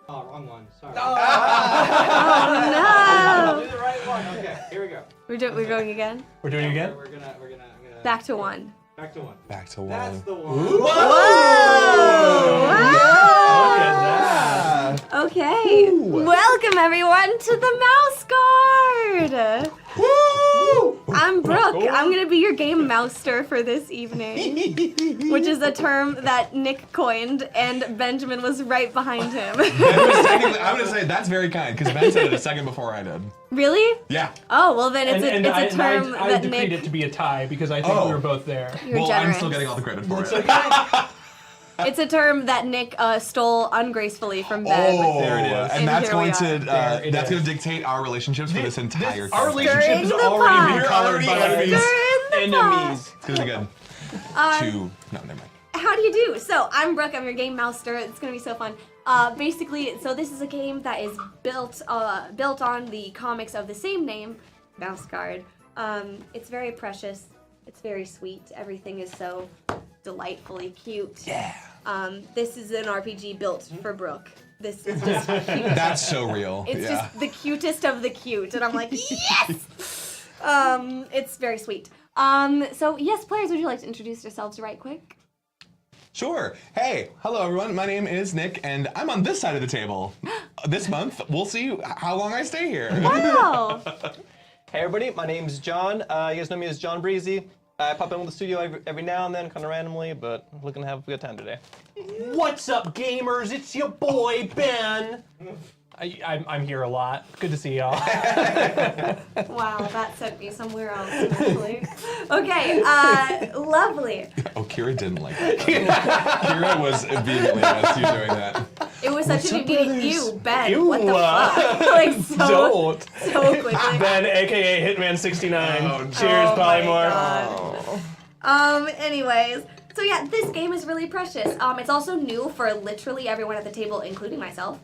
Oh, wrong one. Sorry. Oh, no! Do the right one. Okay, here we go. We're going again? We're doing it again? We're gonna. Back to one. Back to one. Back to one. That's the one. Ooh. Whoa! Look at that. Okay. Ooh. Welcome everyone to the Mouseguard. Woo! I'm Brooke. I'm gonna be your game mouster for this evening, which is a term that Nick coined, and Benjamin was right behind him. I'm gonna say that's very kind because Ben said it a second before I did. Really? Yeah. Oh well, then it's a term I that decreed Nick. it to be a tie because I think we were both there. You're well, generous. I'm still getting all the credit for it. It's a term that Nick stole ungracefully from Ben. Oh, There it is. and that's here we going are. to There it that's is. going to dictate our relationships for this entire Our campaign. relationship is Stirring the already pot. being colored Already by enemies. Stirring the pot. enemies. It's going to be good. No, never mind. How do you do? So I'm Brooke. I'm your game master. It's gonna be so fun. Basically, so this is a game that is built on the comics of the same name, Mouseguard. It's very precious. It's very sweet. Everything is so delightfully cute. Yeah. This is an RPG built for Brooke. This is just cute. That's so real. It's yeah. just the cutest of the cute, and I'm like, yes! It's very sweet. So yes, players, would you like to introduce yourselves right quick? Sure. Hey, hello everyone. My name is Nick, and I'm on this side of the table. This month, we'll see how long I stay here. Wow! Hey everybody, my name's John. You guys know me as John Breezy. I pop in with the studio every now and then, kind of randomly, but I'm looking to have a good time today. What's up, gamers? It's your boy, Ben. I'm here a lot. Good to see y'all. Wow, that sent me somewhere else, actually. Okay, lovely. Oh, Kira didn't like that. Kira was vehemently against you doing that. It was such an immediate ew, Ben. Ew, what the fuck? Like so quickly. Ben, aka Hitman 69. Oh, Cheers, Oh my Polymorph. God. Anyways, so yeah, this game is really precious. It's also new for literally everyone at the table, including myself.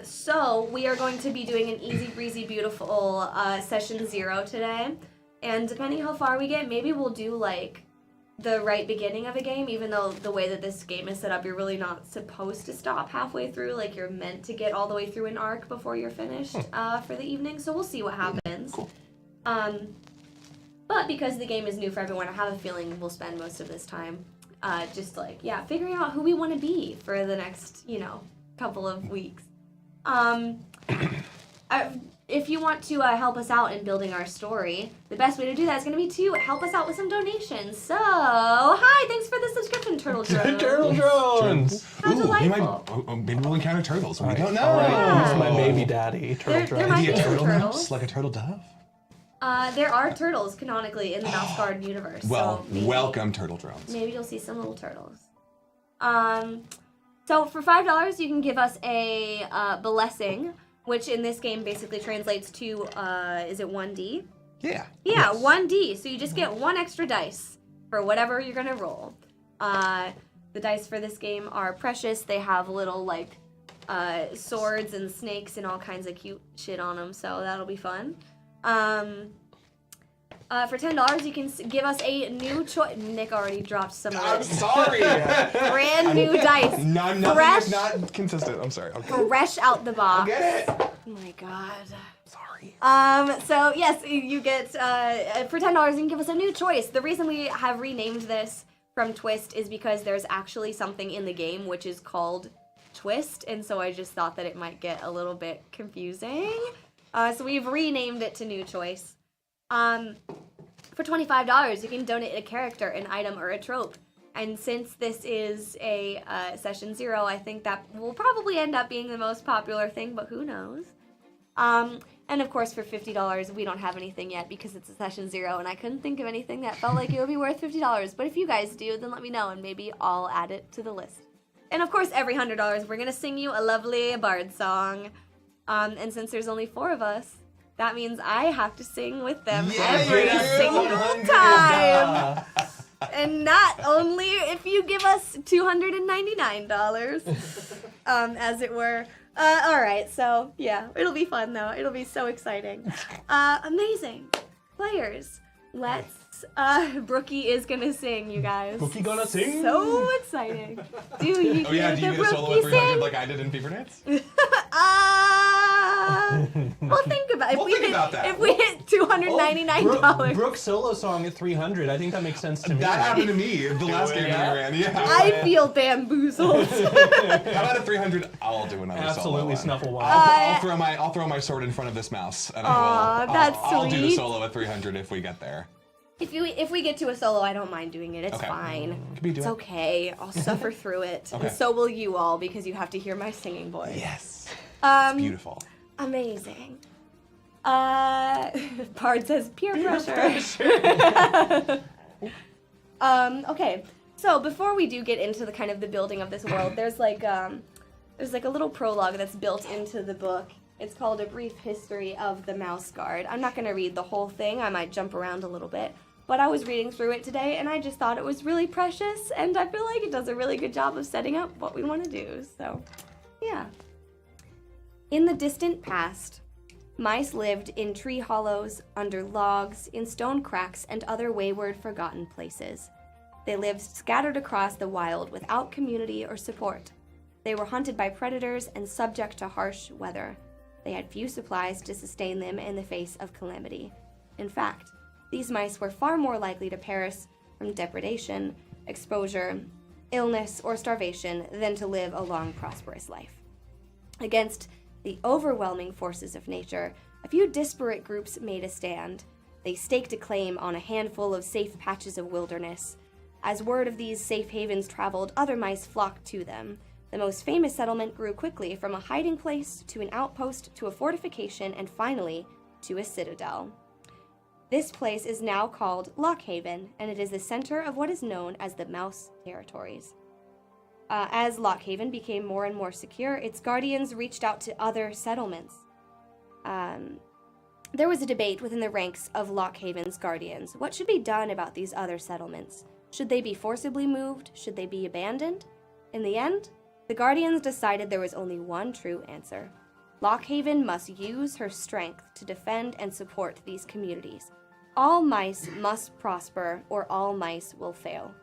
So we are going to be doing an easy breezy beautiful session 0 today, and depending how far we get, maybe we'll do like the right beginning of a game, even though the way that this game is set up, you're really not supposed to stop halfway through. Like, you're meant to get all the way through an arc before you're finished for the evening, so we'll see what happens. Cool. But because the game is new for everyone, I have a feeling we'll spend most of this time just like, yeah, figuring out who we want to be for the next, couple of weeks. If you want to help us out in building our story, the best way to do that is going to be to help us out with some donations. So, hi, thanks for the subscription, Turtle Drone. Turtle drones. How Ooh, delightful. maybe we'll encounter turtles. We don't know. All right, Yeah. this is my baby daddy, Turtle There drone. might Maybe be a some turtle turtles. mouse, like a turtle dove. There are turtles canonically in the Mouseguard universe. Well, so maybe, welcome, turtle drones. Maybe you'll see some little turtles. So for $5, you can give us a blessing, which in this game basically translates to, is it 1D? Yeah. Yeah, 1D. So you just get one extra dice for whatever you're gonna roll. The dice for this game are precious. They have little like swords and snakes and all kinds of cute shit on them, so that'll be fun. For $10, you can give us a new choice. Nick already dropped some of I'm this. sorry. Brand new dice. Nothing Fresh. is not consistent. I'm sorry. Fresh out the box. Get it. Oh my god. Sorry. So yes, you get, for $10, you can give us a new choice. The reason we have renamed this from Twist is because there's actually something in the game which is called Twist, and so I just thought that it might get a little bit confusing. So we've renamed it to New Choice. For $25, you can donate a character, an item, or a trope. And since this is a session 0, I think that will probably end up being the most popular thing, but who knows? And of course, for $50, we don't have anything yet because it's a session 0, and I couldn't think of anything that felt like it would be worth $50. But if you guys do, then let me know, and maybe I'll add it to the list. And of course, every $100, we're gonna sing you a lovely bard song. And since there's only 4 of us, that means I have to sing with them every single time. And not only if you give us $299, as it were. All right, so yeah, it'll be fun though. It'll be so exciting. Amazing. Players, let's Yes, Brookie is gonna sing, you guys. Brookie gonna sing? So exciting. Do you Oh yeah, hear do you the get a solo Brookie at 300 sing? like I did in Fever Dance? We'll think about it. We'll think about that. If we hit $299. Brooke's solo song at 300. I think that makes sense to me. That happened to me the last game that I ran. Yeah. I feel bamboozled. How about at 300? I'll do another Absolutely solo one. snuffle one. I'll throw my sword in front of this mouse, and that's I'll do the sweet. solo at 300 if we get there. If we get to a solo, I don't mind doing it. It's Okay. fine. Could be It's okay. I'll suffer through it. Okay. And so will you all because you have to hear my singing voice. Yes. Um, Beautiful. Amazing. Bard says peer pressure. Okay. So before we do get into the kind of the building of this world, there's like a little prologue that's built into the book. It's called A Brief History of the Mouseguard. I'm not going to read the whole thing. I might jump around a little bit. But I was reading through it today, and I just thought it was really precious, and I feel like it does a really good job of setting up what we want to do. So, yeah. In the distant past, mice lived in tree hollows, under logs, in stone cracks, and other wayward, forgotten places. They lived scattered across the wild without community or support. They were hunted by predators and subject to harsh weather. They had few supplies to sustain them in the face of calamity. In fact, these mice were far more likely to perish from depredation, exposure, illness, or starvation than to live a long, prosperous life. Against the overwhelming forces of nature, a few disparate groups made a stand. They staked a claim on a handful of safe patches of wilderness. As word of these safe havens traveled, other mice flocked to them. The most famous settlement grew quickly from a hiding place to an outpost to a fortification and finally to a citadel. This place is now called Lockhaven, and it is the center of what is known as the Mouse Territories. As Lockhaven became more and more secure, its guardians reached out to other settlements. There was a debate within the ranks of Lockhaven's guardians. What should be done about these other settlements? Should they be forcibly moved? Should they be abandoned? In the end, the guardians decided there was only one true answer. Lockhaven must use her strength to defend and support these communities. All mice must prosper, or all mice will fail.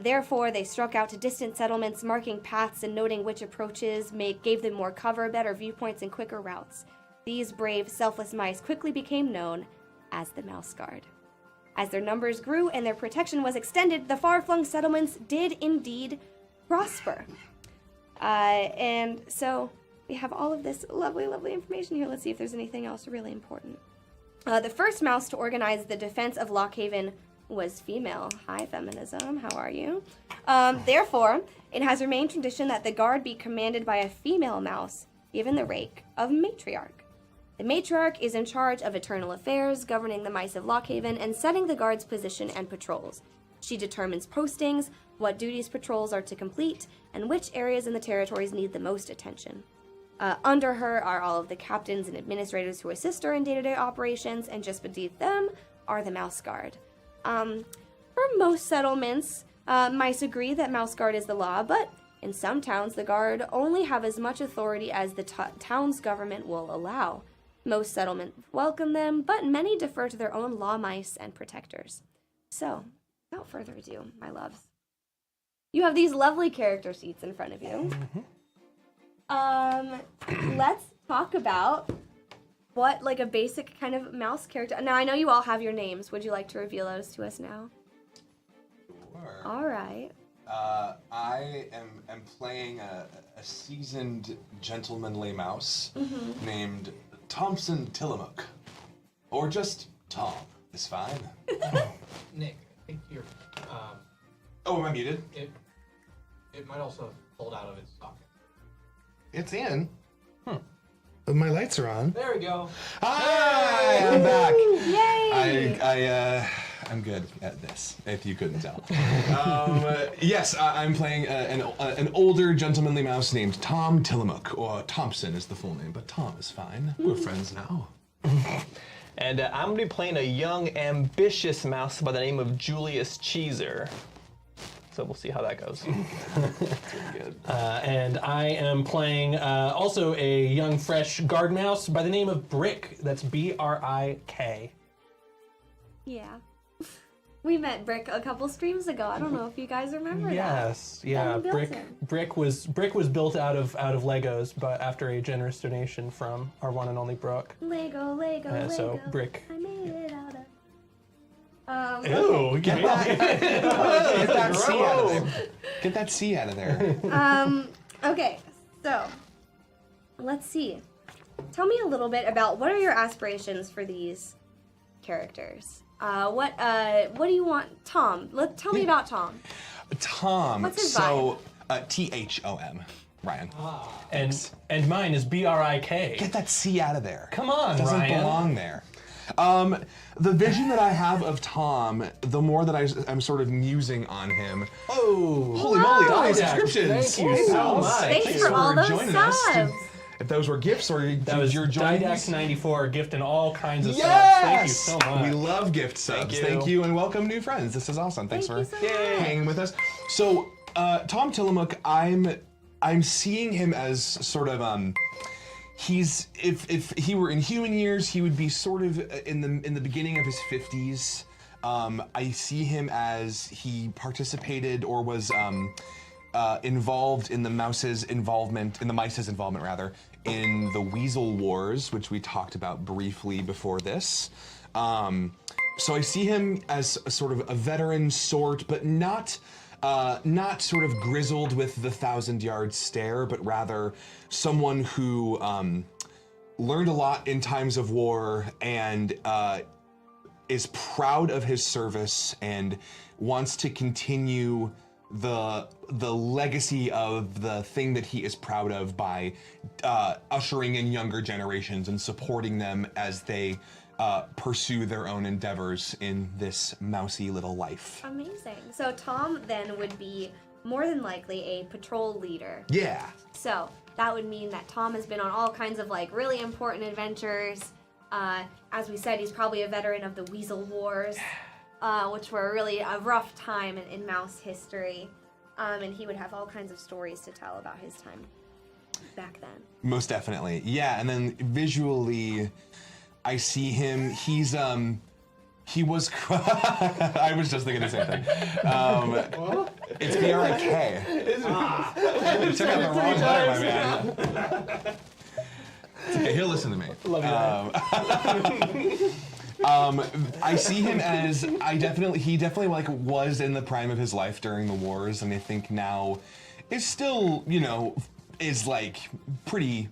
Therefore, they struck out to distant settlements, marking paths and noting which approaches gave them more cover, better viewpoints, and quicker routes. These brave, selfless mice quickly became known as the Mouseguard. As their numbers grew and their protection was extended, the far-flung settlements did indeed prosper. And so we have all of this lovely, lovely information here. Let's see if there's anything else really important. The first mouse to organize the defense of Lockhaven was female. Hi, feminism. How are you? Therefore, it has remained tradition that the guard be commanded by a female mouse, given the rank of matriarch. The matriarch is in charge of internal affairs, governing the mice of Lockhaven, and setting the guard's position and patrols. She determines postings, what duties patrols are to complete, and which areas in the territories need the most attention. Under her are all of the captains and administrators who assist her in day-to-day operations, and just beneath them are the Mouseguard. For most settlements, mice agree that Mouseguard is the law, but in some towns, the guard only have as much authority as the town's government will allow. Most settlements welcome them, but many defer to their own law mice and protectors. So, without further ado, my loves, you have these lovely character sheets in front of you. Let's talk about what, like, a basic kind of mouse character. Now, I know you all have your names. Would you like to reveal those to us now? Sure. All right. I am playing a seasoned gentlemanly mouse named Thompson Tillamook. Or just Tom is fine. Nick, I think you're. Oh, am I muted? It might also have pulled out of its socket. It's in. My lights are on. There we go. Hi, I'm back. Yay! I'm good at this, if you couldn't tell. Yes, I'm playing an older gentlemanly mouse named Tom Tillamook, or Thompson is the full name, but Tom is fine. We're friends now. And I'm going to be playing a young, ambitious mouse by the name of Julius Cheeser. So we'll see how that goes. Good. And I am playing also a young, fresh guard mouse by the name of Brick. That's B-R-I-K. Yeah. We met Brick a couple streams ago. I don't know if you guys remember Yes, that. yeah. Then we built him. Brick was built out of Legos, but after a generous donation from our one and only Brooke. Lego, Lego. So Brick. I made it out of. Ew, get that. Get that C out of there. Get that C out of there. Okay, so let's see. Tell me a little bit about what are your aspirations for these characters? What do you want, Tom? Tell me about Tom. Tom. What's his so Thom, Ryan. And mine is BRIK. Get that C out of there. Come on, It doesn't Ryan. belong there. The vision that I have of Tom, the more that I'm sort of musing on him. Oh, holy moly! All those Didact, subscriptions. thank you so much. Thanks for all those joining us. subs. If those were gifts or That was you're joining us. Didact94 gifting all kinds of subs. Yes! Thank you so much. We love gift subs. Thank you. and welcome new friends. This is awesome. Thanks Thank for you so much. hanging with us. So, Tom Tillamook, I'm seeing him as sort of he's if he were in human years, he would be sort of in the beginning of his 50s. I see him as he participated or was involved in the mice's involvement rather in the Weasel Wars, which we talked about briefly before this. So I see him as a sort of a veteran sort, but not sort of grizzled with the 1,000-yard stare, but rather someone who learned a lot in times of war and is proud of his service and wants to continue the legacy of the thing that he is proud of by ushering in younger generations and supporting them as they pursue their own endeavors in this mousy little life. Amazing. So Tom then would be more than likely a patrol leader. Yeah. So that would mean that Tom has been on all kinds of like really important adventures. As we said, he's probably a veteran of the Weasel Wars, which were really a rough time in mouse history. And he would have all kinds of stories to tell about his time back then. Most definitely. Yeah, and then visually I see him, he was I was just thinking the same thing. It's B-R-I-K. You took out the wrong letter, my man. It's okay, he'll listen to me. Love you. I see him as he definitely like was in the prime of his life during the wars, and I think now is still, is like pretty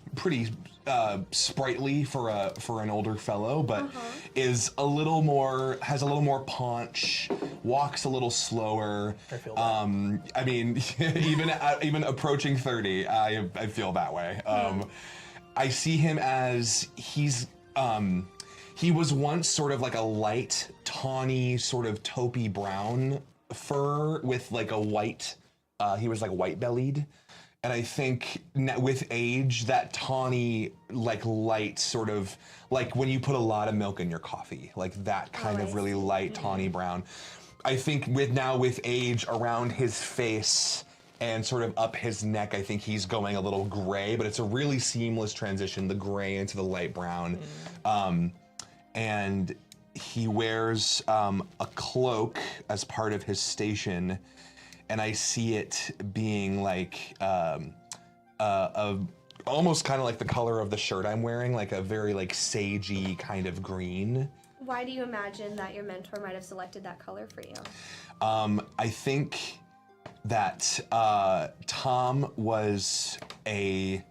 sprightly for an older fellow, but has a little more paunch, walks a little slower. I feel that. I mean, even approaching 30, I feel that way. I see him as he was once sort of like a light, tawny, sort of taupey brown fur with like a white, he was like white-bellied. And I think with age, that tawny, like light sort of, like when you put a lot of milk in your coffee, like that kind of really light, tawny brown. I think with age around his face and sort of up his neck, I think he's going a little gray, but it's a really seamless transition, the gray into the light brown. And he wears a cloak as part of his station, and I see it being like almost kind of like the color of the shirt I'm wearing, like a very like sagey kind of green. Why do you imagine that your mentor might have selected that color for you? I think that Tom was a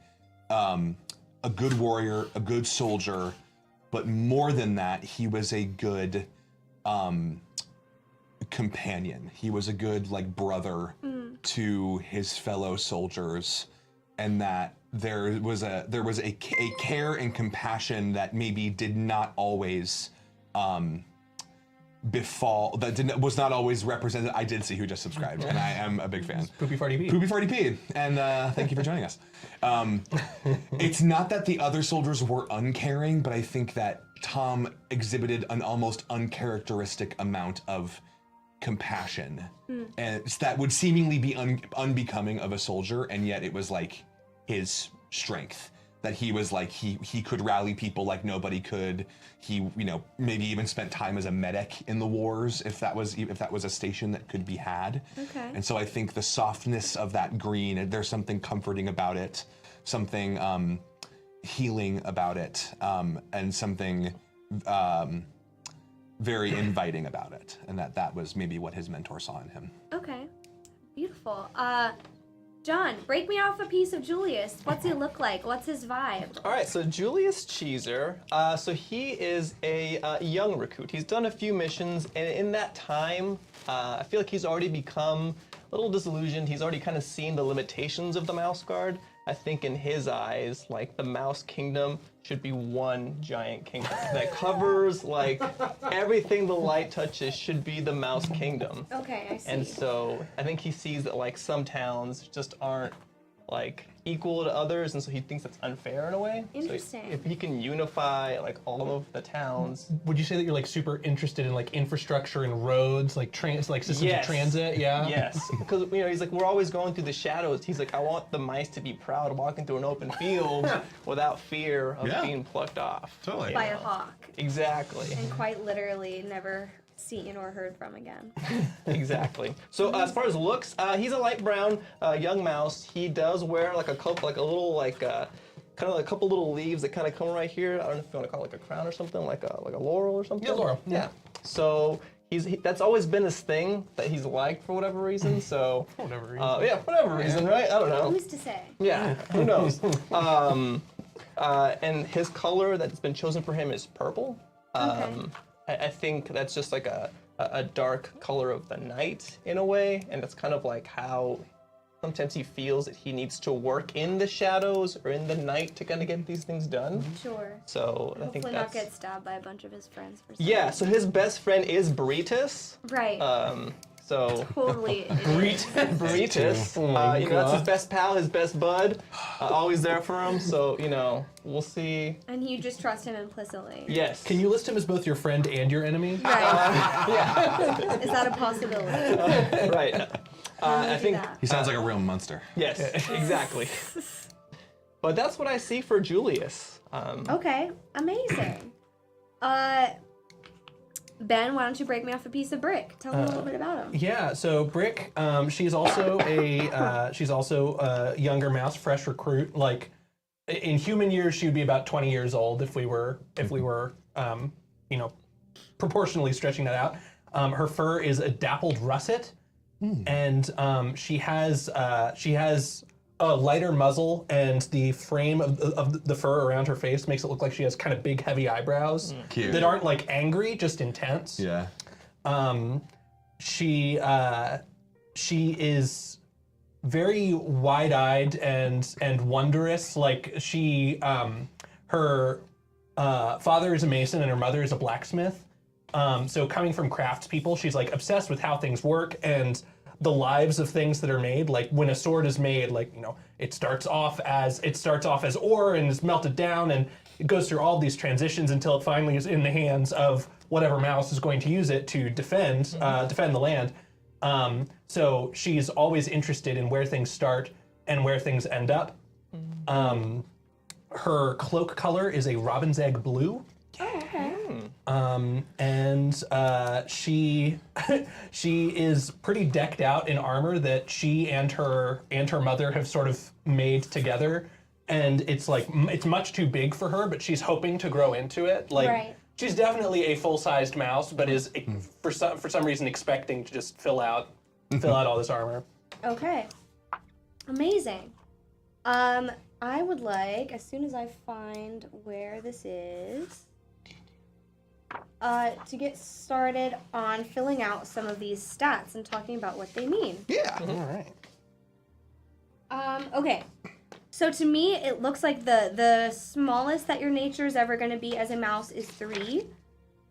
good warrior, a good soldier, but more than that, he was a good companion. He was a good like brother to his fellow soldiers, and that there was a care and compassion that maybe did not always was not always represented. I did see who just subscribed, and I am a big fan. Poopy Farty P. Poopy Farty P, and thank you for joining us. It's not that the other soldiers were uncaring, but I think that Tom exhibited an almost uncharacteristic amount of compassion, and that would seemingly be unbecoming of a soldier, and yet it was like his strength that he was like he could rally people like nobody could. He maybe even spent time as a medic in the wars if that was a station that could be had. Okay. And so I think the softness of that green, there's something comforting about it, something healing about it, and something very inviting about it, and that was maybe what his mentor saw in him. Okay. Beautiful. John, break me off a piece of Julius. What's he look like? What's his vibe? All right, so Julius Cheeser, so he is a young recruit. He's done a few missions, and in that time, I feel like he's already become a little disillusioned. He's already kind of seen the limitations of the Mouseguard. I think in his eyes, like the Mouse Kingdom should be one giant kingdom that covers like everything the light touches should be the Mouse Kingdom. Okay, I see. And so I think he sees that like some towns just aren't like equal to others, and so he thinks that's unfair in a way. Interesting. So if he can unify like all of the towns. Would you say that you're like super interested in like infrastructure and roads, like systems of transit? Yeah. Yes, because he's like, we're always going through the shadows. He's like, I want the mice to be proud walking through an open field without fear of being plucked off. Totally. By a hawk. Exactly. And quite literally never seen or heard from again. Exactly. So as far as looks, he's a light brown young mouse. He does wear like a little like kind of like a couple little leaves that kind of come right here. I don't know if you want to call it like a crown or something, like a laurel or something. Yeah, laurel. Yeah. So that's always been his thing that he's liked for whatever reason. So For whatever reason. yeah, for whatever reason, right? I don't know. Who's to say? Yeah, who knows? And his color that's been chosen for him is purple. Okay. I think that's just like a dark color of the night in a way, and that's kind of like how sometimes he feels that he needs to work in the shadows or in the night to kind of get these things done. Sure. So I think Hopefully that's not get stabbed by a bunch of his friends for some yeah. reason. So his best friend is Baritus. Right. So Totally. Baritus, that's his best pal, his best bud, always there for him. So we'll see. And you just trust him implicitly. Yes. Can you list him as both your friend and your enemy? Right. Yeah. Is that a possibility? Right. I think. He sounds like a real monster. Yes. Exactly. But that's what I see for Julius. Okay. Amazing. Ben, why don't you break me off a piece of Brick? Tell me a little bit about him. Yeah, so Brick, she's also a younger mouse, fresh recruit. Like in human years, she would be about 20 years old if we were proportionally stretching that out. Her fur is a dappled russet, and she has a lighter muzzle, and the frame of the fur around her face makes it look like she has kind of big, heavy eyebrows Cute. that aren't like angry, just intense. Yeah. She is very wide-eyed and wondrous. Like her father is a mason and her mother is a blacksmith. So coming from craftspeople, she's like obsessed with how things work and the lives of things that are made. Like when a sword is made, it starts off as ore and is melted down, and it goes through all these transitions until it finally is in the hands of whatever mouse is going to use it to defend the land. So she's always interested in where things start and where things end up. Her cloak color is a robin's egg blue. Oh, okay. And she is pretty decked out in armor that she and her mother have sort of made together, and it's much too big for her, but she's hoping to grow into it. Right. She's definitely a full-sized mouse, but is for some reason expecting to just fill out all this armor. Okay. Amazing. I would like, as soon as I find where this is, to get started on filling out some of these stats and talking about what they mean. Yeah. All right. Okay. So to me, it looks like the smallest that your nature is ever going to be as a mouse is 3,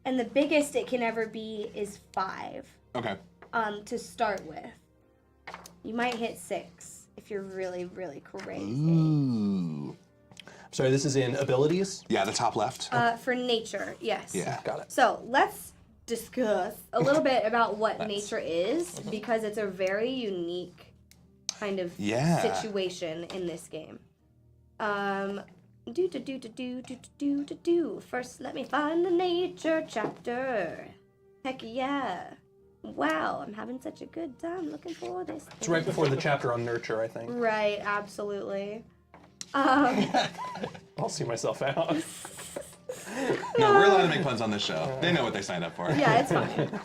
and the biggest it can ever be is 5. Okay. To start with. You might hit 6 if you're really, really crazy. Ooh. Sorry, this is in abilities? Yeah, the top left. For nature, yes. Yeah. Got it. So let's discuss a little bit about what nature is, because it's a very unique kind of Yeah. situation in this game. First, let me find the nature chapter. Heck yeah. Wow, I'm having such a good time looking for this. It's right before the chapter on nurture, I think. Right, absolutely. I'll see myself out. No, we're allowed to make puns on this show. They know what they signed up for. Yeah, it's fine.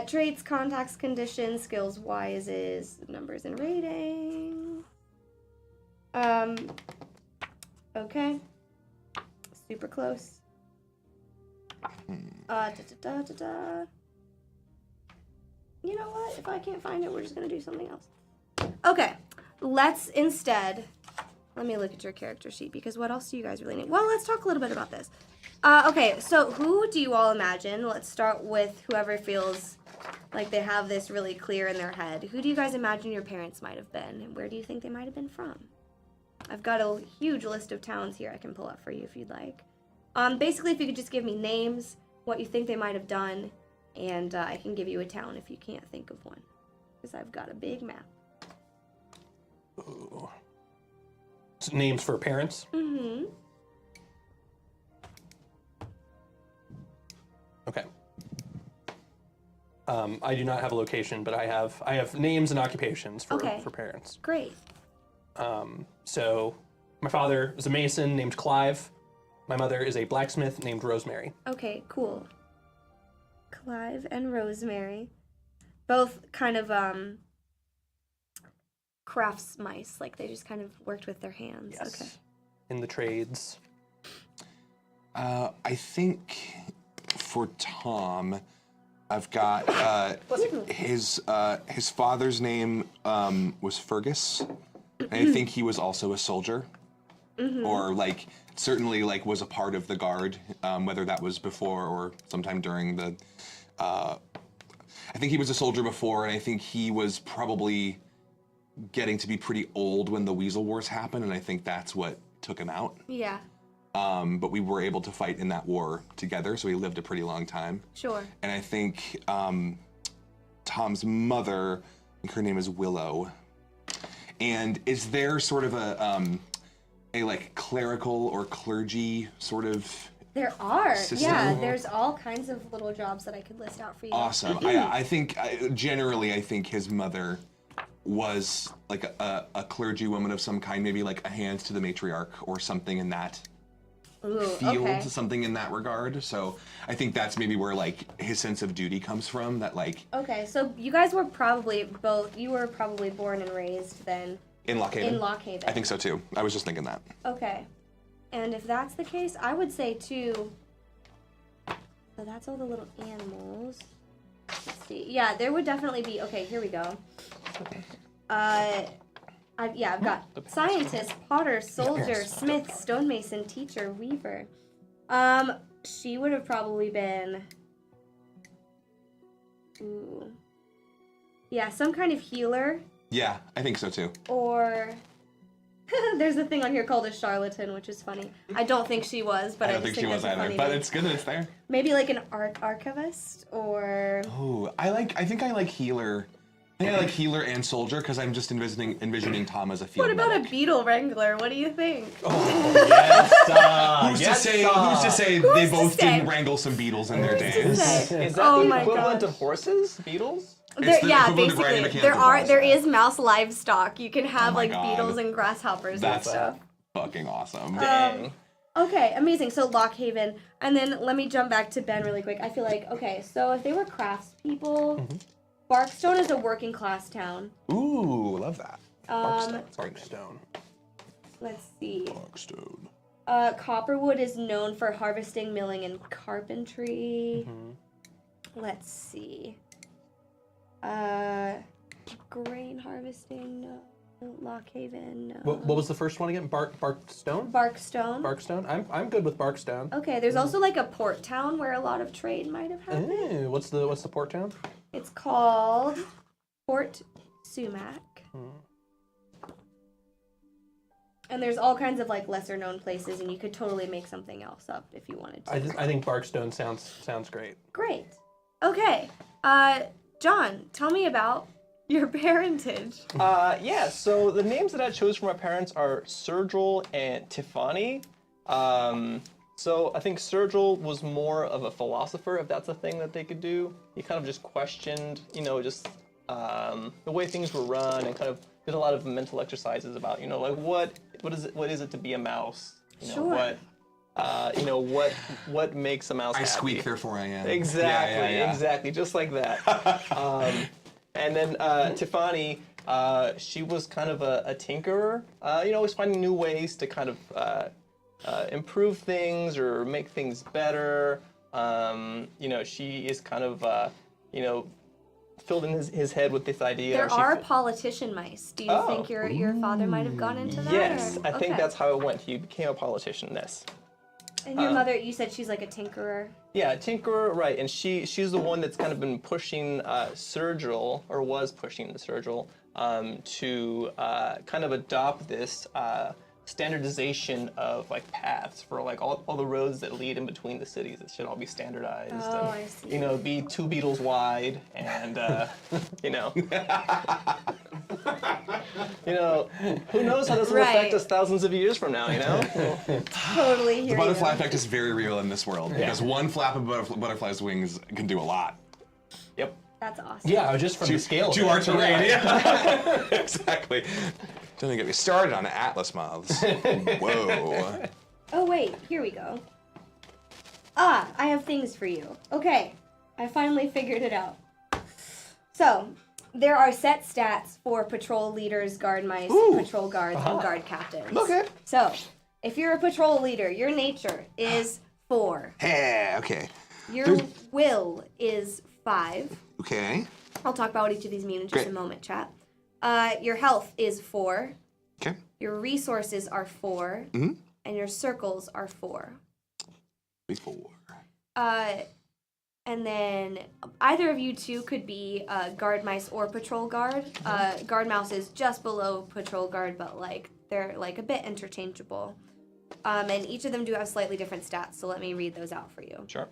Traits, contacts, conditions, skills, wises, numbers, and rating. Okay. Super close. You know what? If I can't find it, we're just gonna do something else. Okay. Let's instead. Let me look at your character sheet because what else do you guys really need? Well, let's talk a little bit about this. Okay, so who do you all imagine? Let's start with whoever feels like they have this really clear in their head. Who do you guys imagine your parents might have been? And where do you think they might have been from? I've got a huge list of towns here I can pull up for you if you'd like. Basically, if you could just give me names, what you think they might have done, and I can give you a town if you can't think of one. Because I've got a big map. Ooh. So names for parents? Mm-hmm. Okay. I do not have a location, but I have names and occupations for parents. Great. So my father is a mason named Clive. My mother is a blacksmith named Rosemary. Okay, cool. Clive and Rosemary. Both kind of crafts mice, like they just kind of worked with their hands. Yes. Okay. In the trades. I think for Tom, I've got his father's name was Fergus. And I think he was also a soldier, or like certainly like was a part of the guard, whether that was before or sometime during the. I think he was a soldier before, and I think he was probably getting to be pretty old when the Weasel Wars happened, and I think that's what took him out. Yeah. But we were able to fight in that war together, so he lived a pretty long time. Sure. And I think Tom's mother, I think her name is Willow. And is there sort of a like clerical or clergy sort of There are. system? Yeah, there's all kinds of little jobs that I could list out for you. Awesome. I think generally I think his mother was like a clergy woman of some kind, maybe like a hand to the matriarch or something in that field, okay. something in that regard. So I think that's maybe where like his sense of duty comes from, that like Okay, so you guys were probably born and raised then in Lockhaven. in Lockhaven. I think so too. I was just thinking that. Okay. And if that's the case, I would say too. So that's all the little animals. Let's see. Yeah, there would definitely be. Okay, here we go. I've got scientist, potter, soldier, smith, stonemason, teacher, weaver. She would have probably been. Ooh. Yeah, some kind of healer. Yeah, I think so too. Or there's a thing on here called a charlatan, which is funny. I don't think she was, but I don't just think she was that's a either, funny but name. it's good that it's there. Maybe like an archivist or Oh, I think I like healer. I think I like healer and soldier because I'm just envisioning Tom as a field what about medic. a beetle wrangler? What do you think? Yes. Who's to say Who's they to both say? didn't wrangle some beetles in their days? Say? Is that Oh the my equivalent gosh. of horses? Beetles? It's the Yeah, equivalent of riding basically. mechanical horse. There is mouse livestock. You can have my like God. beetles and grasshoppers That's and stuff. fucking awesome. Dang. Okay, amazing. So Lockhaven, and then let me jump back to Ben really quick. I feel like so if they were craftspeople, Barkstone is a working class town. Ooh, love that. Barkstone. Let's see. Barkstone. Copperwood is known for harvesting, milling, and carpentry. Let's see. Grain harvesting, no. Lockhaven, no. What was the first one again? Barkstone? Barkstone. Barkstone? I'm good with Barkstone. Okay, there's also like a port town where a lot of trade might have happened. Ooh, what's the port town? It's called Port Sumac. And there's all kinds of like lesser known places, and you could totally make something else up if you wanted to. I think Barkstone sounds great. Great. Okay. John, tell me about your parentage. Yeah, so the names that I chose for my parents are Sergil and Tiffany. So I think Sergil was more of a philosopher, if that's a thing that they could do. He kind of just questioned, just the way things were run, and kind of did a lot of mental exercises about, like what is it to be a mouse? Sure. What makes a mouse I happy? squeak, therefore I am. Exactly, Yeah. exactly, just like that. And then Tiffany, she was kind of a tinkerer, always finding new ways to kind of improve things or make things better. She is kind of, filled in his head with this idea. There are politician mice. Do you think your father might have gone into that? Yes, or? I think Okay. that's how it went. He became a politician, yes. And your mother, you said she's like a tinkerer. Yeah, tinkerer, right, and she's the one that's kind of been pushing Sergil, or was pushing the Sergil, to kind of adopt this standardization of like paths for like all the roads that lead in between the cities. It should all be standardized. Oh, and, I see. be 2 beetles wide, and who knows how this will affect Right. us thousands of years from now, Totally hear The butterfly you. effect is very real in this world because one flap of butterfly's wings can do a lot. Yep. That's awesome. Yeah, just from the scale. To our terrain, yeah. Exactly. Don't even get me started on Atlas moths. Whoa. Oh, wait. Here we go. I have things for you. Okay. I finally figured it out. So, there are set stats for patrol leaders, guard mice, patrol guards, and guard captains. Okay. So, if you're a patrol leader, your nature is 4. Hey, okay. Your will is 5. Okay. I'll talk about what each of these mean in just Great. a moment, chat. Your health is 4. Okay. Your resources are 4. Mhm. And your circles are 4. Before. And then either of you two could be guard mice or patrol guard. Guard mouse is just below patrol guard, but they're a bit interchangeable. And each of them do have slightly different stats, so let me read those out for you. Sure.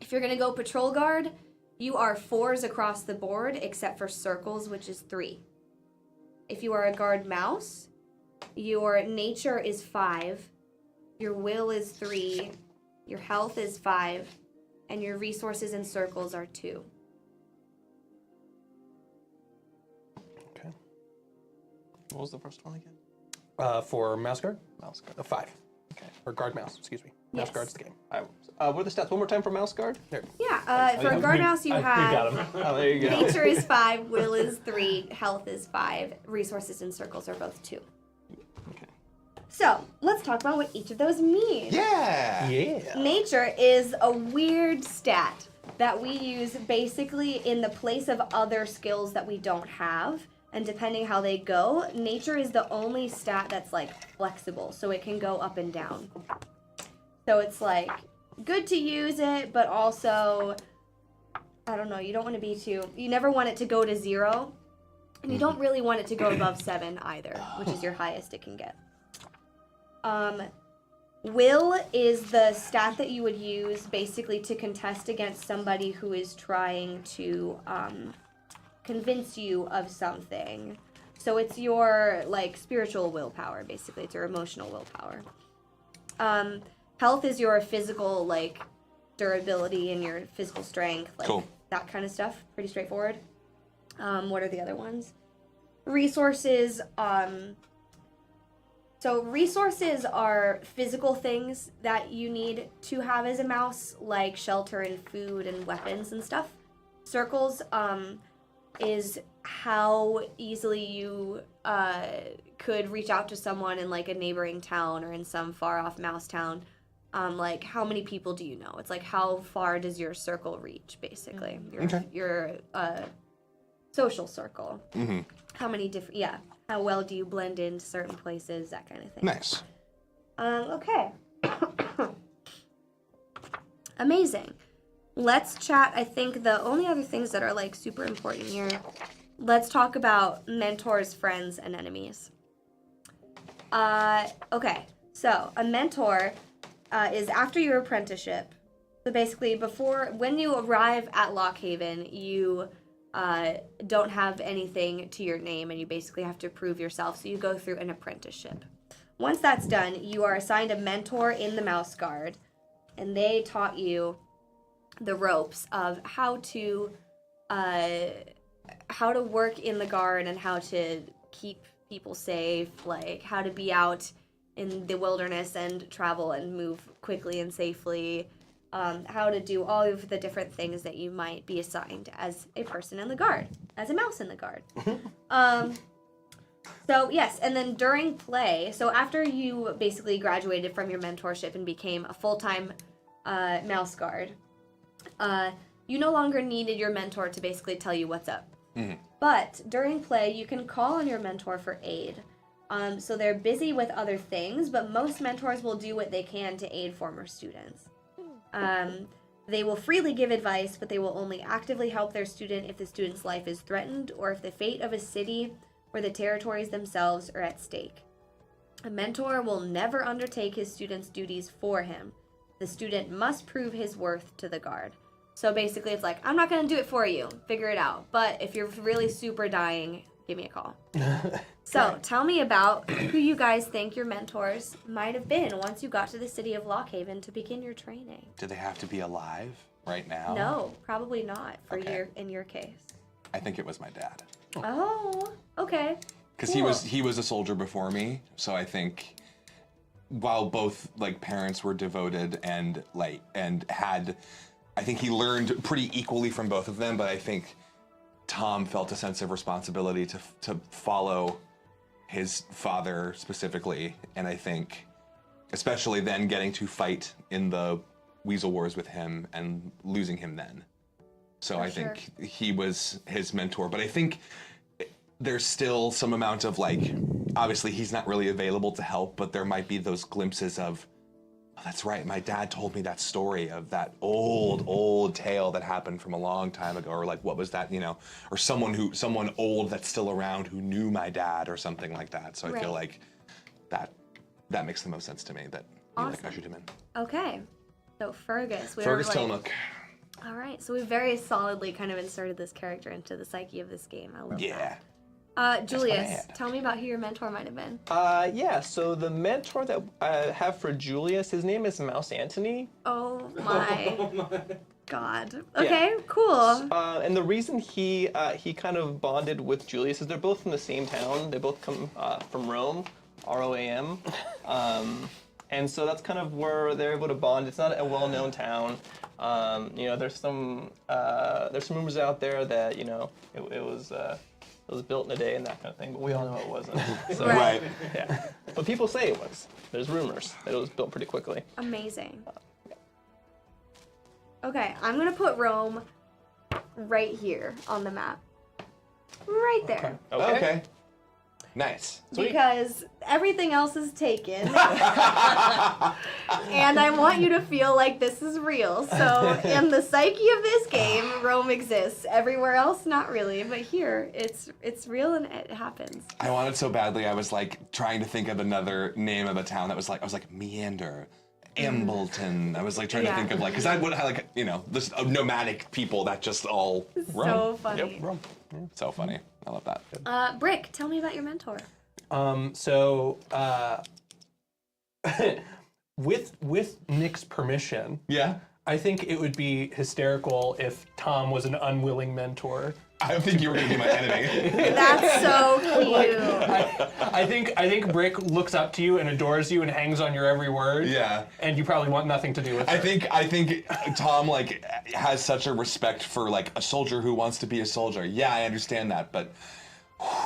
If you're gonna go patrol guard, you are 4s across the board, except for circles, which is 3. If you are a guard mouse, your nature is 5, your will is 3, your health is 5, and your resources and circles are 2. Okay. What was the first one again? For Mouseguard, Mouseguard. a 5. Okay. Or Guard Mouse, excuse me. Yes. Mouseguard's the game. What are the stats? One more time for Mouseguard? There. Yeah, for a guard mouse, you We got have him. Oh, there you go. nature is 5, will is 3, health is 5, resources and circles are both 2. Okay. So, let's talk about what each of those mean. Yeah. Yeah. Nature is a weird stat that we use basically in the place of other skills that we don't have. And depending how they go, nature is the only stat that's flexible, so it can go up and down. So it's good to use it, but also, I don't know, you don't want to be you never want it to go to 0, and you don't really want it to go above 7 either, which is your highest it can get. Will is the stat that you would use basically to contest against somebody who is trying to convince you of something. So it's your spiritual willpower, basically. It's your emotional willpower. Health is your physical durability and your physical strength, Cool. that kind of stuff. Pretty straightforward. What are the other ones? Resources. So resources are physical things that you need to have as a mouse, like shelter and food and weapons and stuff. Circles is how easily you could reach out to someone in a neighboring town or in some far off mouse town. How many people do you know? It's how far does your circle reach, basically. Your social circle. Mm-hmm. How many different, how well do you blend into certain places, that kind of thing. Nice. Okay. Amazing. Let's chat. I think the only other things that are super important here, let's talk about mentors, friends, and enemies. Okay, so a mentor is after your apprenticeship. So basically when you arrive at Lockhaven, you don't have anything to your name, and you basically have to prove yourself. So you go through an apprenticeship. Once that's done, you are assigned a mentor in the Mouseguard, and they taught you the ropes of how to work in the guard and how to keep people safe, like how to be out in the wilderness and travel and move quickly and safely, how to do all of the different things that you might be assigned as a person in the guard, as a mouse in the guard. So yes, and then during play, so after you basically graduated from your mentorship and became a full-time mouse guard, you no longer needed your mentor to basically tell you what's up. But during play, you can call on your mentor for aid. So they're busy with other things, but most mentors will do what they can to aid former students. They will freely give advice, but they will only actively help their student if the student's life is threatened or if the fate of a city or the territories themselves are at stake. A mentor will never undertake his student's duties for him. The student must prove his worth to the guard. So basically it's like, I'm not going to do it for you. Figure it out. But if you're really super dying, give me a call. So tell me about who you guys think your mentors might have been once you got to the city of Lockhaven to begin your training. Do they have to be alive right now? No, probably not Okay. in your case. I think it was my dad. Oh, okay. Because Cool. he was a soldier before me, so I think while both like parents were devoted and had, I think he learned pretty equally from both of them. But I think Tom felt a sense of responsibility to follow his father specifically, and I think especially then getting to fight in the Weasel Wars with him and losing him then. So I think he was his mentor, but I think there's still some amount of like, obviously he's not really available to help, but there might be those glimpses of, oh, that's right, my dad told me that story of that old tale that happened from a long time ago, or like what was that, or someone old that's still around who knew my dad or something like that. So I feel like that makes the most sense to me, that you like ushered him in. Okay. So Fergus. Fergus Tillamook. All right, so we very solidly kind of inserted this character into the psyche of this game. I love that. Julius, tell me about who your mentor might have been. So the mentor that I have for Julius, his name is Mouse Anthony. Oh my God. Okay, cool. And the reason he kind of bonded with Julius is they're both from the same town. They both come from Rome, R-O-A-M. And so that's kind of where they're able to bond. It's not a well-known town. There's some rumors out there that it was built in a day and that kind of thing, but we all know it wasn't. So, Right. Yeah. But people say it was. There's rumors that it was built pretty quickly. Amazing. Okay, I'm gonna put Rome right here on the map. Right there. Okay. Nice. Because everything else is taken. And I want you to feel like this is real. So in the psyche of this game, Rome exists. Everywhere else, not really. But here, it's real and it happens. I wanted so badly, I was like trying to think of another name of a town that was like, I was like Meander, Ambleton. I was like trying to think of like, because I would have like, this nomadic people that just all Rome. So funny. Yep, Rome. Yeah. So funny. I love that. Brick, tell me about your mentor. With Nick's permission, Yeah. I think it would be hysterical if Tom was an unwilling mentor. I think you were going to be my enemy. That's so cute. I think Brick looks up to you and adores you and hangs on your every word. Yeah. And you probably want nothing to do with it. I think Tom like has such a respect for like a soldier who wants to be a soldier. Yeah, I understand that, but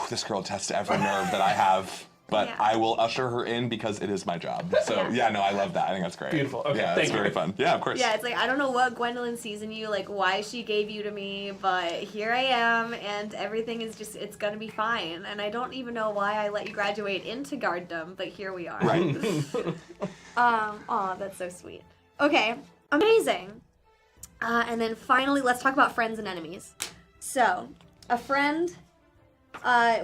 this girl tests every nerve that I have. But Yeah. I will usher her in because it is my job. So I love that. I think that's great. Beautiful. Okay, yeah, thank it's you. very fun. Yeah, of course. Yeah, it's like, I don't know what Gwendolyn sees in you, like why she gave you to me, but here I am, and everything is just, it's gonna be fine. And I don't even know why I let you graduate into guarddom, but here we are. Right. Aw, that's so sweet. Okay, amazing. And then finally, let's talk about friends and enemies. So, a friend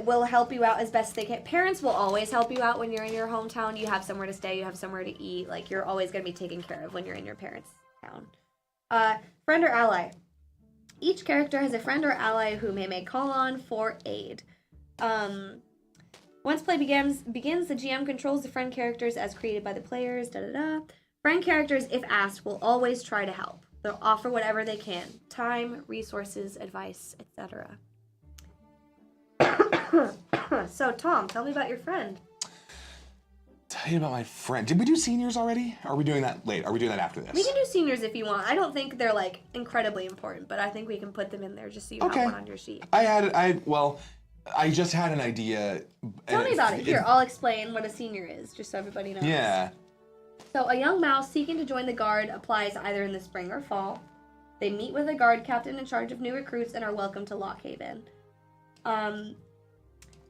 will help you out as best they can. Parents will always help you out when you're in your hometown. You have somewhere to stay, you have somewhere to eat. Like, you're always going to be taken care of when you're in your parents' town. Friend or ally. Each character has a friend or ally whom they may call on for aid. Once play begins, the GM controls the friend characters as created by the players. Friend characters, if asked, will always try to help. They'll offer whatever they can. Time, resources, advice, etc. So, Tom, tell me about your friend. Tell you about my friend. Did we do seniors already? Are we doing that late? Are we doing that after this? We can do seniors if you want. I don't think they're, like, incredibly important, but I think we can put them in there just so you have one on your sheet. I just had an idea. Tell me about it. Here, I'll explain what a senior is, just so everybody knows. Yeah. So, a young mouse seeking to join the guard applies either in the spring or fall. They meet with a guard captain in charge of new recruits and are welcome to Lockhaven.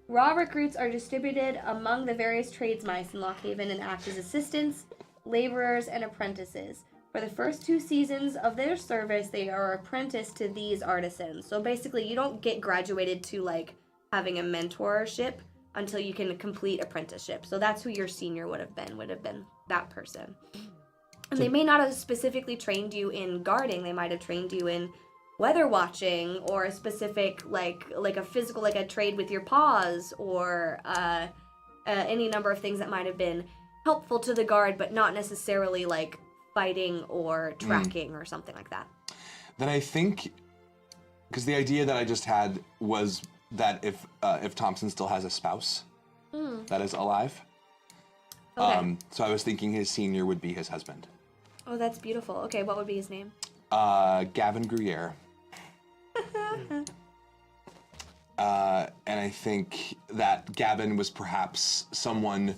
Raw recruits are distributed among the various trades mice in Lockhaven and act as assistants, laborers, and apprentices. For the first 2 seasons of their service, they are apprenticed to these artisans. So basically, you don't get graduated to, like, having a mentorship until you can complete apprenticeship. So that's who your senior would have been that person. And they may not have specifically trained you in guarding. They might have trained you in weather watching, or a specific, like a physical, like a trade with your paws, or any number of things that might have been helpful to the guard, but not necessarily like fighting or tracking or something like that. Then I think, because the idea that I just had was that if Thompson still has a spouse that is alive, Okay. so I was thinking his senior would be his husband. Oh, that's beautiful. Okay, what would be his name? Gavin Gruyere. And I think that Gavin was perhaps someone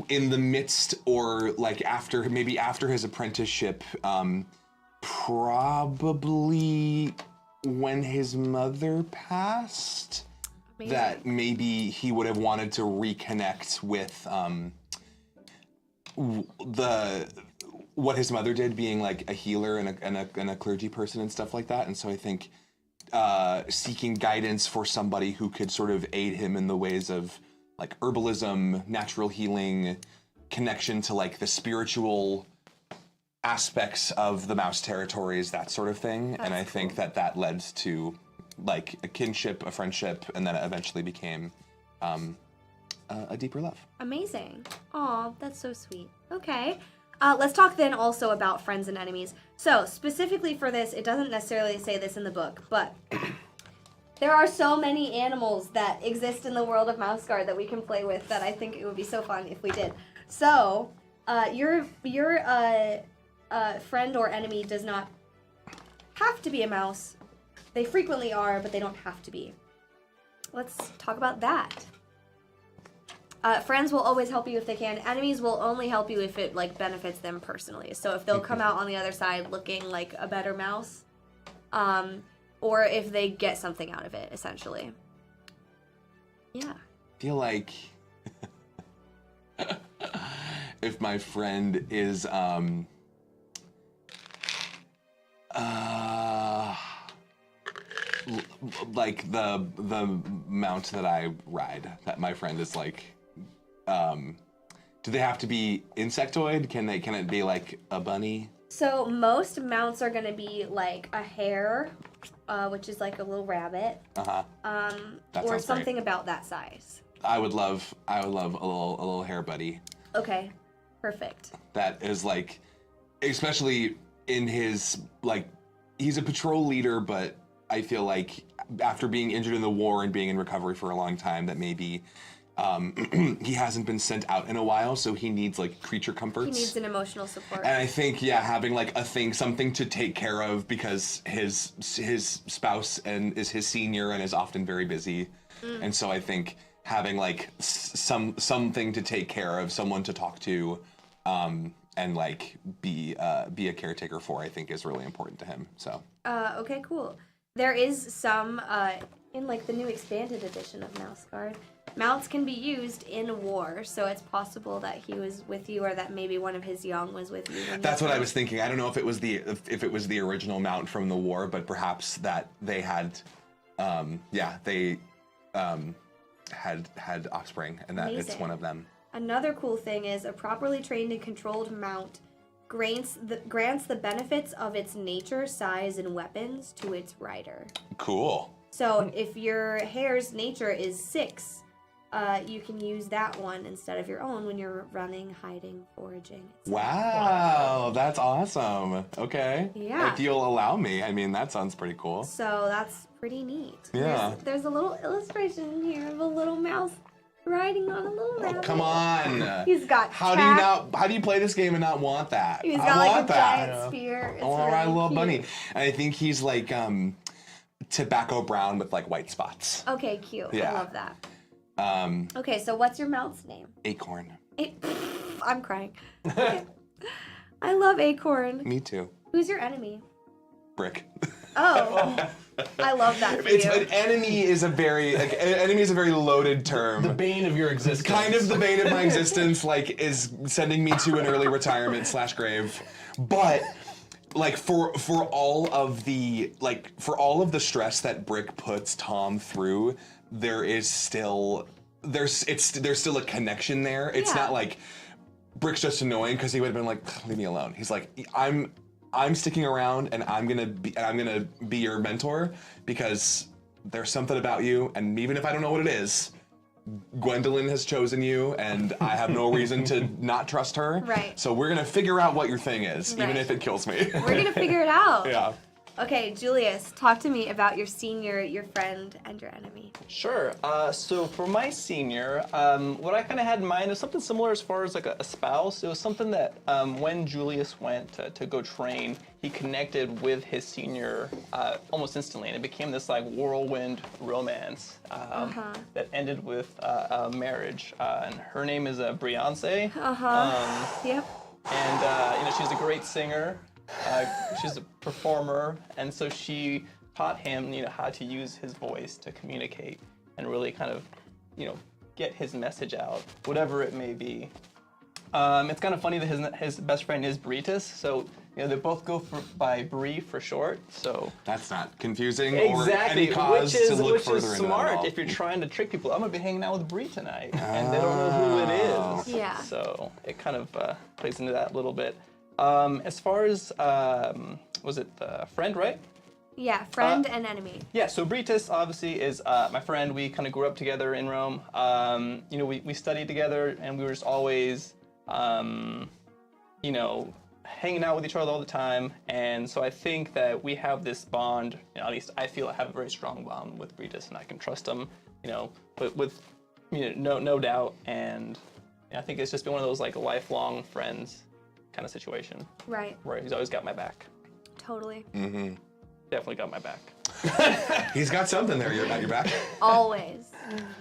in the midst, or like after his apprenticeship, probably when his mother passed, Amazing. that maybe he would have wanted to reconnect with what his mother did, being like a healer and a clergy person and stuff like that. And so I think seeking guidance for somebody who could sort of aid him in the ways of like herbalism, natural healing, connection to like the spiritual aspects of the mouse territories, that sort of thing. And I think that led to like a kinship, a friendship, and then it eventually became a deeper love. Amazing. Aw, that's so sweet. Okay. Let's talk then also about friends and enemies. So, specifically for this, it doesn't necessarily say this in the book, but there are so many animals that exist in the world of Mouseguard that we can play with that I think it would be so fun if we did. So, your friend or enemy does not have to be a mouse. They frequently are, but they don't have to be. Let's talk about that. Friends will always help you if they can. Enemies will only help you if it like benefits them personally. So if they'll come out on the other side looking like a better mouse, or if they get something out of it, essentially. Yeah. I feel like if my friend is like the mount that I ride, that my friend is like, do they have to be insectoid? Can it be like a bunny? So most mounts are gonna be like a hare, which is like a little rabbit, That or sounds something great. about that size. I would love a little hair buddy. Okay, perfect. That is like, especially in his like, he's a patrol leader, but I feel like after being injured in the war and being in recovery for a long time, that maybe he hasn't been sent out in a while, so he needs like creature comforts. He needs an emotional support. And I think, yeah, having like something to take care of, because his spouse is his senior and is often very busy, and so I think having like something to take care of, someone to talk to, and like be a caretaker for, I think is really important to him. So. Okay, cool. There is some in like the new expanded edition of Mouseguard. Mounts can be used in war, so it's possible that he was with you, or that maybe one of his young was with you. That's what I was thinking. I don't know if it was the original mount from the war, but perhaps that they had, had offspring, and that it's Amazing. one of them. Another cool thing is a properly trained and controlled mount grants the benefits of its nature, size, and weapons to its rider. Cool. So if your hare's nature is 6, you can use that one instead of your own when you're running, hiding, foraging. etc. Wow, that's awesome. Okay. Yeah. If you'll allow me, I mean, that sounds pretty cool. So that's pretty neat. Yeah. There's a little illustration in here of a little mouse riding on a little rabbit. Come on. He's got How do you play this game and not want that? He's I got like want a that. giant spear. It's I want to ride a really little cute. bunny. And I think he's like tobacco brown with like white spots. Okay, cute. Yeah. I love that. Okay, so what's your mouth's name? Acorn. I'm crying. Okay. I love Acorn. Me too. Who's your enemy? Brick. Oh, I love that for It's you. an enemy is a very loaded term. The bane of your existence. Kind of the bane of my existence, like, is sending me to an early retirement / grave. But like for all of the stress that Brick puts Tom through, there's still a connection there. It's Yeah. not like Brick's just annoying because he would have been like, leave me alone. He's like, I'm sticking around and I'm gonna be your mentor because there's something about you, and even if I don't know what it is, Gwendolyn has chosen you, and I have no reason to not trust her. Right. So we're gonna figure out what your thing is, even Right. if it kills me. We're gonna figure it out. Yeah. Okay, Julius, talk to me about your senior, your friend, and your enemy. Sure. So for my senior, what I kind of had in mind is something similar as far as like a spouse. It was something that when Julius went to go train, he connected with his senior almost instantly, and it became this like whirlwind romance that ended with a marriage. And her name is Beyonce. Yep. And she's a great singer. She's a performer, and so she taught him, how to use his voice to communicate and really kind of, get his message out, whatever it may be. It's kind of funny that his best friend is Britus, so they both go by Bree for short. So That's not confusing exactly, or any cause which is to look which further is into that at smart all. if you're trying to trick people. I'm gonna be hanging out with Bree tonight, and they don't know who it is. Yeah. So it kind of plays into that a little bit. As far as was it friend, right? Yeah, friend and enemy. Yeah, so Britus obviously is my friend. We kind of grew up together in Rome. We studied together, and we were just always, hanging out with each other all the time. And so I think that we have this bond. At least I feel I have a very strong bond with Britus, and I can trust him. With no doubt. And I think it's just been one of those like lifelong friends kind of situation Right. where he's always got my back. Totally. Definitely got my back. He's got something there. You're at your back. Always.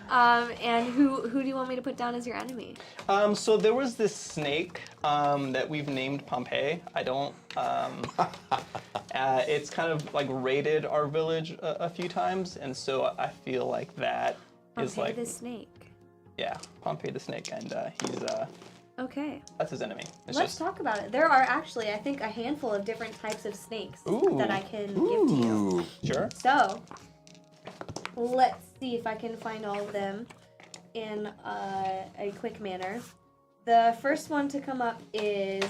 And who do you want me to put down as your enemy? So there was this snake that we've named Pompeii. I don't. It's kind of like raided our village a few times, and so I feel like that is Pompeii like the snake. yeah, Pompeii the snake, and he's Okay. that's his enemy. It's Let's just talk about it. There are actually, I think, a handful of different types of snakes Ooh. that I can give to you. Ooh. sure. So, let's see if I can find all of them in a quick manner. The first one to come up is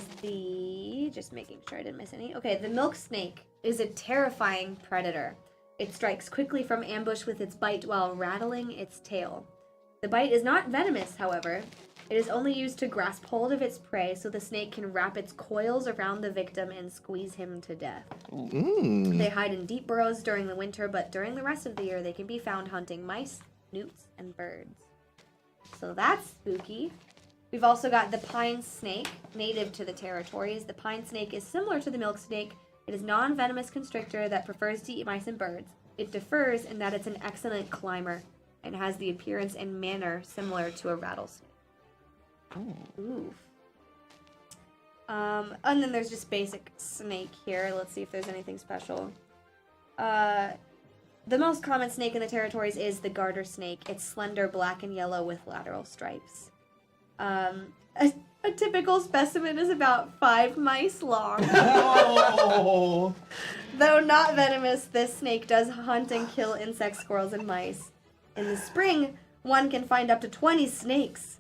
just making sure I didn't miss any. Okay, the milk snake is a terrifying predator. It strikes quickly from ambush with its bite while rattling its tail. The bite is not venomous, however. It is only used to grasp hold of its prey so the snake can wrap its coils around the victim and squeeze him to death. They hide in deep burrows during the winter, but during the rest of the year they can be found hunting mice, newts, and birds. So that's spooky. We've also got the pine snake, native to the territories. The pine snake is similar to the milk snake. It is non-venomous constrictor that prefers to eat mice and birds. It differs in that it's an excellent climber and has the appearance and manner similar to a rattlesnake. Ooh. And then there's just basic snake here. Let's see if there's anything special. The most common snake in the territories is the garter snake. It's slender, black and yellow with lateral stripes. A typical specimen is about 5 mice long. Oh. Though not venomous, this snake does hunt and kill insects, squirrels, and mice. In the spring, one can find up to 20 snakes.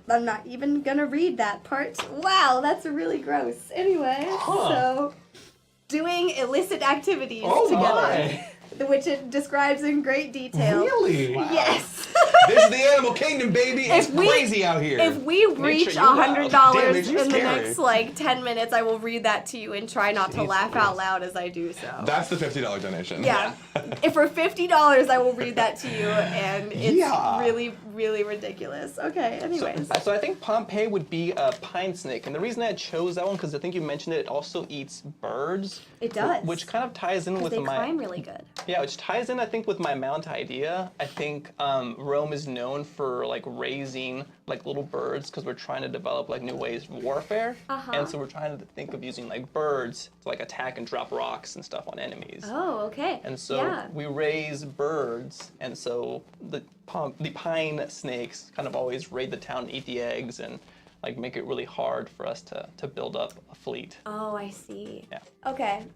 I'm not even gonna read that part. Wow, that's really gross. Anyway, so doing illicit activities together, which it describes in great detail. Really? Yes. This is the animal kingdom, baby. It's crazy out here. If we reach $100 Damn, in it's the scary. next like 10 minutes, I will read that to you and try not to laugh out loud as I do so. That's the $50 donation. Yeah. If for $50, I will read that to you, and it's really, really ridiculous. Okay, anyways. So I think Pompeii would be a pine snake, and the reason I chose that one because I think you mentioned it also eats birds. It does. Which kind of ties in with they my climb really good. Yeah, which ties in I think with my mount idea. I think Rome is known for like raising like little birds because we're trying to develop like new ways of warfare, and so we're trying to think of using like birds to like attack and drop rocks and stuff on enemies. Oh, okay. And so we raise birds, and so the pine snakes kind of always raid the town and eat the eggs and like make it really hard for us to build up a fleet. Oh, I see. Yeah. Okay.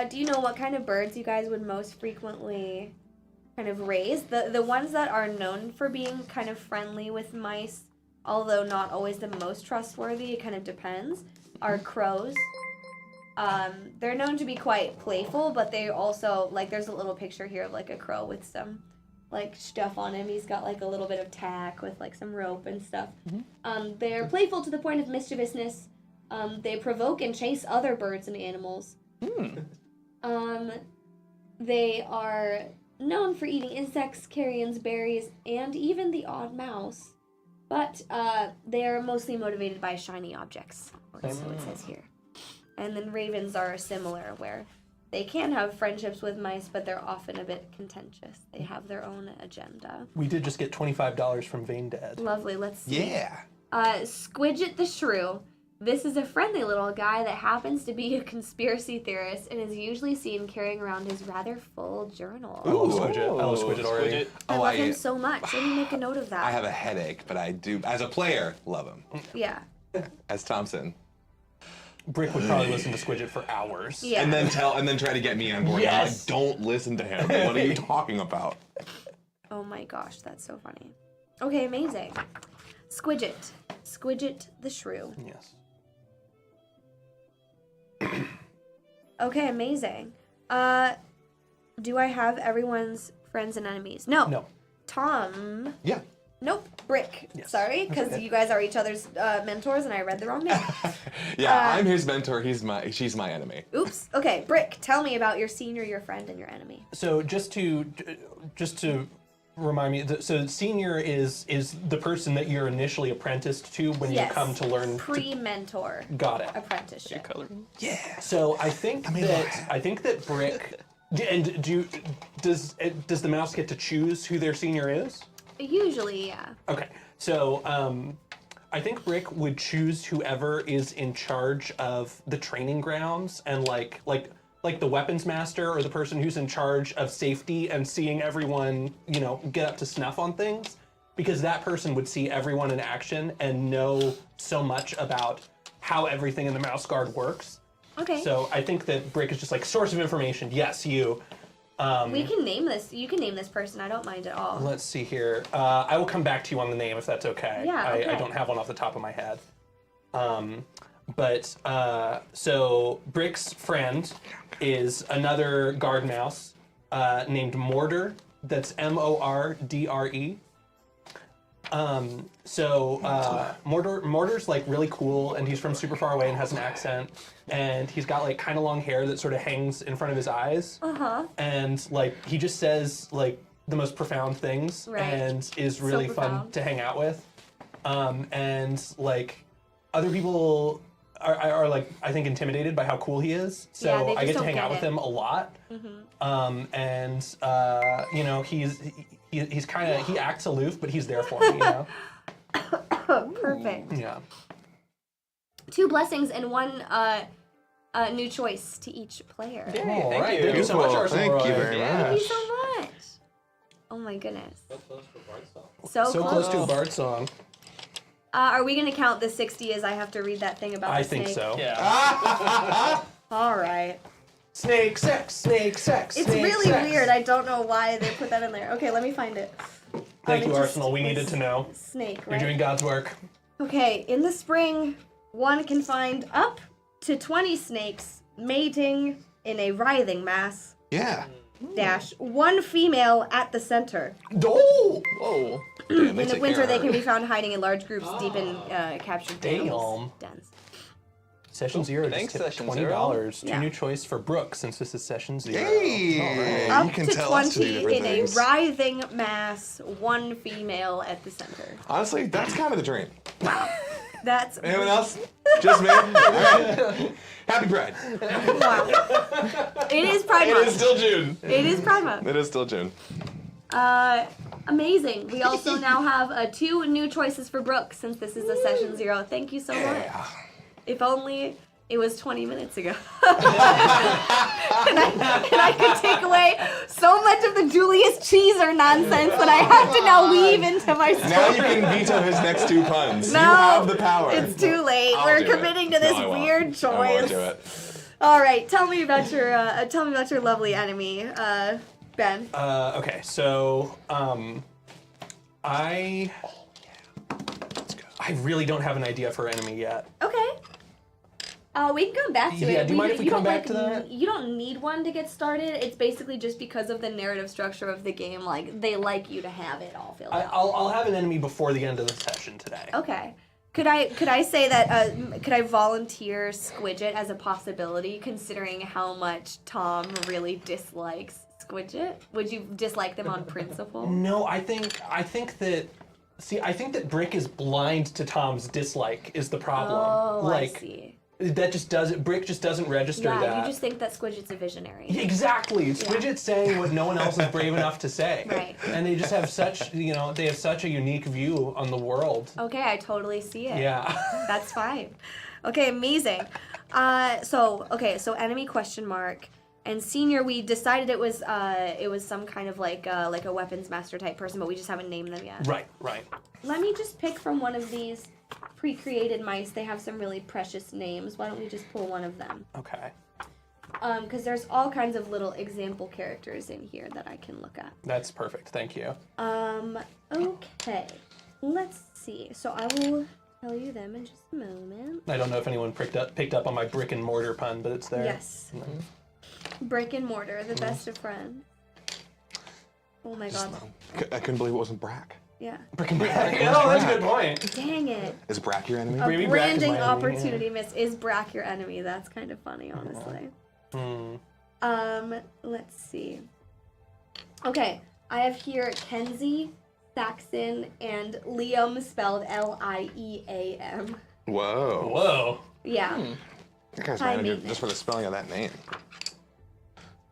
Do you know what kind of birds you guys would most frequently kind of raise? The ones that are known for being kind of friendly with mice, although not always the most trustworthy, it kind of depends, are crows. They're known to be quite playful, but they also, like, there's a little picture here of like a crow with some like stuff on him. He's got like a little bit of tack with like some rope and stuff. They're playful to the point of mischievousness. They provoke and chase other birds and animals. They are known for eating insects, carrions, berries, and even the odd mouse. But they are mostly motivated by shiny objects, so it says here. And then ravens are similar, where they can have friendships with mice, but they're often a bit contentious. They have their own agenda. We did just get $25 from Vane Dad. Lovely, let's see. Yeah. Squidget the Shrew. This is a friendly little guy that happens to be a conspiracy theorist and is usually seen carrying around his rather full journal. I love Squidget already. I love him so much. Let me make a note of that. I have a headache, but I do, as a player, love him. Yeah. As Thompson. Brick would probably listen to Squidget for hours. Yeah. And then try to get me on board. Yes. I'm like, don't listen to him. What are you talking about? Oh my gosh, that's so funny. Okay, amazing. Squidget. Squidget the Shrew. Yes. Okay, amazing. Do I have everyone's friends and enemies? No. No. Tom. Yeah. Nope. Brick. Yes. Sorry, because you guys are each other's mentors and I read the wrong name. Yeah, I'm his mentor. She's my enemy. Oops. Okay, Brick, tell me about your senior, your friend, and your enemy. So just to remind me, so senior is the person that you're initially apprenticed to when you come to learn. Pre-mentor. Got it. Apprenticeship. Yeah. So I think that Brick. And does the mouse get to choose who their senior is? Usually, yeah. Okay, so I think Brick would choose whoever is in charge of the training grounds and like the weapons master or the person who's in charge of safety and seeing everyone, get up to snuff on things, because that person would see everyone in action and know so much about how everything in the Mouseguard works. Okay. So I think that Brick is just like source of information. Yes, you. We can name this. You can name this person. I don't mind at all. Let's see here. I will come back to you on the name if that's okay. Yeah, okay. I don't have one off the top of my head. So Brick's friend is another guard mouse named Mortar. That's Mordre. Mortar's like really cool, and he's from super far away and has an accent, and he's got like kind of long hair that sort of hangs in front of his eyes. And like he just says like the most profound things, and is really fun to hang out with. And like other people are like I think intimidated by how cool he is, so I get to hang out with him a lot. He's kind of, he acts aloof, but he's there for me, Perfect. Yeah. 2 blessings and 1 new choice to each player. Yay, All thank right. you. Thank you so much, Arsenal Thank you Roy. very Yeah. Thank you much. so much. Oh my goodness. So close for Bard's song. So close to a Bard song. Are we gonna count the 60 as I have to read that thing about I the think snake? so. Yeah. All right. Snake sex, snake sex. It's snake really sex. weird. I don't know why they put that in there. Okay, let me find it. Thank It you, just Arsenal. We is needed to know. Snake, You're right? doing God's work. Okay, in the spring, one can find up to 20 snakes mating in a writhing mass. Yeah. Dash one female at the center. Oh! Whoa. Damn, In the winter, they can be found hiding in large groups deep in captured animals' dens. Session 0 Thanks, just tipped Session $20. Yeah. Two new choice for Brooke since this is Session 0. Hey! Up You can to tell us to do 20 different in things. a writhing mass, one female at the center. Honestly, that's kind of the dream. That's Anyone else? Just me? All right. Happy Pride. wow. It is Pride It Month. is still June. It is Pride Month. It is still June. Amazing. We also now have 2 new choices for Brooke since this is a Session 0. Thank you so much. If only it was 20 minutes ago. and I could take away so much of the Julius Caesar nonsense that I have to now weave into my story. Now you can veto his next 2 puns. No, you have the power. It's too late. I'll We're do it. committing to this No, I won't. weird I choice. won't do it. All right, tell me about your lovely enemy, Ben. Okay, so I really don't have an idea for enemy yet. Okay. We can come back to it. Yeah, do you mind if we come don't, back to that? You don't need one to get started. It's basically just because of the narrative structure of the game. Like, they like you to have it all filled out. I'll have an enemy before the end of the session today. Okay. Could I say that, could I volunteer Squidget as a possibility, considering how much Tom really dislikes Squidget? Would you dislike them on principle? No, I think that. See, I think that Brick is blind to Tom's dislike is the problem. Oh, like, I see. That just doesn't. Brick just doesn't register Yeah, that. you just think that Squidget's a visionary. Exactly. Squidget's saying what no one else is brave enough to say. Right. And they just have such, they have such a unique view on the world. Okay, I totally see it. Yeah. That's fine. Okay, amazing. So enemy question mark. And senior, we decided it was some kind of like a weapons master type person, but we just haven't named them yet. Right. Let me just pick from one of these pre-created mice. They have some really precious names. Why don't we just pull one of them? Okay. Because there's all kinds of little example characters in here that I can look at. That's perfect. Thank you. Okay. Let's see. So I will tell you them in just a moment. I don't know if anyone picked up on my brick and mortar pun, but it's there. Yes. Brick and mortar, the best of friends. Oh my god. I couldn't believe it wasn't Brack. Yeah. Brick and mortar. Oh, that's a good point. Dang it. Is Brack your enemy? A Maybe Brack is branding my enemy, opportunity miss. Is Brack your enemy? That's kind of funny, honestly. Let's see. Okay, I have here Kenzie, Saxon, and Liam spelled Lieam. Whoa. Whoa. Yeah. That guy's High manager maintenance. just for the spelling of that name.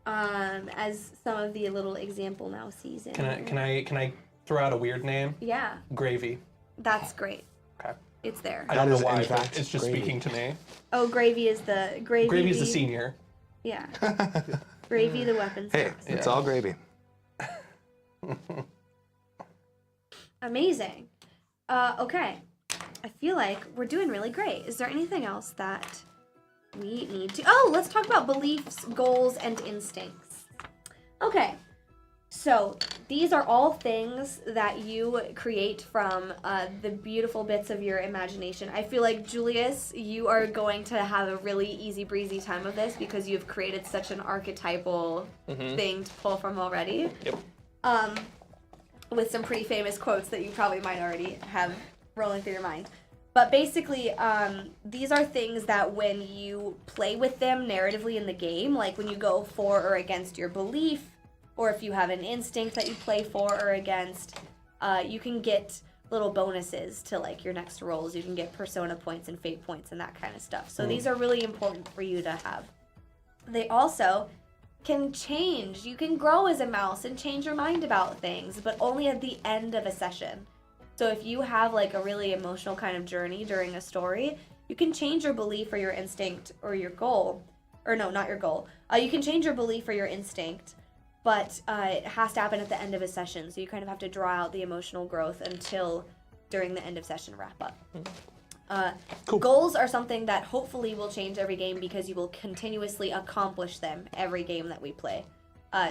As some of the little example mousies in here. Can I throw out a weird name? Yeah, Gravy. that's great. Okay. It's there. I don't That know is, why, in but fact, it's just Gravy. speaking to me. Oh, Gravy is the Gravy's the senior. Yeah. Gravy the weapons. Hey, master. it's all gravy. Amazing. Okay. I feel like we're doing really great. Is there anything else that we need to... Oh, let's talk about beliefs, goals, and instincts. Okay. So, these are all things that you create from the beautiful bits of your imagination. I feel like, Julius, you are going to have a really easy breezy time of this because you've created such an archetypal thing to pull from already. Yep. With some pretty famous quotes that you probably might already have rolling through your mind. But basically, these are things that when you play with them narratively in the game, like when you go for or against your belief, or if you have an instinct that you play for or against, you can get little bonuses to like your next rolls. You can get persona points and fate points and that kind of stuff. So these are really important for you to have. They also can change. You can grow as a mouse and change your mind about things, but only at the end of a session. So if you have like a really emotional kind of journey during a story, you can change your belief or your instinct or your goal. Or no, not your goal. You can change your belief or your instinct, but it has to happen at the end of a session. So you kind of have to draw out the emotional growth until during the end of session wrap up. Cool. Goals are something that hopefully will change every game because you will continuously accomplish them every game that we play.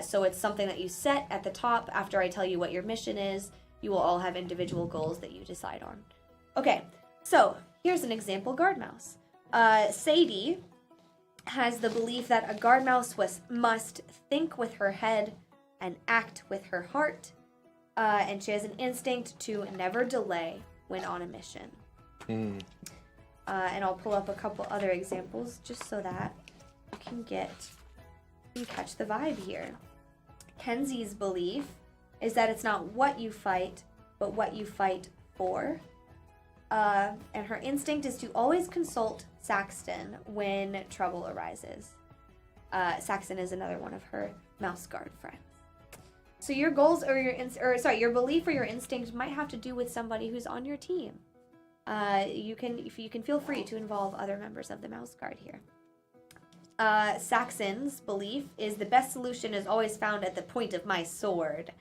So it's something that you set at the top after I tell you what your mission is. You will all have individual goals that you decide on. Okay, So, here's an example guard mouse. Sadie has the belief that a guard mouse must think with her head and act with her heart, and she has an instinct to never delay when on a mission. And I'll pull up a couple other examples just so that you can catch the vibe here. Kenzie's belief is that it's not what you fight, but what you fight for. And her instinct is to always consult Saxton when trouble arises. Saxton is another one of her Mouseguard friends. So your goals or your belief or your instinct might have to do with somebody who's on your team. You can feel free to involve other members of the Mouseguard here. Saxon's belief is the best solution is always found at the point of my sword.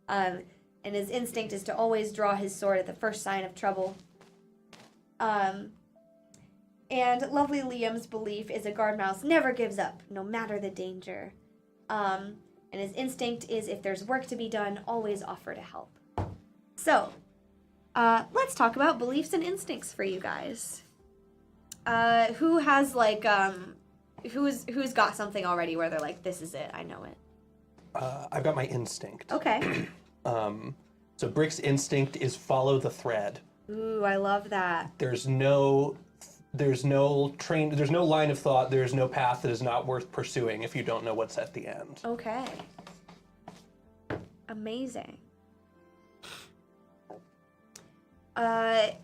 And his instinct is to always draw his sword at the first sign of trouble. And lovely Liam's belief is a guard mouse never gives up, no matter the danger. And his instinct is if there's work to be done, always offer to help. So, let's talk about beliefs and instincts for you guys. Who has like, who's got something already where they're like, this is it, I know it? I've got my instinct. Okay. So Brick's instinct is follow the thread. Ooh, I love that. There's no line of thought, there's no path that is not worth pursuing if you don't know what's at the end. Okay. Amazing. Let's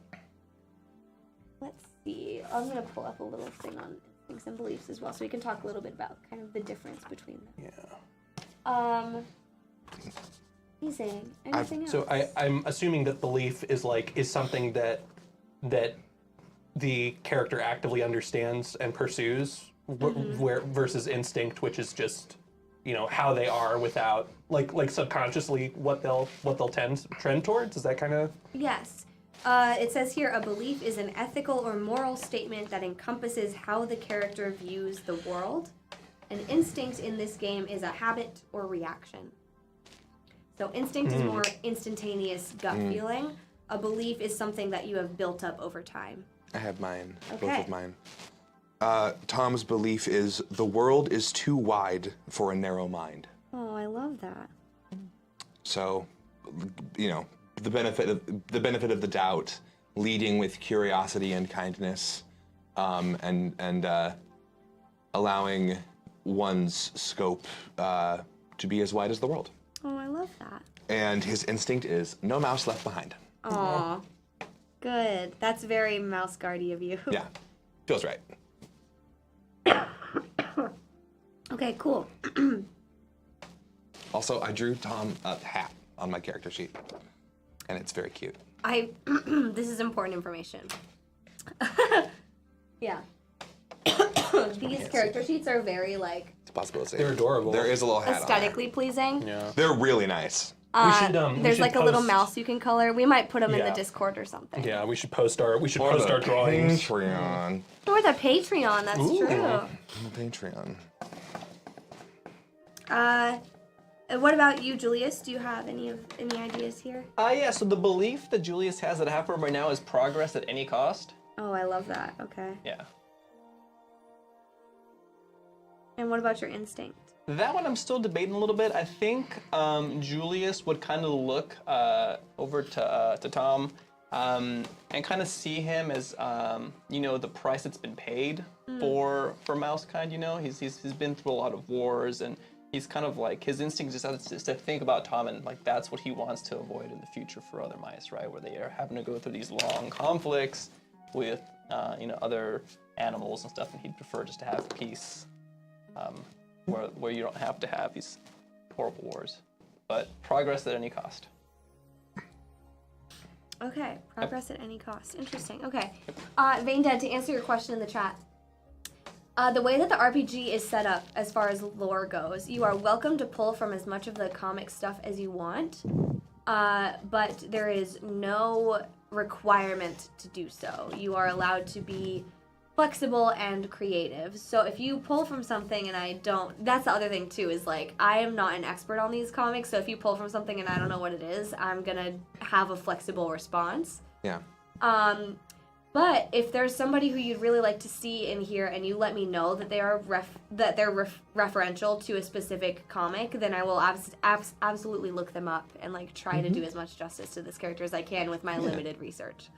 see. I'm gonna pull up a little thing on instincts and beliefs as well, so we can talk a little bit about kind of the difference between them. Yeah. Amazing. Anything else? So I'm assuming that belief is something that the character actively understands and pursues, where versus instinct, which is just how they are without like subconsciously what they'll trend towards. Is that kind of? Yes. It says here a belief is an ethical or moral statement that encompasses how the character views the world. An instinct in this game is a habit or reaction. So instinct is more instantaneous gut feeling. A belief is something that you have built up over time. I have mine. Okay. Both of mine. Tom's belief is the world is too wide for a narrow mind. Oh, I love that. So, the benefit of the doubt, leading with curiosity and kindness, and allowing one's scope to be as wide as the world. Oh, I love that. And his instinct is no mouse left behind. Aw, good. That's very Mouseguardy of you. Yeah, feels right. Okay, cool. Also, I drew Tom a hat on my character sheet, and it's very cute. This is important information. Yeah. These character sheets are very It's a possibility. They're adorable. There is a little hat on aesthetically pleasing. Yeah. They're really nice. There's like a little post- mouse you can color. We might put them in the Yeah. Discord or something. Yeah, we should post our drawings. Patreon. Or the Patreon, that's true. Patreon. What about you, Julius? Do you have any ideas here? Yeah, so the belief that Julius has that I have for him right now is progress at any cost. Oh, I love that. Okay. Yeah. And what about your instinct? That one I'm still debating a little bit. I think Julius would kind of look over to Tom and kind of see him as the price that's been paid for Mousekind. He's been through a lot of wars, and he's kind of like his instinct just to think about Tom, and that's what he wants to avoid in the future for other mice, right? Where they are having to go through these long conflicts with other animals and stuff, and he'd prefer just to have peace. Where you don't have to have these horrible wars, but progress at any cost. Okay, progress at any cost. Interesting. Okay, Vein Dead, to answer your question in the chat, the way that the RPG is set up as far as lore goes, you are welcome to pull from as much of the comic stuff as you want, but there is no requirement to do so. You are allowed to be flexible and creative. So if you pull from something and I don't, that's the other thing too, is I am not an expert on these comics, so if you pull from something and I don't know what it is, I'm gonna have a flexible response. Yeah. But if there's somebody who you'd really like to see in here, and you let me know that they are referential to a specific comic, then I will absolutely look them up and like try to do as much justice to this character as I can with my limited research.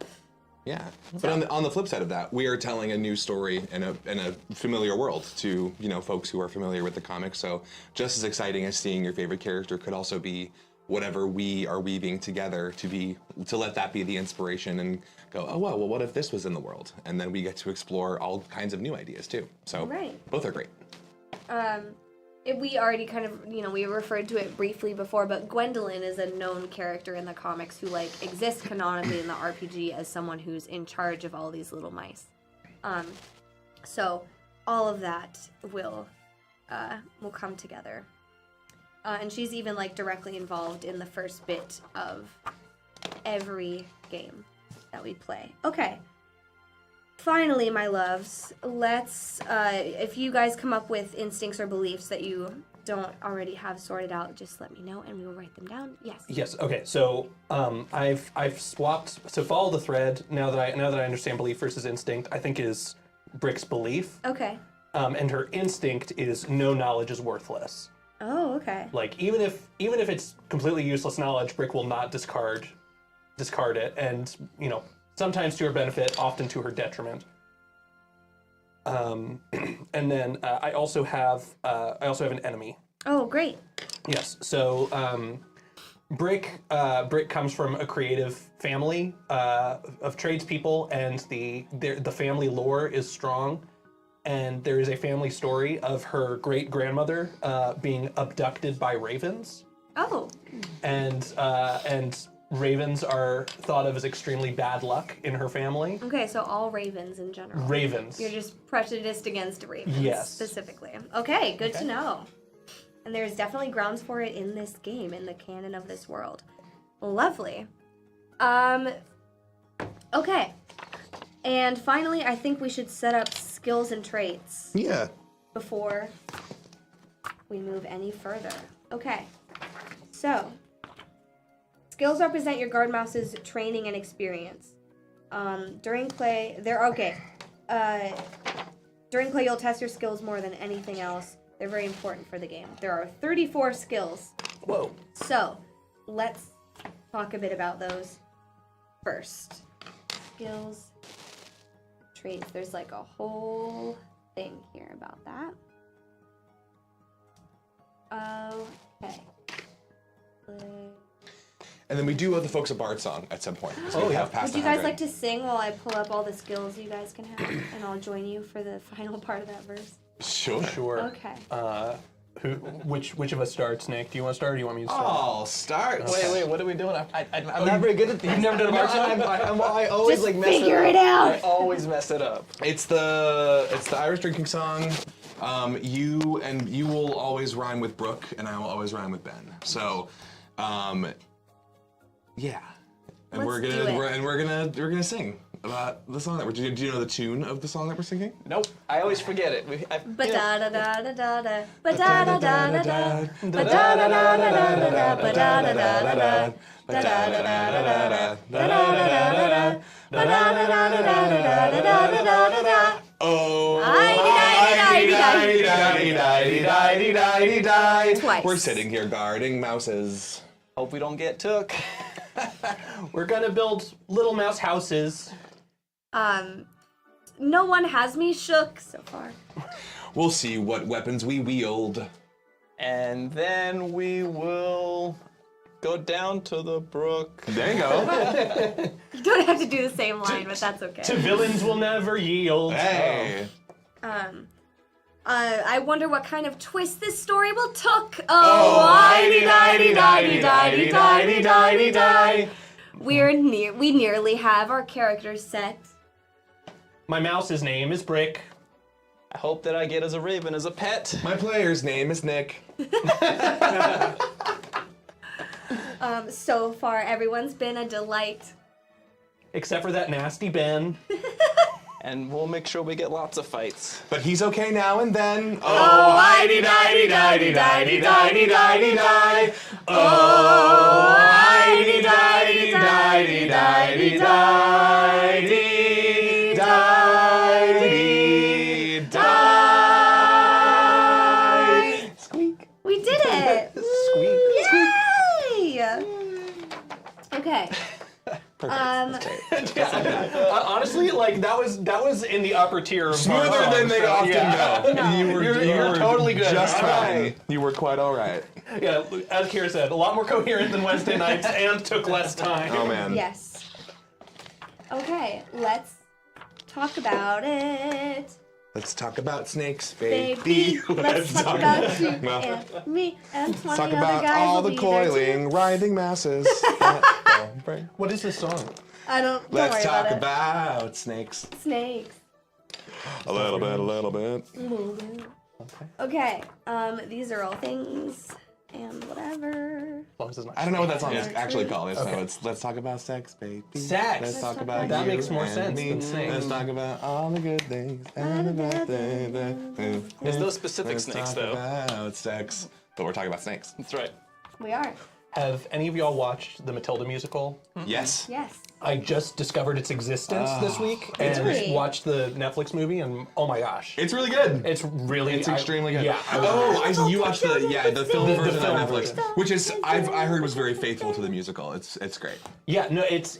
Yeah, but on the flip side of that, we are telling a new story in a familiar world to folks who are familiar with the comics. So just as exciting as seeing your favorite character could also be whatever we are weaving together to let that be the inspiration and go, oh well, what if this was in the world? And then we get to explore all kinds of new ideas too. So both are great. We already kind of, we referred to it briefly before, but Gwendolyn is a known character in the comics who like exists canonically in the RPG as someone who's in charge of all these little mice. So all of that will come together. And she's even like directly involved in the first bit of every game that we play. Okay. Finally, my loves, let's, if you guys come up with instincts or beliefs that you don't already have sorted out, just let me know and we will write them down. Yes. Yes. Okay. So I've swapped. So follow the thread. Now that I understand belief versus instinct, I think is Brick's belief. Okay. And her instinct is no knowledge is worthless. Oh, okay. Like even if it's completely useless knowledge, Brick will not discard it, and sometimes to her benefit, often to her detriment. And then I also have an enemy. Oh, great. Yes. So Brick comes from a creative family of tradespeople, and the family lore is strong. And there is a family story of her great-grandmother being abducted by ravens. Oh. And ravens are thought of as extremely bad luck in her family. Okay, so all ravens in general. Ravens. You're just prejudiced against ravens. Yes. Specifically. Okay, good to know. And there's definitely grounds for it in this game, in the canon of this world. Lovely. Okay. And finally, I think we should set up skills and traits. Yeah. Before we move any further. Okay. So, skills represent your guard mouse's training and experience. During play, during play, you'll test your skills more than anything else. They're very important for the game. There are 34 skills. Whoa. So, let's talk a bit about those first. Skills, traits. There's like a whole thing here about that. Okay. And then we do the folks a bard song at some point. So we have past Would you guys 100. like to sing while I pull up all the skills you guys can have? And I'll join you for the final part of that verse. Sure. Sure. Okay. Which of us starts, Nick? Do you want to start or do you want me to start? I'll start. Wait, what are we doing? I'm not very good at these. You've never done a bard song? I always Just like mess it up. figure it out. I always mess it up. It's the Irish drinking song. You will always rhyme with Brooke, and I will always rhyme with Ben. So, yeah. And Let's do it. we're gonna sing about the song that we're. Do you know the tune of the song that we're singing? Nope. I always forget it. Ba-da-da-da-da-da. Ba-da-da-da-da-da. Ba-da-da-da-da-da-da. Ba-da-da-da-da-da. Da-da-da-da-da-da. Da-da-da-da-da-da. Ba-da-da-da-da-da-da-da-da-da. Oh. Twice. We're sitting here guarding mouses. Hope we don't get took. We're gonna build little mouse houses. No one has me shook so far. We'll see what weapons we wield. And then we will go down to the brook. There you go. You don't have to do the same line, but that's okay. To villains will never yield. Hey. I wonder what kind of twist this story will took. Oh, we nearly have our characters set. My mouse's name is Brick. I hope that I get as a raven as a pet. My player's name is Nick. So far, everyone's been a delight. Except for that nasty Ben. And we'll make sure we get lots of fights. But he's okay now and then. Oh, I-di-di-di-di-di-di-di-di-di-di. Oh, I-di-di-di-di-di-di-di-di. Perfect. That's great. Honestly, like that was in the upper tier of Smoother hard than songs, they so, often yeah. go. You were You're totally good. Just All fine. right. You were quite all right. Yeah, as Kira said, a lot more coherent than Wednesday nights and took less time. Oh man. Yes. Okay, let's talk about it. Let's talk about snakes, baby. Baby, let's talk about you Well, and me and 20 Talk other about guys all will the be there too. coiling, writhing masses. What is this song? I don't Let's worry talk about about snakes. it. Snakes. A little bit, a little bit. Okay, these are all things and whatever. As long as it's not I don't know what that song is True. actually called. So Okay. it's Let's Talk About Sex, baby. Sex. Let's talk talk about about you That makes more and sense me. than sing. Let's talk about all the good things and the bad things. There's no specific Let's snakes, talk though. about sex. But we're talking about snakes. That's right. We are. Have any of y'all watched the Matilda musical? Yes. Yes. I just discovered its existence this week and Really? watched the Netflix movie, and oh my gosh, It's really good. it's really It's extremely good. Yeah. You watched the film The version film on Netflix, version. which is I heard was very faithful to the musical. It's great. Yeah, no, it's.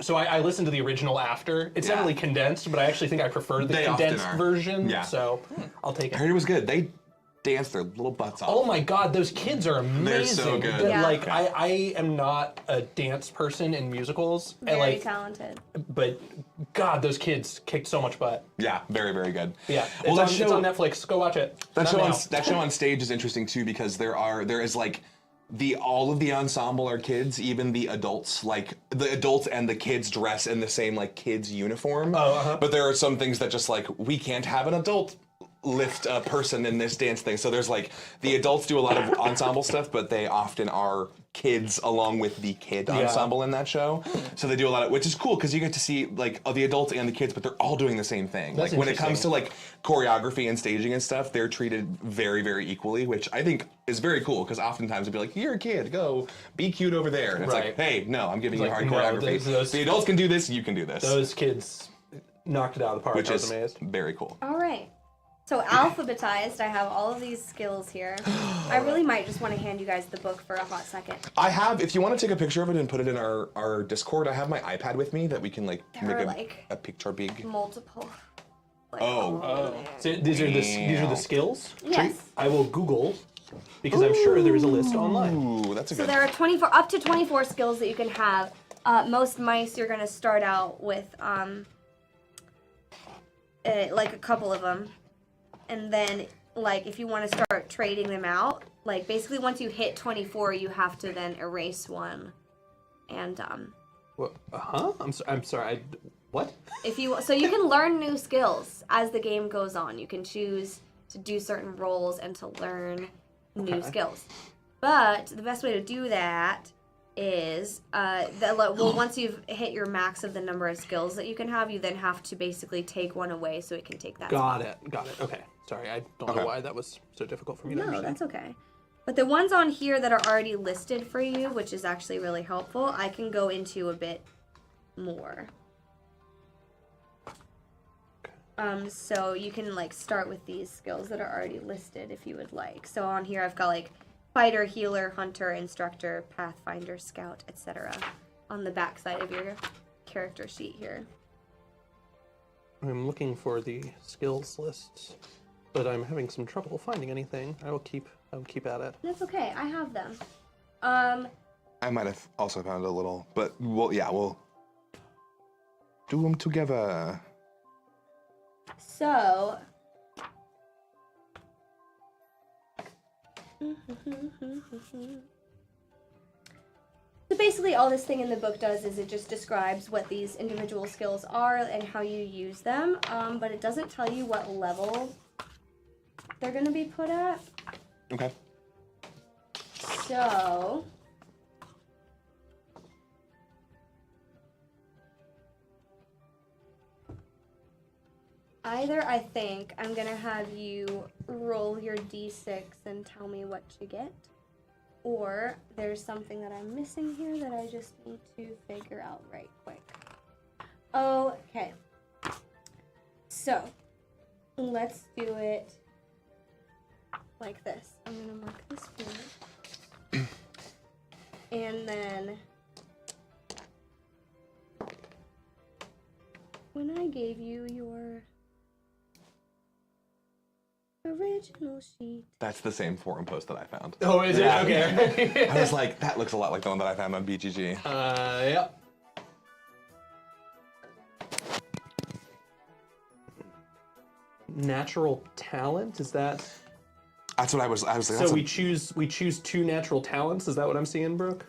So I listened to the original after. It's Yeah. definitely condensed, but I actually think I prefer the They often condensed are. version. Yeah. So I'll take I heard it. it was good. They danced their little butts off. Oh my God, those kids are amazing. They're so good. That, Yeah. Like I am not a dance person in musicals, and Very like, talented. but God, those kids kicked so much butt. Yeah, very very good. Yeah, Well, it's on Netflix. Go watch it. That Not show, now. that show on stage is interesting too because there is like all of the ensemble are kids, even the adults. Like the adults and the kids dress in the same like kids uniform. Oh, uh-huh. But there are some things that just like we can't have an adult lift a person in this dance thing. So there's like the adults do a lot of ensemble stuff, but they often are kids along with the kid ensemble in that show. So they do a lot of, which is cool because you get to see like the adults and the kids, but they're all doing the same thing. That's like when it comes to interesting. like choreography and staging and stuff, they're treated very, very equally, which I think is very cool because oftentimes it'd be like, you're a kid, go be cute over there. And it's like, Right. hey, no, I'm giving you like, hard no, choreography. those- the adults can do this, you can do this. Those kids knocked it out of the park. which I was is amazed. very cool. All right. So alphabetized, I have all of these skills here. I really might just want to hand you guys the book for a hot second. I have, if you want to take a picture of it and put it in our Discord, I have my iPad with me that we can like There make are, a, like, a picture big. Multiple. Like, Oh. all over there. So these are the skills. Yes. I will Google because I'm sure there is a list online. Ooh, that's a So good. there are up to 24 skills that you can have. Most mice, you're gonna start out with like a couple of them, and then like if you want to start trading them out, like basically once you hit 24, you have to then erase one, and I'm sorry. What? if you so you can learn new skills as the game goes on. You can choose to do certain roles and to learn new skills. But the best way to do that is once you've hit your max of the number of skills that you can have, you then have to basically take one away so it can take that Got spot. it. Got it. Okay. Sorry, I don't Okay. know why that was so difficult for me to No, understand. that's okay. But the ones on here that are already listed for you, which is actually really helpful, I can go into a bit more. So you can like start with these skills that are already listed if you would like. So on here I've got like fighter, healer, hunter, instructor, pathfinder, scout, etc. on the back side of your character sheet here. I'm looking for the skills lists, but I'm having some trouble finding anything. I will keep at it. That's okay, I have them. I might have also found a little, but we'll do them together. So basically all this thing in the book does is it just describes what these individual skills are and how you use them, but it doesn't tell you what level they're going to be put at. Okay. So either I think I'm going to have you roll your d6 and tell me what you get, or there's something that I'm missing here that I just need to figure out right quick. Okay. So, let's do it like this. I'm going to mark this here. And then when I gave you your original sheet. That's the same forum post that I found. Oh, is it? Okay. I was like, that looks a lot like the one that I found on BGG. Yep. Natural talent, is that? That's what I was like. So that's we choose 2 natural talents. Is that what I'm seeing, Brooke?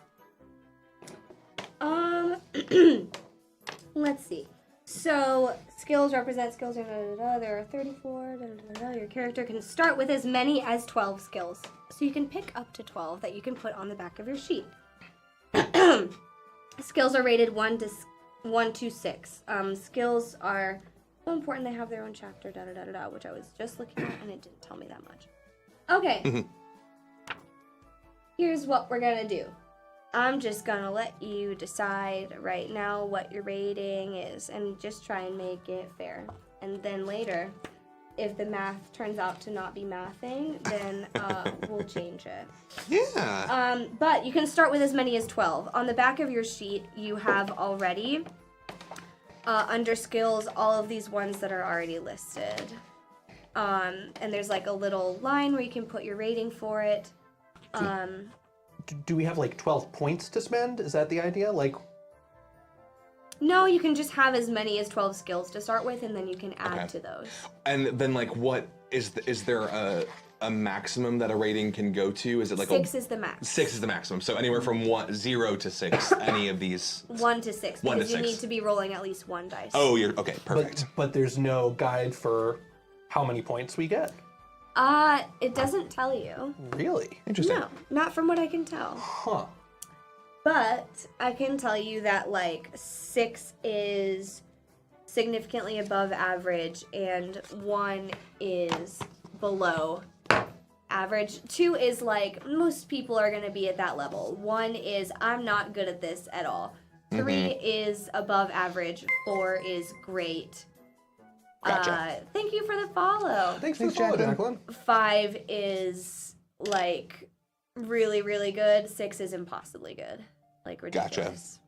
Let's see. So skills represent skills. There are 34. Your character can start with as many as 12 skills. So you can pick up to 12 that you can put on the back of your sheet. Skills are rated 1 to 6. Skills are so important they have their own chapter. Which I was just looking at and it didn't tell me that much. Okay. Here's what we're gonna do. I'm just gonna let you decide right now what your rating is and just try and make it fair. And then later, if the math turns out to not be mathing, then we'll change it. Yeah. But you can start with as many as 12. On the back of your sheet, you have already, under skills, all of these ones that are already listed. And there's like a little line where you can put your rating for it. Do we have like 12 points to spend? Is that the idea? Like, No, you can just have as many as 12 skills to start with, and then you can add to those. And then like, what is there a maximum that a rating can go to? Is it like 6 is the max. 6 is the maximum. So anywhere from 0 to 6, any of these. 1 to 6, 1 to because you 6. need to be rolling at least 1 dice. Oh, you're okay. Perfect. but there's no guide for how many points we get. It doesn't tell you. Really? Interesting. No, not from what I can tell. Huh. But I can tell you that like 6 is significantly above average and 1 is below average. 2 is like most people are going to be at that level. 1 is I'm not good at this at all. 3 is above average. 4 is great. Gotcha. Thank you for the follow. Thanks for the follow, Jacqueline. Jacqueline. 5 is like really, really good. 6 is impossibly good. Like ridiculous.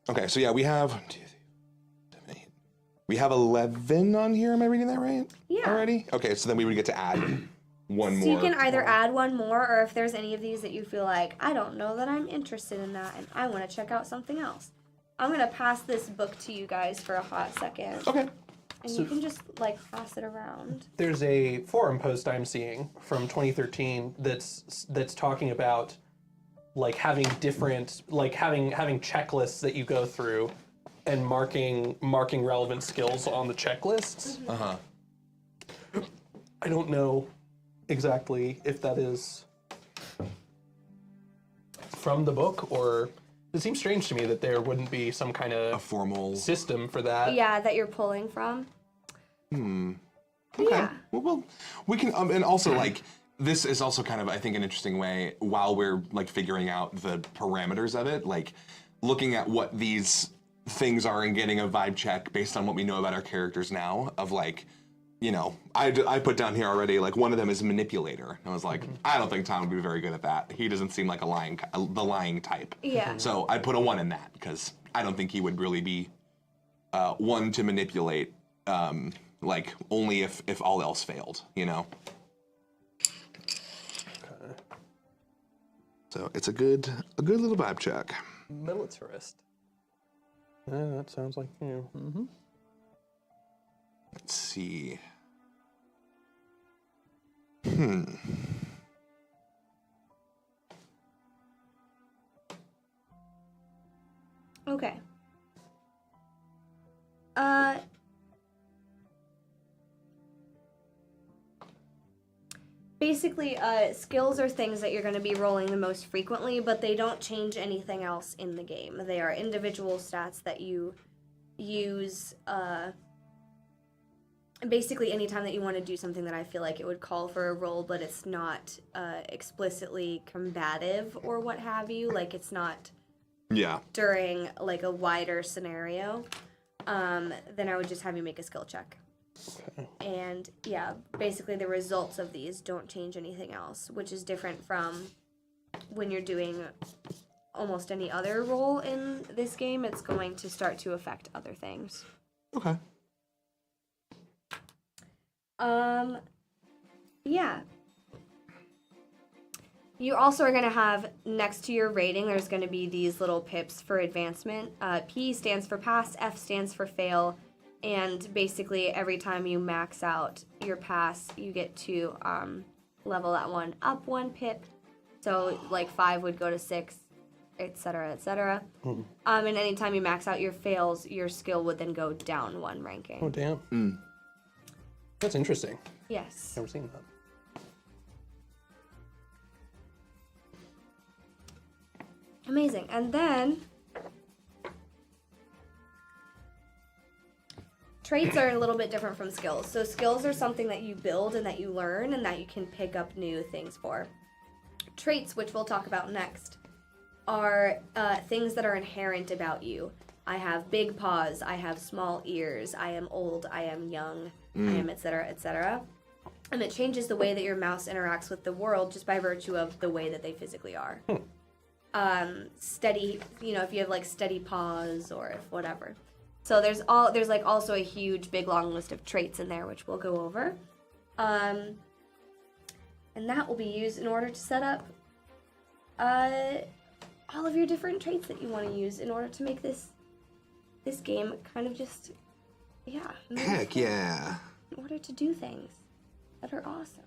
Okay, so yeah, we have 1, 2, 3, 4, 7, 8. We have 11 on here. Am I reading that right? Yeah. Already? Okay, so then we would get to add one So more. you can either add one more, or if there's any of these that you feel like, I don't know that I'm interested in that, and I want to check out something else. I'm going to pass this book to you guys for a hot second. Okay. And you can just, like, pass it around. There's a forum post I'm seeing from 2013 that's talking about like having different, like having checklists that you go through and marking relevant skills on the checklists. I don't know exactly if that is from the book, or it seems strange to me that there wouldn't be some kind A of formal. system for that. Yeah, that you're pulling from. Okay. Yeah. Well, we can, and also like, this is also kind of, I think, an interesting way while we're like figuring out the parameters of it, like looking at what these things are and getting a vibe check based on what we know about our characters now of like, you know, I put down here already, like one of them is manipulator. And I was like, I don't think Tom would be very good at that. He doesn't seem like the lying type. Yeah. So I put a 1 in that because I don't think he would really be one to manipulate, like only if all else failed, you know? Okay. So it's a good little vibe check. Militarist. Yeah, that sounds like you. Let's see. Okay. Basically, skills are things that you're going to be rolling the most frequently, but they don't change anything else in the game. They are individual stats that you use, basically anytime that you want to do something that I feel like it would call for a roll, but it's not explicitly combative or what have you. Like, it's not Yeah. during, like, a wider scenario. Then I would just have you make a skill check. Okay. And yeah, basically the results of these don't change anything else, which is different from when you're doing almost any other role in this game, it's going to start to affect other things. Okay. Yeah. You also are going to have, next to your rating, there's going to be these little pips for advancement. P stands for pass, F stands for fail, and basically every time you max out your pass, you get to level that one up 1 pip. So, like, 5 would go to 6, etc., etc. And anytime you max out your fails, your skill would then go down 1 ranking. Oh, damn. That's interesting. Yes. Never seen that. Amazing. And then traits are a little bit different from skills. So skills are something that you build and that you learn and that you can pick up new things for. Traits, which we'll talk about next, are things that are inherent about you. I have big paws, I have small ears, I am old, I am young, I am etc., etc. And it changes the way that your mouse interacts with the world just by virtue of the way that they physically are. Steady, if you have like steady paws or if whatever. So there's like also a huge big long list of traits in there which we'll go over. And that will be used in order to set up all of your different traits that you want to use in order to make this game kind of just Heck yeah. in order to do things that are awesome.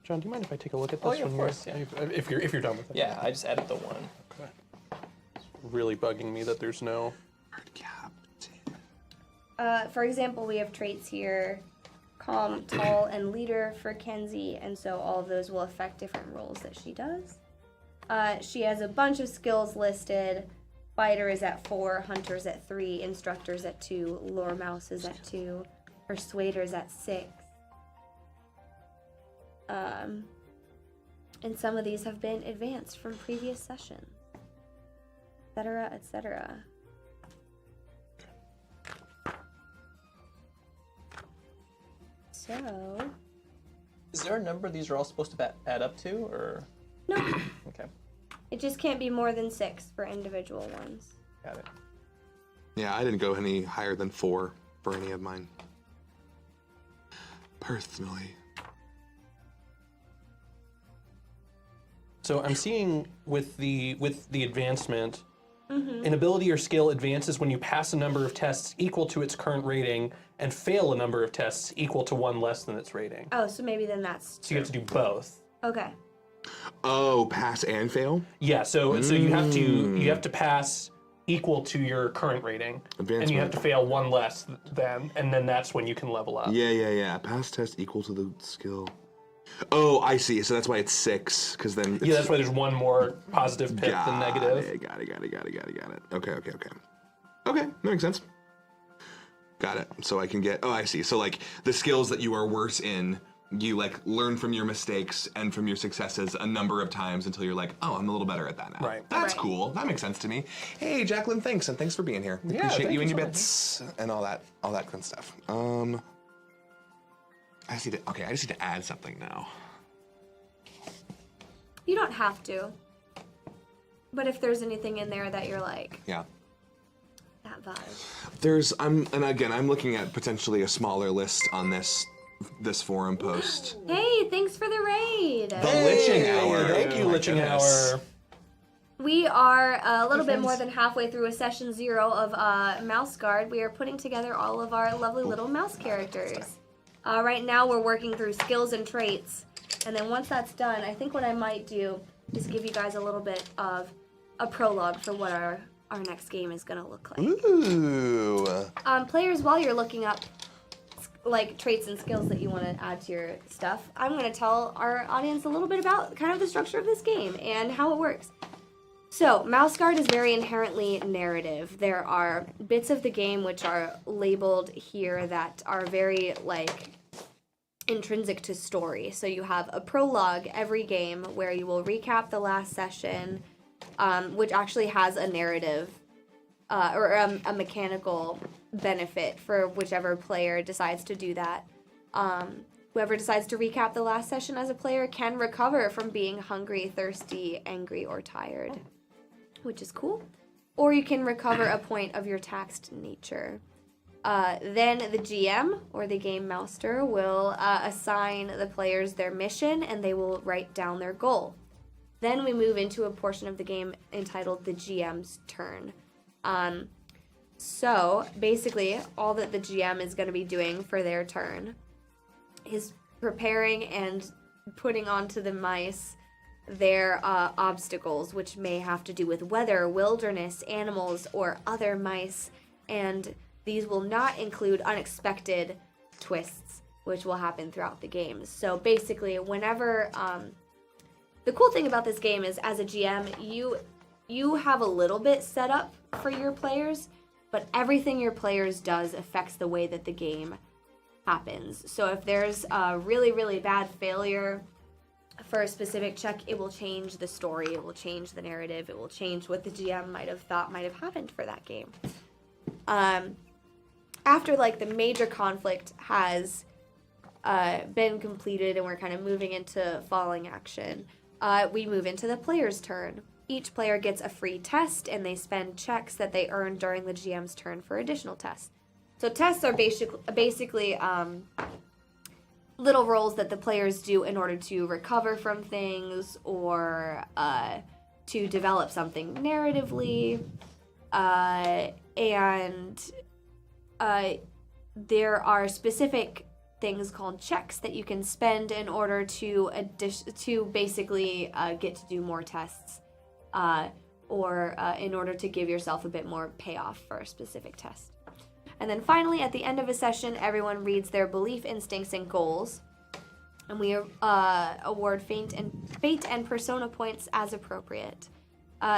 John, do you mind if I take a look at this? Oh, yeah, of when course, you're, yeah. If you're done with it. Yeah, I just added the 1. Okay. It's really bugging me that there's no. For example, we have traits here: calm, tall, and leader for Kenzie, and so all of those will affect different roles that she does. She has a bunch of skills listed. Fighter is at 4, Hunter's at 3, Instructor's at 2, Lore Mouse is at 2, Persuader's at 6. And some of these have been advanced from previous sessions, etc., etc. So, Is there a number these are all supposed to add up to, or? no, Okay, it just can't be more than 6 for individual ones. got it. Yeah, I didn't go any higher than 4 for any of mine. Personally. So I'm seeing with the advancement, an ability or skill advances when you pass a number of tests equal to its current rating and fail a number of tests equal to 1 less than its rating. Oh, so maybe then that's So you have to do both. okay. Oh, pass and fail? Yeah, so you have to pass equal to your current rating, and you have to fail 1 less than, and then that's when you can level up. Yeah. Pass test equal to the skill. Oh, I see. So that's why it's 6, because then it's... Yeah, that's why there's 1 more positive pip than negative. Got it. Okay. Okay, that makes sense. Got it. So I can get... Oh, I see. So, like, the skills that you are worse in, you, like, learn from your mistakes and from your successes a number of times until you're like, oh, I'm a little better at that now. Right. That's Right. cool. That makes sense to me. Hey, Jacqueline, thanks, and thanks for being here. Yeah, Appreciate thank you and you your so bits and all that good stuff. I just need to add something now. You don't have to. But if there's anything in there that you're like, Yeah. that vibe. I'm looking at potentially a smaller list on this forum post. Hey, thanks for the raid. The Liching Hour. Thank you, Oh my Liching goodness. Hour. We are a little bit more than halfway through a session 0 of Mouseguard. We are putting together all of our lovely little mouse characters. Right now we're working through skills and traits. And then once that's done, I think what I might do is give you guys a little bit of a prologue for what our next game is going to look like. Ooh. Players, while you're looking up like traits and skills that you want to add to your stuff, I'm going to tell our audience a little bit about kind of the structure of this game and how it works. So, Mouseguard is very inherently narrative. There are bits of the game which are labeled here that are very, like, intrinsic to story. So you have a prologue every game where you will recap the last session, which actually has a narrative or a mechanical benefit for whichever player decides to do that. Whoever decides to recap the last session as a player can recover from being hungry, thirsty, angry, or tired, which is cool. Or you can recover a point of your taxed nature. Then the GM, or the Game Master, will assign the players their mission, and they will write down their goal. Then we move into a portion of the game entitled the GM's turn. So basically, all that the GM is going to be doing for their turn is preparing and putting onto the mice their obstacles, which may have to do with weather, wilderness, animals, or other mice, and these will not include unexpected twists, which will happen throughout the game. So basically, whenever the cool thing about this game is, as a GM, you have a little bit set up for your players, but everything your players does affects the way that the game happens. So if there's a really, really bad failure for a specific check, it will change the story, it will change the narrative, it will change what the GM might have thought might have happened for that game. After like the major conflict has been completed and we're kind of moving into falling action, we move into the player's turn. Each player gets a free test, and they spend checks that they earn during the GM's turn for additional tests. So tests are basically little rolls that the players do in order to recover from things or to develop something narratively. And there are specific things called checks that you can spend in order to basically get to do more tests, or in order to give yourself a bit more payoff for a specific test. And then finally, at the end of a session, everyone reads their belief, instincts, and goals, and we award fate and persona points as appropriate.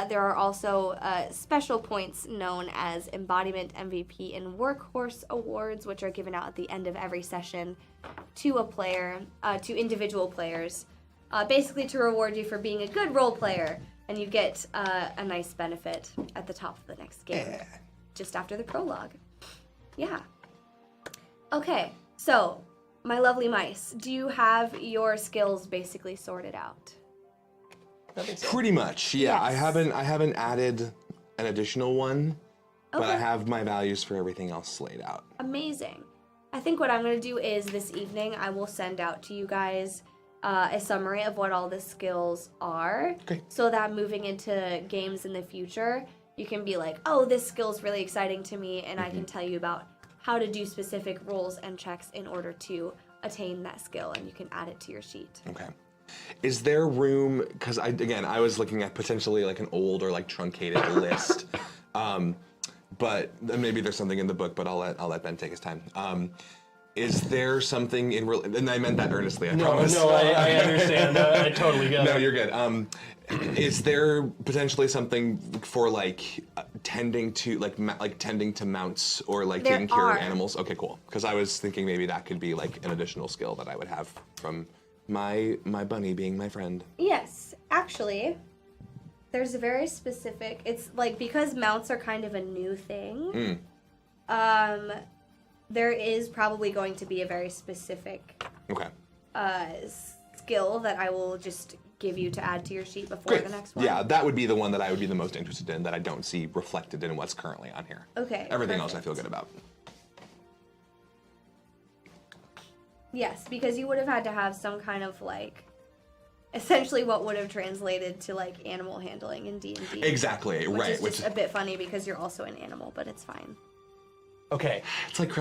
There are also special points known as Embodiment, MVP, and Workhorse awards, which are given out at the end of every session to a player, to individual players, basically to reward you for being a good role player, and you get a nice benefit at the top of the next game, just after the prologue. Yeah. Okay, so my lovely mice, do you have your skills basically sorted out? I think so. Pretty much, yeah. Yes. I haven't added an additional one, but I Okay. have my values for everything else laid out. Amazing. I think what I'm going to do is this evening I will send out to you guys a summary of what all the skills are, Okay. so that moving into games in the future, you can be like, oh, this skill's really exciting to me, and I can tell you about how to do specific rolls and checks in order to attain that skill, and you can add it to your sheet. Okay. Is there room, because I was looking at potentially like an old or like truncated list, but maybe there's something in the book, but I'll let Ben take his time. Is there something in real, and I meant that earnestly, I promise. No, I understand. I totally get No, it. you're good. Is there potentially something for like tending to tending to mounts or like There taking care are. of animals? Okay, cool. Because I was thinking maybe that could be like an additional skill that I would have from my bunny being my friend. Yes, actually, there's a very specific, it's like, because mounts are kind of a new thing, there is probably going to be a very specific Okay. skill that I will just give you to add to your sheet before Great. the next one. Yeah, that would be the one that I would be the most interested in that I don't see reflected in what's currently on here. Okay. Everything else I perfect. feel good about. Yes, because you would have had to have some kind of like, essentially what would have translated to like animal handling in D&D. Exactly, Which right. is just a bit funny because you're also an animal, but it's fine. Okay, it's like,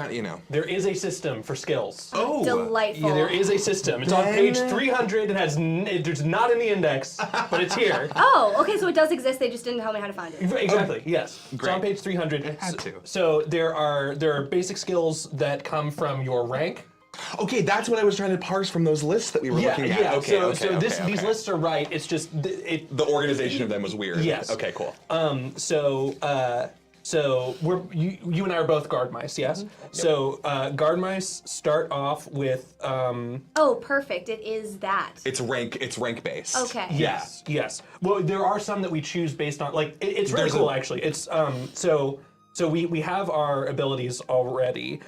there is a system for skills. Oh, Delightful. Yeah, there is a system. It's on Then- page 300. It has it's not in the index, but it's here. Oh, okay, so it does exist, they just didn't tell me how to find it. Exactly. Yes. It's Great. on page 300. It had to. So there are basic skills that come from your rank. Okay, that's what I was trying to parse from those lists that we were looking at. Yeah. Okay, so these okay. lists are right. It's just The organization of them was weird. Yes. Okay, cool. So you and I are both guard mice, yes? So guard mice start off with Oh, perfect, it is that. It's rank based. Okay. yes. Well, there are some that we choose based on like it's really There's cool a- actually. It's so we have our abilities already.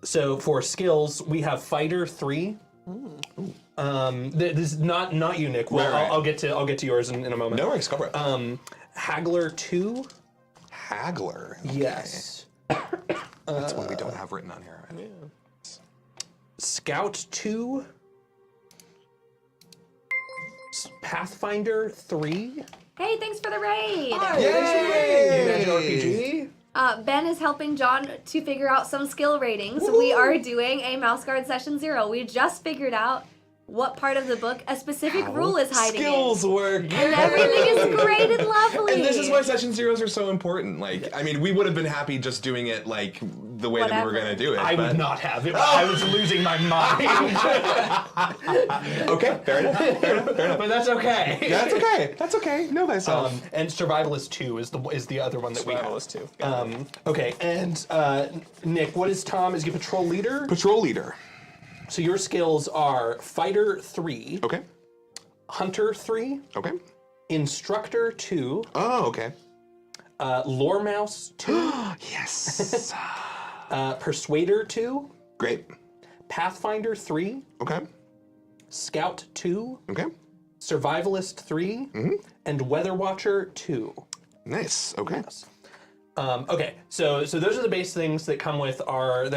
So for skills, we have Fighter 3. This is not you, Nick. Well, Right. I'll get to yours in a moment. No worries, go for it. Haggler 2. Haggler. Okay. Yes. That's one we don't have written on here. Scout 2. Pathfinder 3. Hey, thanks for the raid. Magic RPG. Ben is helping John to figure out some skill ratings. We are doing a Mouseguard session 0. We just figured out what part of the book a specific rule is hiding Skills work. in. And everything is great and lovely. And this is why session zeros are so important. Like, I mean, we would have been happy just doing it like the way that we were Whatever. going to do it. I but... would not have it. I was losing my mind. Okay, fair enough. But that's okay. That's okay. That's okay. Know thyself. And Survivalist 2 is the other one that we have. Survivalist too. Okay, and Nick, what is Tom? Is he patrol leader? Patrol leader. So your skills are Fighter 3, Okay. Hunter 3, Okay. Instructor 2, Oh, okay. Lore Mouse 2, Yes. Persuader 2, Great. Pathfinder 3, Okay. Scout 2, Okay. Survivalist 3, and Weather Watcher 2. Nice. Okay. Okay, so those are the base things that come with our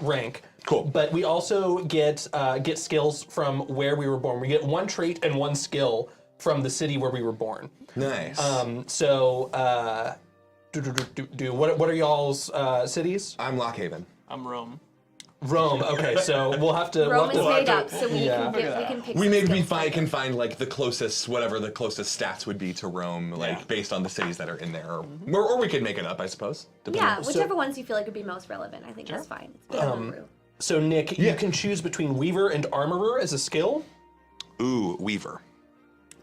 rank. Cool. But we also get skills from where we were born. We get one trait and one skill from the city where we were born. Nice. What are y'all's cities? I'm Lockhaven. I'm Rome. Rome. Okay, so we'll have to. Rome is made up, so we Yeah. can pick We some maybe skills. can find like the closest, whatever the closest stats would be to Rome, like based on the cities that are in there, or we could make it up, I suppose. Yeah, whichever ones you feel like would be most relevant. I think that's fine. It's good. So Nick, you can choose between Weaver and Armorer as a skill. Ooh, Weaver.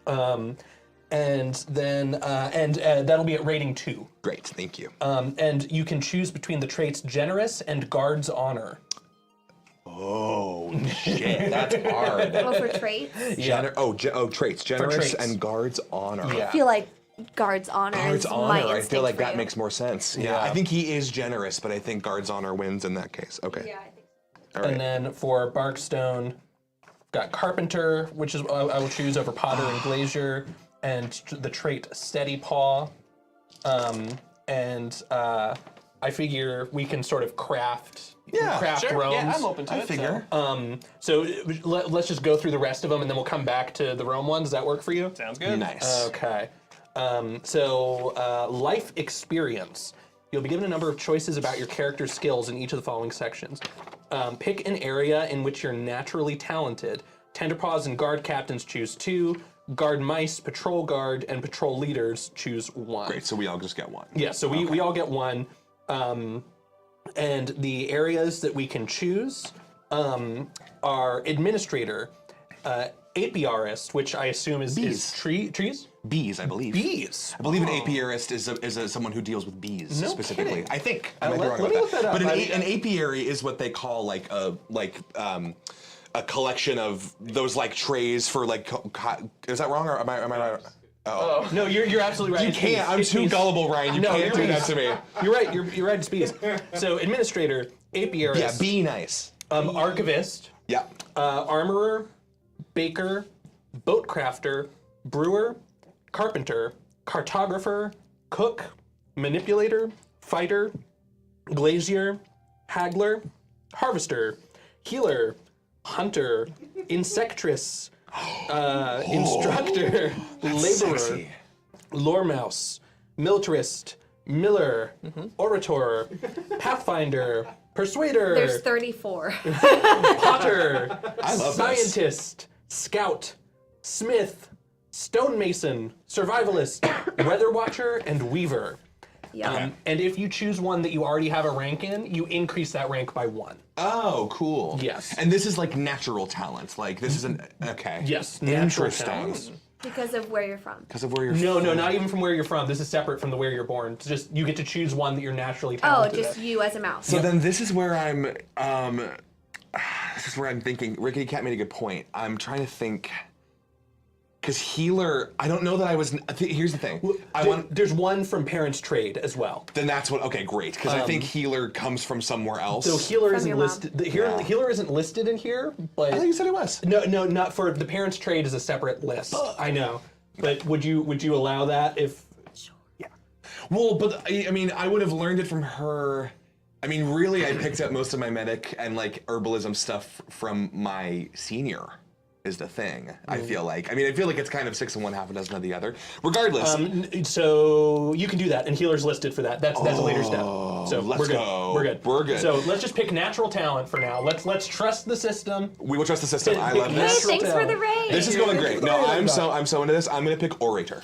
And then that'll be at rating 2. Great, thank you. And you can choose between the traits Generous and Guard's Honor. Oh shit, that's hard. Oh, for traits? Traits. Generous traits. and Guard's Honor. Yeah. I feel like Guard's Honor Guard's is Honor, my I feel instinct like for that you. makes more sense. Yeah, Yeah. I think he is generous, but I think Guard's Honor wins in that case. Okay. Yeah, I think so. All right. And then for Barkstone, got Carpenter, which is I will choose over Potter and Glazier, and the trait Steady Paw. I figure we can sort of craft Sure. roams. Yeah, I'm open to it. figure. So let's just go through the rest of them, and then we'll come back to the Rome one. Does that work for you? Sounds good. Nice. Okay. Life experience. You'll be given a number of choices about your character's skills in each of the following sections. Pick an area in which you're naturally talented. Tenderpaws and guard captains choose 2. Guard mice, patrol guard, and patrol leaders choose 1. Great, so we all just get one. Yeah, so we all get 1. And the areas that we can choose are administrator, apiarist, which I assume is trees? Bees, I believe. Bees. I believe an apiarist is someone who deals with bees No specifically. kidding. I think. I might be let wrong me about look that up. But I- an apiary is what they call like a collection of those like trays for like. Is that wrong or am I not? Oh. No, you're absolutely right. You It's can't. bees. I'm It's too bees. gullible, Ryan. You No, can't you're do that bees. to me. You're right. You're right. It's bees. So administrator, apiarist, Yeah, be nice. archivist, Yeah. armorer, baker, boat crafter, brewer, carpenter, cartographer, cook, manipulator, fighter, glazier, haggler, harvester, healer, hunter, insectress, instructor, laborer, Sexy. lore mouse, militarist, miller, orator, pathfinder, persuader, There's 34. potter, I love this. scientist, scout, smith, stonemason, survivalist, weather watcher, and weaver. Yeah. And if you choose one that you already have a rank in, you increase that rank by 1. Oh, cool. Yes. And this is like natural talent. Like this is an okay. Yes, natural Interesting. talent. Because of where you're from. Because of where you're No, from. not even from where you're from. This is separate from the where you're born. It's just you get to choose one that you're naturally Oh, talented just at. you as a mouse. So then this is where I'm this is where I'm thinking Rickety Cat made a good point. I'm trying to think Because healer, I don't know that I was. Here's the thing. There's one from Parents Trade as well. Then that's what. Okay, great. Because I think healer comes from somewhere else. So healer From isn't your mom. listed. The healer isn't listed in here, but I thought you said it was. no, not for the Parents Trade is a separate list. I know, but would you allow that if? Well, but I mean, I would have learned it from her. I mean, really, I picked up most of my medic and like herbalism stuff from my senior. Is the thing. I feel like. I mean, I feel like it's kind of 6 of one, half a dozen of the other. Regardless. So you can do that, and healer's listed for that. That's a later step. So let's we're good. go. We're good. We're good. So let's just pick natural talent for now. Let's trust the system. We will trust the system. I Pick love Hey, this. natural thanks for the talent. raid. This is going great. No, I'm so into this. I'm gonna pick orator.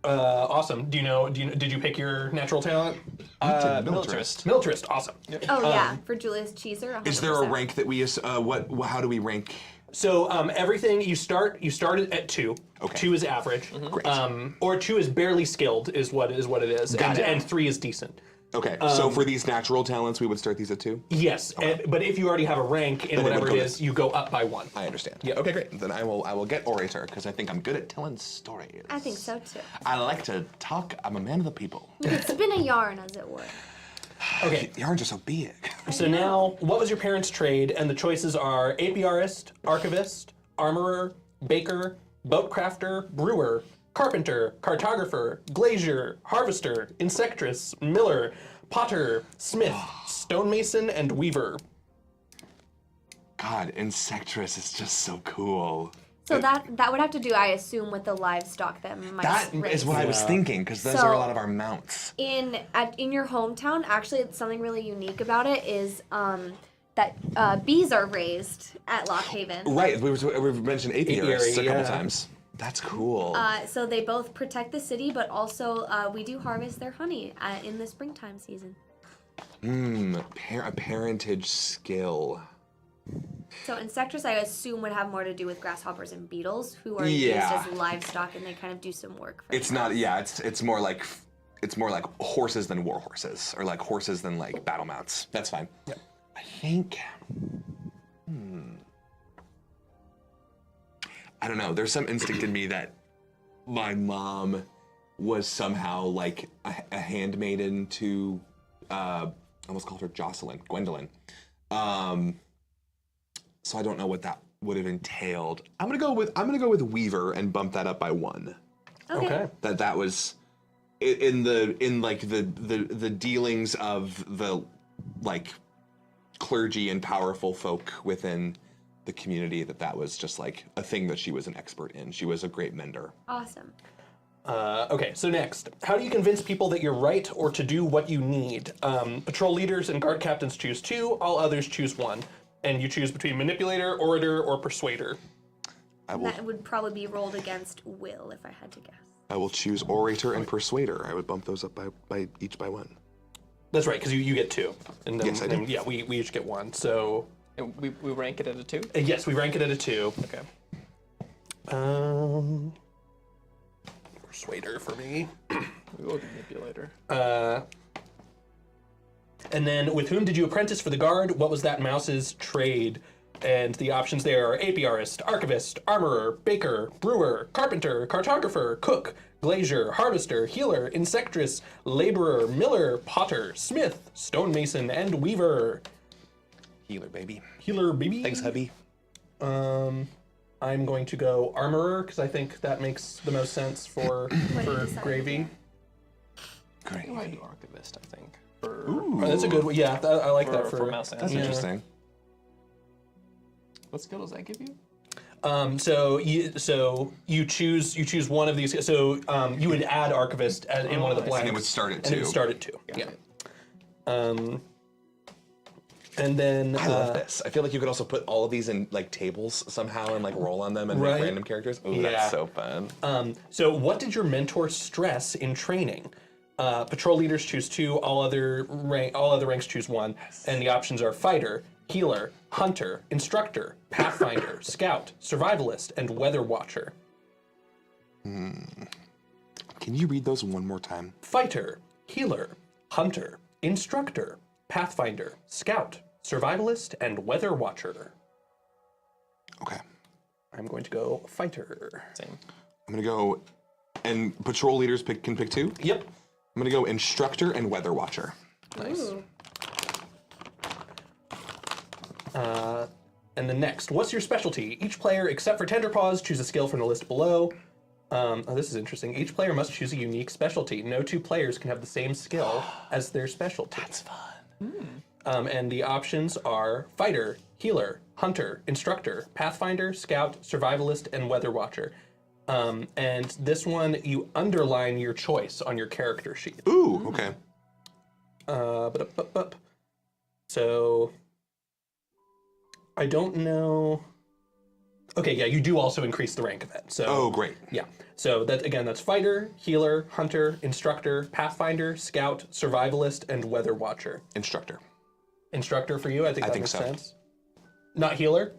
Awesome. Did you pick your natural talent? Militarist. Militarist. Awesome. Oh yeah, for Julius Cheeser. 100%. Is there a rank that we? How do we rank? So everything you started at 2. Okay. 2 is average. Great. Or 2 is barely skilled is what it is. Got it. And 3 is decent. Okay. So for these natural talents, we would start these at 2. Yes, but if you already have a rank in Then it would whatever go it is, you go up by 1. I understand. Yeah. Okay, great. Then I will get orator because I think I'm good at telling stories. I think so too. I like to talk. I'm a man of the people. You could spin a yarn, as it were. Okay. Yarns are so big. So now, what was your parents' trade? And the choices are apiarist, archivist, armorer, baker, boatcrafter, brewer, carpenter, cartographer, glazier, harvester, insectress, miller, potter, smith, stonemason, and weaver. God, insectress is just so cool. So that would have to do, I assume, with the livestock that might That raise. is what I was thinking because those So- are a lot of our mounts. In your hometown, actually, it's something really unique about it is that bees are raised at Lock Haven. Right. We've mentioned apiarists Apiary, a couple yeah. times. That's cool. So they both protect the city, but also we do harvest their honey in the springtime season. A parentage skill. So insectress, I assume, would have more to do with grasshoppers and beetles, who are Yeah. used as livestock, and they kind of do some work. For It's them. not. Yeah. It's more like horses than war horses, or like horses than like battle mounts. That's fine. Yep. I think. I don't know. There's some instinct in me that my mom was somehow like a handmaiden to. I almost called her Gwendolyn. So I don't know what that would have entailed. I'm gonna go with Weaver and bump that up by 1. Okay. That was in the dealings of the like clergy and powerful folk within the community that was just like a thing that she was an expert in. She was a great mender. Awesome. Okay, so next, how do you convince people that you're right or to do what you need? Patrol leaders and guard captains choose 2, all others choose 1. And you choose between manipulator, orator, or persuader. And that would probably be rolled against will, if I had to guess. I will choose orator and persuader. I would bump those up by each by 1. That's right, because you get 2. And then, Yes, I do. yeah, we each get 1. So, And we rank it at a 2? yes, we rank it at a 2. Okay. Persuader for me. We will manipulator. And then, with whom did you apprentice for the guard? What was that mouse's trade? And the options there are apiarist, archivist, armorer, baker, brewer, carpenter, cartographer, cook, glazier, harvester, healer, insectress, laborer, miller, potter, smith, stonemason, and weaver. Healer, baby. Healer, baby. Thanks, hubby. I'm going to go armorer because I think that makes the most sense for decided? Gravy. Great. I do archivist, I think. For, Oh, that's a good one. Yeah, I like that for mouse That's answer. interesting. What skill does that give you? So you choose one of these. So you would add archivist in one of the blanks, And it would start at and it 2. would start at 2. Got Yeah. it. And then I love this. I feel like you could also put all of these in like tables somehow and like roll on them and Right. make random characters. Oh, Yeah. that's so fun. So what did your mentor stress in training? Patrol leaders choose 2. All other ranks choose 1. And the options are fighter, healer, hunter, instructor, pathfinder, scout, survivalist, and weather watcher. Can you read those one more time? Fighter, healer, hunter, instructor, pathfinder, scout, survivalist, and weather watcher. Okay. I'm going to go fighter. Same. I'm gonna go, and patrol leaders can pick 2. Yep. I'm gonna go instructor and weather watcher. Nice. Ooh. And the next, what's your specialty? Each player, except for Tender Paws, choose a skill from the list below. Oh, this is interesting. Each player must choose a unique specialty. No 2 players can have the same skill as their specialty. That's fun. And the options are fighter, healer, hunter, instructor, pathfinder, scout, survivalist, and weather watcher. And this one, you underline your choice on your character sheet. Ooh, okay. So, I don't know. Okay, yeah, you do also increase the rank of it. So. Oh, great. Yeah. So that again, that's fighter, healer, hunter, instructor, pathfinder, scout, survivalist, and weather watcher. Instructor. Instructor for you? I think that makes so. sense. Not healer?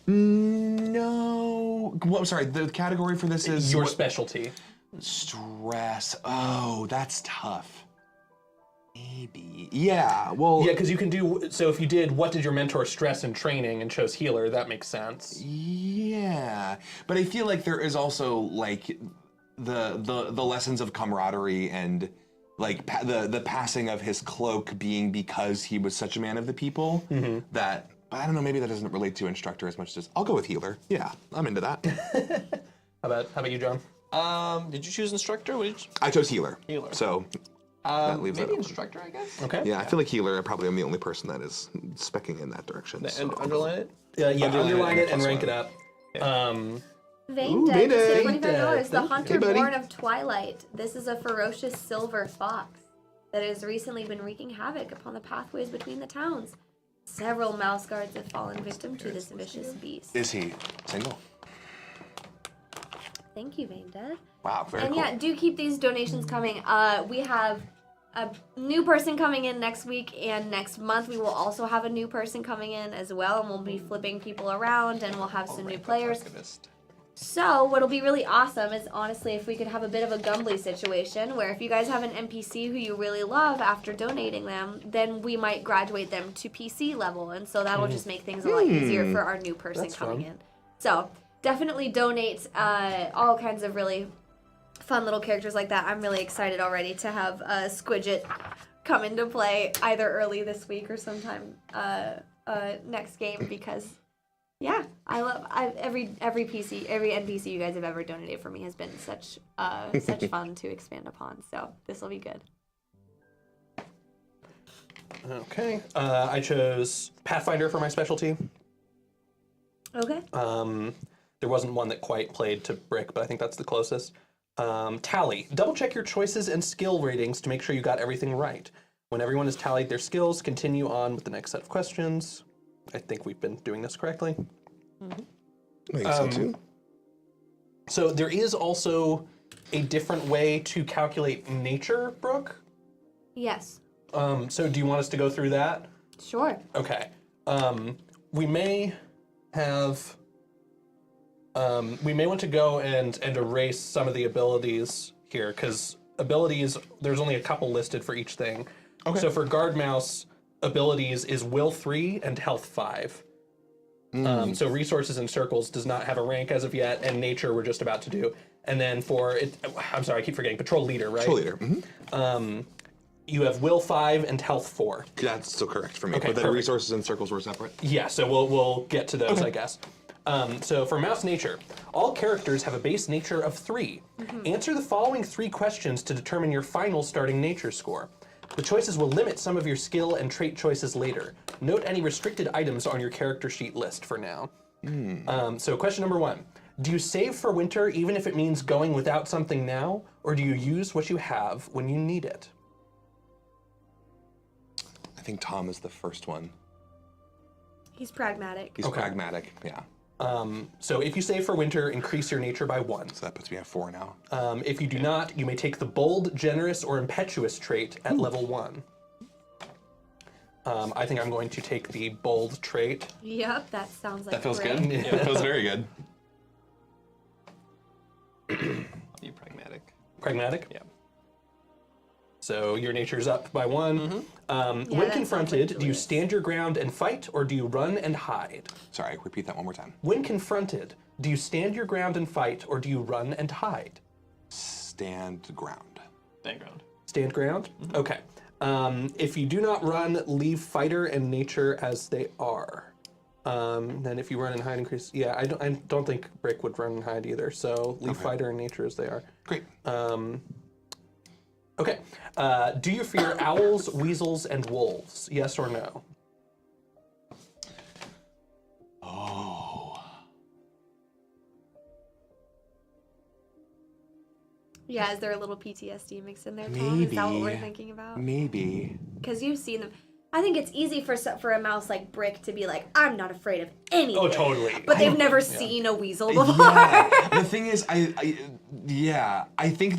No. Well, I'm sorry. The category for this is Your specialty. stress. Oh, that's tough. Maybe. Yeah. Well. Yeah, because you can do. So if you did, what did your mentor stress in training and chose healer? That makes sense. Yeah, but I feel like there is also like the lessons of camaraderie and like the passing of his cloak being because he was such a man of the people that I don't know. Maybe that doesn't relate to instructor as much as I'll go with healer. Yeah, I'm into that. How about you, John? Did you choose instructor? What did you... I chose healer. Healer. So that leaves maybe that open. instructor, I guess. Okay. Yeah, I feel like healer. I probably am the only person that is specking in that direction. So. And underline it. Yeah, underline it and plus rank it 1. up. Vein Ooh, Dead, just Vein at $25. The Thank Hunter you, buddy. Born of Twilight. This is a ferocious silver fox that has recently been wreaking havoc upon the pathways between the towns. Several Mouseguards have fallen victim to this vicious beast. Is he single? Thank you, Vein Dead. Wow, very And cool. yeah, do keep these donations coming. We have a new person coming in next week, and next month we will also have a new person coming in as well, and we'll be flipping people around, and we'll have some new players. So what'll be really awesome is honestly if we could have a bit of a Gumbly situation where if you guys have an NPC who you really love after donating them, then we might graduate them to PC level, and so that'll just make things a lot easier for our new person That's coming fun. in. So definitely donate all kinds of really fun little characters like that. I'm really excited already to have Squidget come into play either early this week or sometime next game because yeah, I love every NPC you guys have ever donated for me has been such fun to expand upon. So this will be good. Okay. I chose Pathfinder for my specialty. Okay. There wasn't one that quite played to Brick, but I think that's the closest. Tally. Double check your choices and skill ratings to make sure you got everything right. When everyone has tallied their skills, continue on with the next set of questions. I think we've been doing this correctly. I think so too. So there is also a different way to calculate nature, Brooke. Yes. So do you want us to go through that? Sure. Okay. We may have. We may want to go and erase some of the abilities here, because abilities, there's only a couple listed for each thing. Okay. So for Guard Mouse, abilities is Will 3 and Health 5. So Resources and Circles does not have a rank as of yet, and Nature we're just about to do. And then for it, I'm sorry, I keep forgetting, Patrol Leader, right? Patrol leader. You have Will 5 and Health 4. That's still correct for me. Okay, but then perfect. resources and circles were separate. Yeah, so we'll get to those, I guess. So for Mouse Nature, all characters have a base nature of 3. Answer the following 3 questions to determine your final starting nature score. The choices will limit some of your skill and trait choices later. Note any restricted items on your character sheet list for now. So question number 1. Do you save for winter even if it means going without something now, or do you use what you have when you need it? I think Tom is the first one. He's pragmatic. He's Okay. pragmatic, yeah. So if you save for winter, increase your nature by 1. So that puts me at 4 now. If you do not, you may take the bold, generous, or impetuous trait at level 1. I think I'm going to take the bold trait. Yep, that sounds like That feels great. good. That feels very good. Be pragmatic. Pragmatic? Yeah. So your nature's up by 1. Yeah, When that sounds confronted, like do you Julius. stand your ground and fight, or do you run and hide? Sorry, repeat that one more time. When confronted, do you stand your ground and fight, or do you run and hide? Stand ground. Stand ground. Stand ground? Okay. If you do not run, leave fighter and nature as they are. Then if you run and hide, increase. Yeah, I don't think Brick would run and hide either. So leave fighter and nature as they are. Great. Okay. Do you fear owls, weasels, and wolves? Yes or no? Oh. Yeah, is there a little PTSD mixed in there, Tom? Is that what we're Maybe. thinking about? Maybe. Because you've seen them. I think it's easy for a mouse like Brick to be like, I'm not afraid of anything. Oh, totally. But they've never seen a weasel before. Yeah. The thing is, I think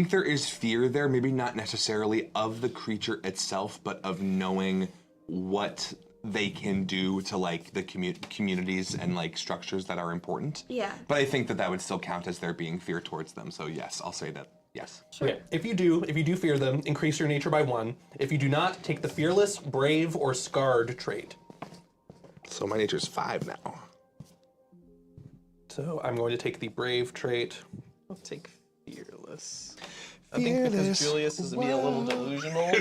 there is fear there. Maybe not necessarily of the creature itself, but of knowing what they can do to like the communities and like structures that are important. Yeah. But I think that would still count as there being fear towards them. So yes, I'll say that. Yes. Sure. Okay. If you do fear them, increase your nature by 1. If you do not, take the fearless, brave, or scarred trait. So my nature's 5 now. So I'm going to take the brave trait. I'll take fearless. I think because Julius is being a little delusional. I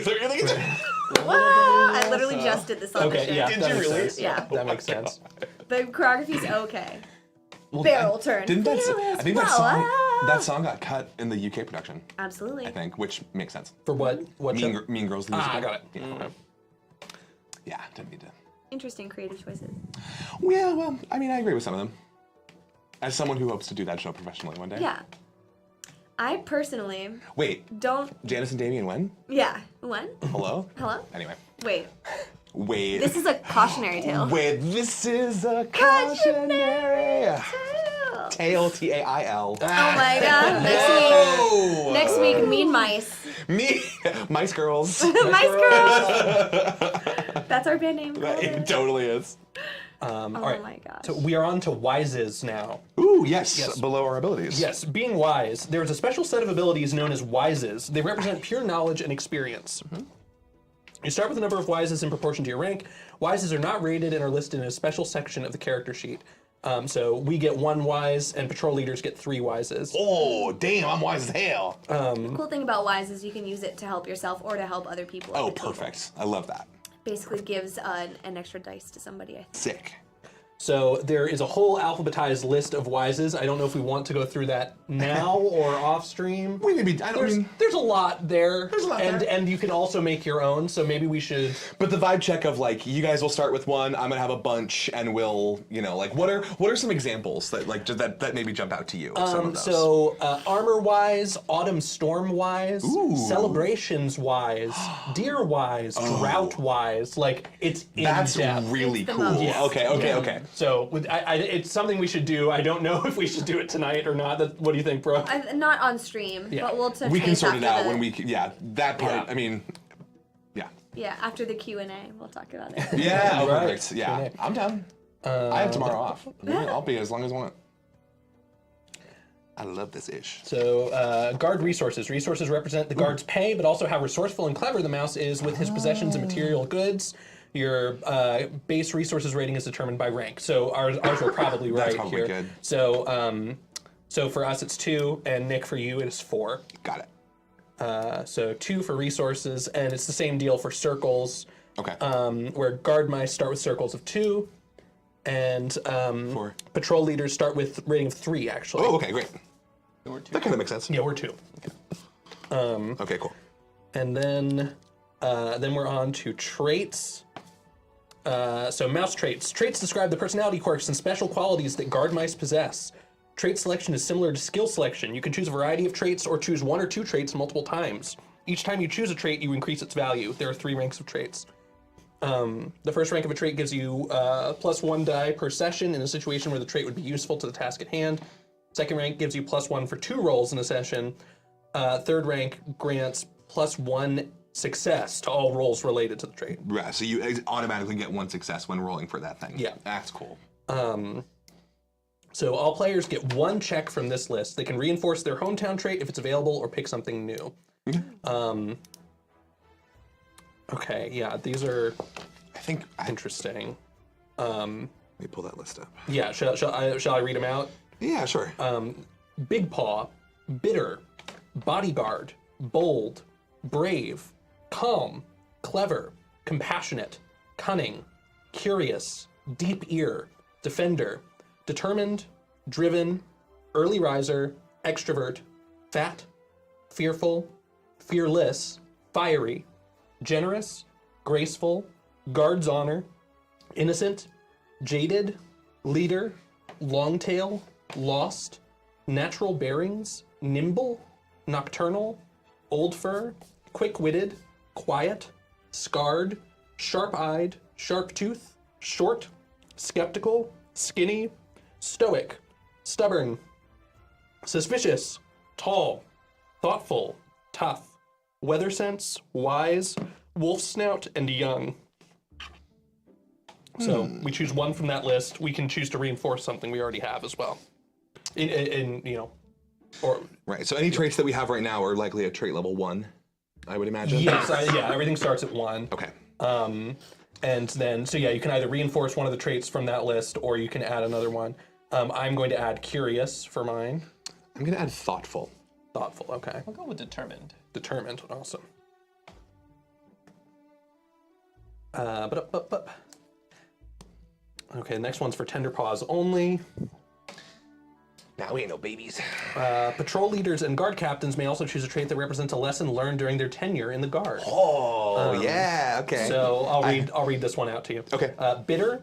literally just did this on the Okay, show. yeah, Did that you makes really? sense. Yeah. That makes sense. The choreography's okay. Barrel turn. Didn't that? Fearless I think flower. that song got cut in the UK production. Absolutely. I think, which makes sense. For what? What show? Mean Girls. The musical. I got it. Yeah. Yeah, didn't need to. Interesting creative choices. Yeah, well, I mean, I agree with some of them. As someone who hopes to do that show professionally one day. Yeah. I personally Wait, don't. Janice and Damien when? Yeah. When? Hello? Hello? Anyway. Wait. Wait. This is a cautionary tale. Wait, this is a cautionary tale. T-A-I-L. Oh my god. Next week, Mean Mice. Me, Mice Girls. Mice Girls! That's our band name. It totally is. All Oh right. my gosh. So we are on to wises now. Ooh, yes, Yes. below our abilities. Yes, being wise, there's a special set of abilities known as wises. They represent pure knowledge and experience. You start with a number of wises in proportion to your rank. Wises are not rated and are listed in a special section of the character sheet. So we get 1 wise, and patrol leaders get 3 wises. Oh, damn, I'm wise as hell. The cool thing about Wise is you can use it to help yourself or to help other people. at Oh, the table. perfect. I love that. Basically gives an extra dice to somebody, I think. Sick. So there is a whole alphabetized list of wises. I don't know if we want to go through that now or off stream. We maybe, I don't mean... There's a lot there. There's a lot and, there. And you can also make your own, so maybe we should... But the vibe check of like, you guys will start with 1, I'm gonna have a bunch, and we'll, you know, like, what are some examples that like that maybe jump out to you? Some of those. So armor wise, autumn storm wise, Ooh. celebrations wise, deer wise, drought wise, like it's in That's depth. really It's the cool. most. Yeah. Okay. So it's something we should do. I don't know if we should do it tonight or not. What do you think, bro? Not on stream, Yeah. but we'll touch We can base sort it after out the- when we, that part, Yeah. I mean, yeah. Yeah, after the Q&A, we'll talk about it. Yeah, oh, Right. perfect. Yeah, Q&A. I'm down. I have tomorrow off. I'll be as long as I want. I love this ish. So guard resources. Resources represent the guard's pay, but also how resourceful and clever the mouse is with his possessions and material goods. Your base resources rating is determined by rank. So ours are probably right That's probably here. good. So so for us it's 2, and Nick for you it is 4. Got it. So 2 for resources, and it's the same deal for circles. Okay. Where guard mice start with circles of 2, and 4. patrol leaders start with rating of 3 actually. Oh, okay, great. That kind of makes sense. Yeah, we're 2. Okay, cool. And then we're on to traits. So mouse traits. Traits describe the personality quirks and special qualities that guard mice possess. Trait selection is similar to skill selection. You can choose a variety of traits or choose 1 or 2 traits multiple times. Each time you choose a trait, you increase its value. There are 3 ranks of traits. The first rank of a trait gives you +1 die per session in a situation where the trait would be useful to the task at hand. Second rank gives you +1 for 2 rolls in a session. Third rank grants +1 success to all rolls related to the trait. Right, so you automatically get 1 success when rolling for that thing. Yeah. That's cool. So all players get 1 check from this list. They can reinforce their hometown trait if it's available or pick something new. Okay, yeah, these are I think interesting. let me pull that list up. Yeah, shall I read them out? Yeah, sure. Big Paw, Bitter, Bodyguard, Bold, Brave, Calm, Clever, Compassionate, Cunning, Curious, Deep Ear, Defender, Determined, Driven, Early Riser, Extrovert, Fat, Fearful, Fearless, Fiery, Generous, Graceful, Guard's Honor, Innocent, Jaded, Leader, Longtail, Lost, Natural Bearings, Nimble, Nocturnal, Old Fur, Quick-Witted, Quiet, Scarred, Sharp-Eyed, Sharp-Tooth, Short, Skeptical, Skinny, Stoic, Stubborn, Suspicious, Tall, Thoughtful, Tough, Weather Sense, Wise, Wolf Snout, and Young. So we choose one from that list. We can choose to reinforce something we already have as well. Or Right. So any traits that we have right now are likely at trait level 1, I would imagine. yes, everything starts at 1. Okay. And then, so yeah, you can either reinforce one of the traits from that list, or you can add another one. I'm going to add Curious for mine. I'm gonna add thoughtful. Thoughtful, okay. I'll go with Determined. Determined, awesome. Okay, the next one's for Tender Paws only. Now we ain't no babies. Patrol leaders and guard captains may also choose a trait that represents a lesson learned during their tenure in the guard. Oh, yeah, okay. So I'll read this one out to you. Okay. Bitter,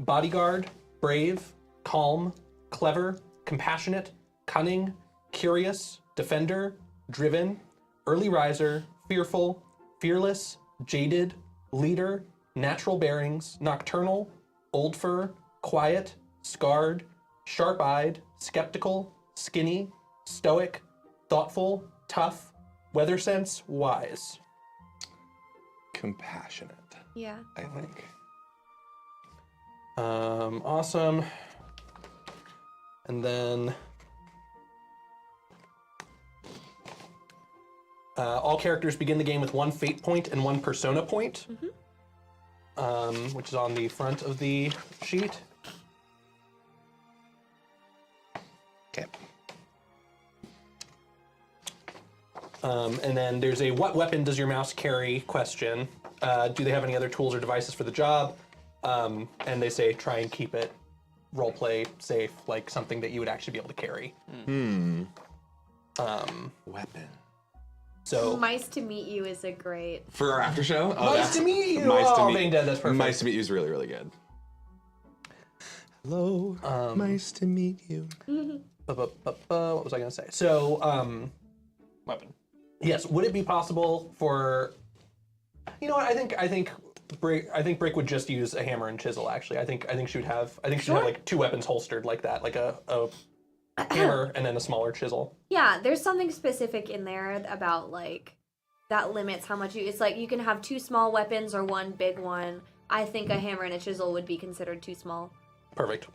Bodyguard, Brave, Calm, Clever, Compassionate, Cunning, Curious, Defender, Driven, Early Riser, Fearful, Fearless, Jaded, Leader, Natural Bearings, Nocturnal, Old Fur, Quiet, Scarred, Sharp-Eyed, Skeptical, Skinny, Stoic, Thoughtful, Tough, Weather Sense, Wise. Compassionate, Yeah. I think. Awesome. And then all characters begin the game with 1 fate point and 1 persona point, which is on the front of the sheet. Okay. And then there's a what weapon does your mouse carry question. Do they have any other tools or devices for the job? And they say try and keep it roleplay safe, like something that you would actually be able to carry. Weapon. So Mice to Meet You is a great. For our after show? Oh, nice that's- to meet you. Nice to Oh, meet Bang Dead, that's perfect. Nice to meet you is really, really good. Hello. Nice to meet you. What was I gonna say? So, Weapon. yes, would it be possible for? You know what? I think Brick would just use a hammer and chisel. Actually, I think she would have. I think she'd have like 2 weapons holstered like that, like a hammer and then a smaller chisel. Yeah, there's something specific in there about like that limits how much you. It's like you can have 2 small weapons or 1 big one. I think a hammer and a chisel would be considered too small. Perfect.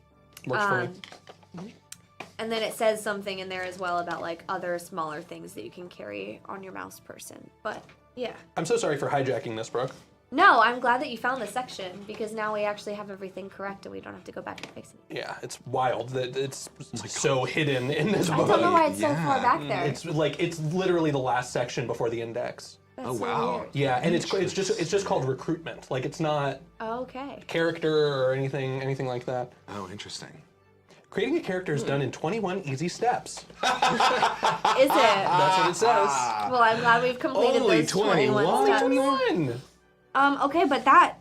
Works for me. And then it says something in there as well about like other smaller things that you can carry on your mouse person. But yeah. I'm so sorry for hijacking this, Brooke. No, I'm glad that you found this section because now we actually have everything correct and we don't have to go back and fix it. Yeah, it's wild that it's so hidden in this I book. don't know why it's so far back there. It's literally the last section before the index. That's Oh, so wow. weird. Yeah, and it's just called recruitment. Like it's not Okay. character or anything like that. Oh, interesting. Creating a character is done in 21 easy steps. Is it? That's what it says. Well, I'm glad we've completed Only those 21 21? steps. 21. Okay, but that,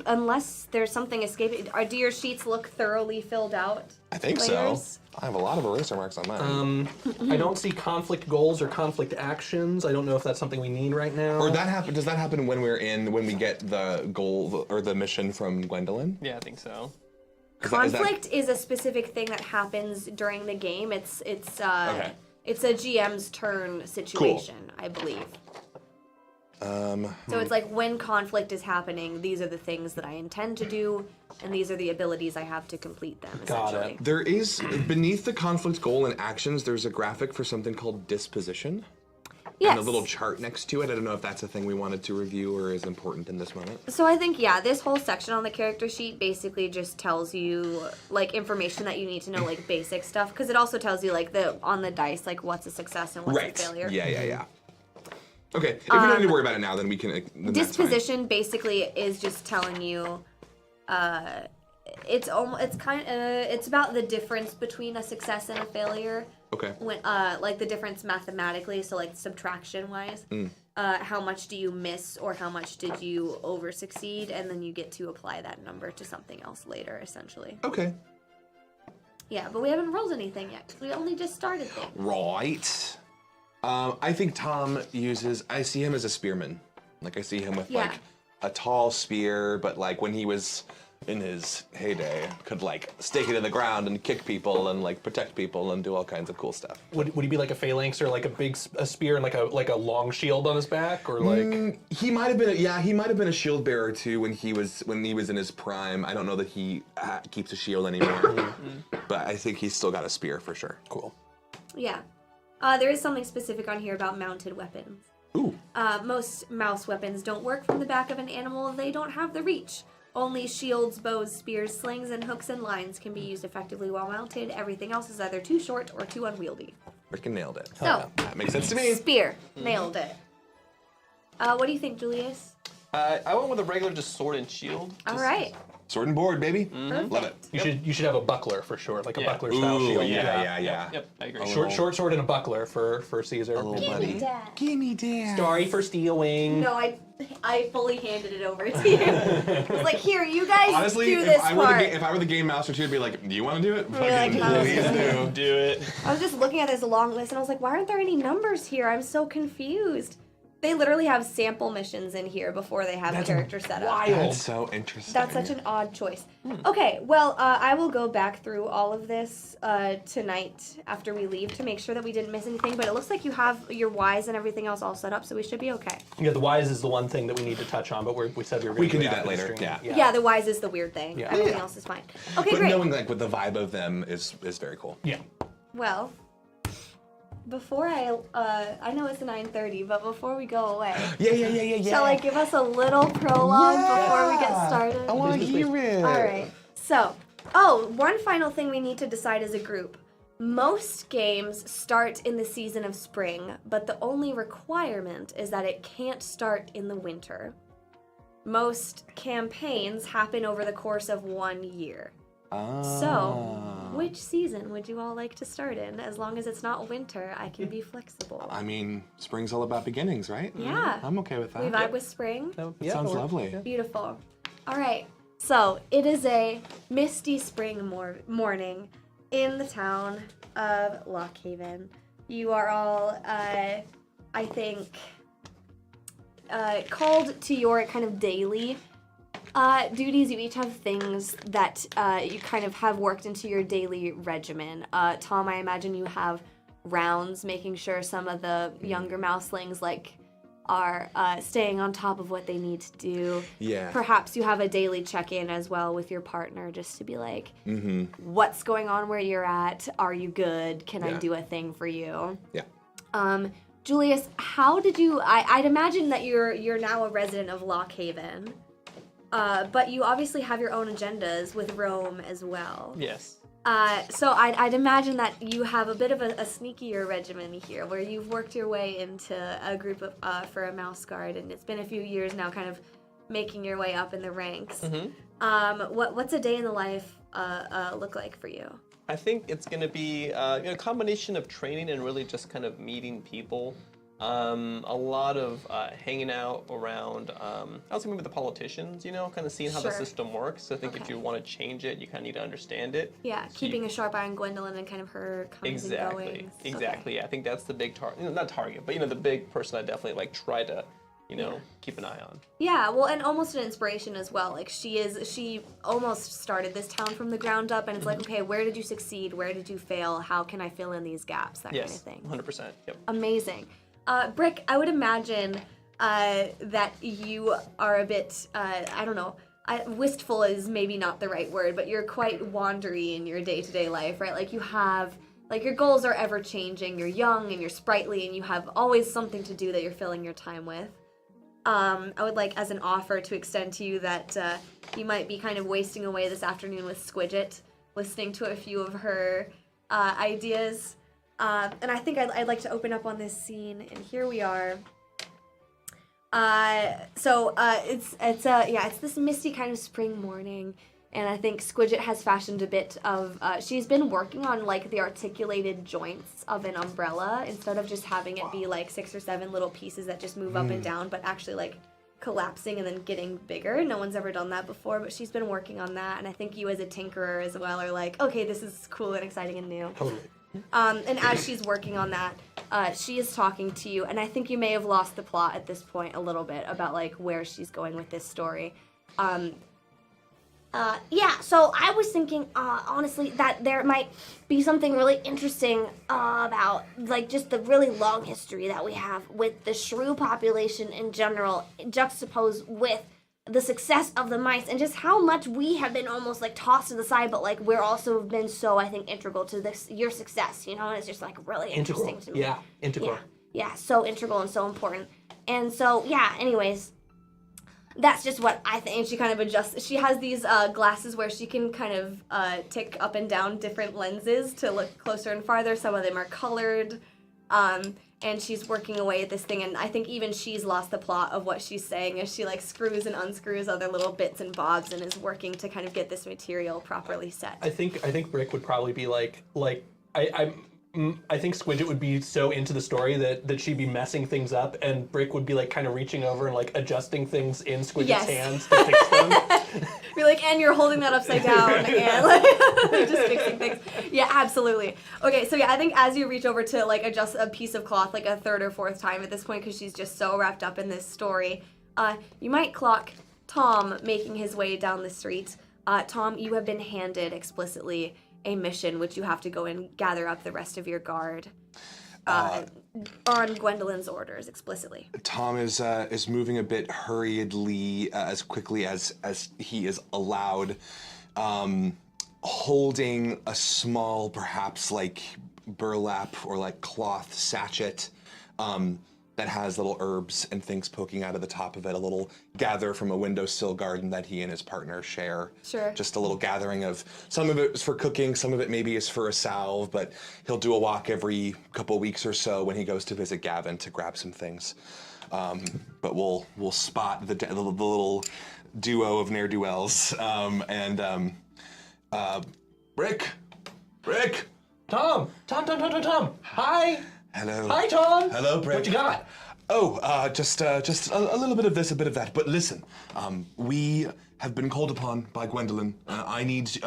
unless there's something escaping, do your sheets look thoroughly filled out? I think Layers? so. I have a lot of eraser marks on mine. I don't see conflict goals or conflict actions. I don't know if that's something we need right now. Or that happen? Does that happen when we get the goal or the mission from Gwendolyn? Yeah, I think so. Conflict is a specific thing that happens during the game. It's Okay. it's a GM's turn situation, I believe. So it's like when conflict is happening, these are the things that I intend to do, and these are the abilities I have to complete them, Got it. essentially. There is beneath the conflict goal and actions. There's a graphic for something called disposition. Yes. and a little chart next to it. I don't know if that's a thing we wanted to review or is important in this moment. So I think, yeah, this whole section on the character sheet basically just tells you, like, information that you need to know, like, basic stuff. Because it also tells you, like, on the dice, like, what's a success and what's a failure. Yeah. Okay, if we don't need to worry about it now, then we can. Then Disposition basically is just telling you, it's about the difference between a success and a failure. Okay. When like the difference mathematically, so like subtraction wise, how much do you miss or how much did you over succeed, and then you get to apply that number to something else later, essentially. Okay. Yeah, but we haven't rolled anything yet. We only just started things. Right. I think Tom uses. I see him as a spearman. Like I see him with like a tall spear, but like when he was in his heyday, could like stake it in the ground and kick people and like protect people and do all kinds of cool stuff. Would he be like a phalanx or like a spear and like a long shield on his back, or like? He might have been. He might have been a shield bearer too when he was in his prime. I don't know that he keeps a shield anymore, but I think he's still got a spear for sure. Cool. Yeah. There is something specific on here about mounted weapons. Ooh. Most mouse weapons don't work from the back of an animal. They don't have the reach. Only shields, bows, spears, slings, and hooks and lines can be used effectively while mounted. Everything else is either too short or too unwieldy. Freaking nailed it. So, That makes sense to me. spear. Nailed it. What do you think, Julius? I went with a regular just sword and shield. All right. Sword and board, baby. Perfect. Love it. You should have a buckler for sure, like a Yeah. buckler style Ooh, shield. yeah. Yep, I agree. Short sword and a buckler for Caesar. A little buddy. Dad. Gimme, Dad. Sorry for stealing. No, I fully handed it over to you. I was like, here, you guys Honestly, do if this I part. were the game master, she'd be like, "Do you want to do it? We're like, no. Please do." Do it. I was just looking at this long list and I was like, why aren't there any numbers here? I'm so confused. They literally have sample missions in here before they have the character set up. Wild. That's so interesting. That's such an odd choice. Okay, well, I will go back through all of this tonight after we leave to make sure that we didn't miss anything, but it looks like you have your Ys and everything else all set up, so we should be okay. Yeah, the wise is the one thing that we need to touch on, but we said we were going to We can do it that after the later, stream. yeah. Yeah, the Ys is the weird thing. Yeah. Everything Yeah. else is fine. Okay, But great. knowing like what the vibe of them is very cool. Yeah. Well, before I know it's 9:30, but before we go away, Yeah. shall I give us a little prologue before we get started? I want to hear it. All right. So, one final thing we need to decide as a group. Most games start in the season of spring, but the only requirement is that it can't start in the winter. Most campaigns happen over the course of 1 year. So, which season would you all like to start in? As long as it's not winter, I can be flexible. I mean, spring's all about beginnings, right? Yeah. I'm okay with that. We vibe with spring? Sounds lovely. Beautiful. All right. So, it is a misty spring morning in the town of Lockhaven. You are all, I think, called to your kind of daily duties. You each have things that you kind of have worked into your daily regimen. Tom, I imagine you have rounds, making sure some of the younger mouselings are staying on top of what they need to do. Yeah. Perhaps you have a daily check-in as well with your partner, just to be like, what's going on where you're at? Are you good? Can I do a thing for you? Yeah. Julius, how did you? I'd imagine that you're now a resident of Lockhaven. But you obviously have your own agendas with Rome as well. Yes. So I'd imagine that you have a bit of a sneakier regimen here, where you've worked your way into a group of for a Mouseguard, and it's been a few years now, kind of making your way up in the ranks. What's a day in the life look like for you? I think it's going to be a combination of training and really just kind of meeting people. A lot of hanging out around, I was maybe the politicians, kind of seeing how the system works. So I think if you want to change it, you kind of need to understand it. Yeah, So keeping a sharp eye on Gwendolyn and kind of her comings and goings. Exactly. Yeah, I think that's the big target. Not target, but the big person I definitely try to, keep an eye on. Yeah, well, and almost an inspiration as well. Like she almost started this town from the ground up, and it's like, okay, where did you succeed? Where did you fail? How can I fill in these gaps? That kind of thing. 100%. Yep. Amazing. Brick, I would imagine that you are a bit, I don't know, wistful is maybe not the right word, but you're quite wandery in your day-to-day life, right? Like you have like your goals are ever changing. You're young and you're sprightly and you have always something to do that you're filling your time with. I would like as an offer to extend to you that you might be kind of wasting away this afternoon with Squidget, listening to a few of her ideas. And I think I'd like to open up on this scene, and here we are. It's this misty kind of spring morning, and I think Squidget has fashioned a bit of, she's been working on like the articulated joints of an umbrella instead of just having it be like 6 or 7 little pieces that just move up and down, but actually like collapsing and then getting bigger. No one's ever done that before, but she's been working on that, and I think you as a tinkerer as well are like, okay, this is cool and exciting and new. Totally. And as she's working on that, she is talking to you, and I think you may have lost the plot at this point a little bit about like where she's going with this story. So I was thinking, honestly, that there might be something really interesting about, like, just the really long history that we have with the shrew population in general, juxtaposed with the success of the mice, and just how much we have been almost, like, tossed to the side, but, like, we're also been so, I think, integral to your success, you know, and it's just, like, really interesting to me. Yeah, integral. Yeah, so integral and so important. And so, yeah, anyways, that's just what I think. She kind of adjusts. She has these glasses where she can kind of tick up and down different lenses to look closer and farther. Some of them are colored. And she's working away at this thing. And I think even she's lost the plot of what she's saying as she like screws and unscrews other little bits and bobs and is working to kind of get this material properly set. I think Brick would probably be I think Squidget would be so into the story that she'd be messing things up, and Brick would be like kind of reaching over and like adjusting things in Squidget's hands to fix them. Be like, and you're holding that upside down, and like just fixing things. Yeah, absolutely. Okay, so yeah, I think as you reach over to like adjust a piece of cloth like a third or fourth time at this point, because she's just so wrapped up in this story, you might clock Tom making his way down the street. Tom, you have been handed explicitly a mission which you have to go and gather up the rest of your guard on Gwendolyn's orders explicitly. Tom is moving a bit hurriedly, as quickly as he is allowed, holding a small, perhaps like burlap or like cloth sachet that has little herbs and things poking out of the top of it, a little gather from a windowsill garden that he and his partner share. Sure. Just a little gathering of, some of it is for cooking, some of it maybe is for a salve, but he'll do a walk every couple weeks or so when he goes to visit Gavin to grab some things. But we'll spot the little duo of ne'er-do-wells, Brick! Tom! Hi! Hello. Hi, Tom! Hello, Brick. What you got? Oh, just a little bit of this, a bit of that. But listen, we have been called upon by Gwendolyn. I need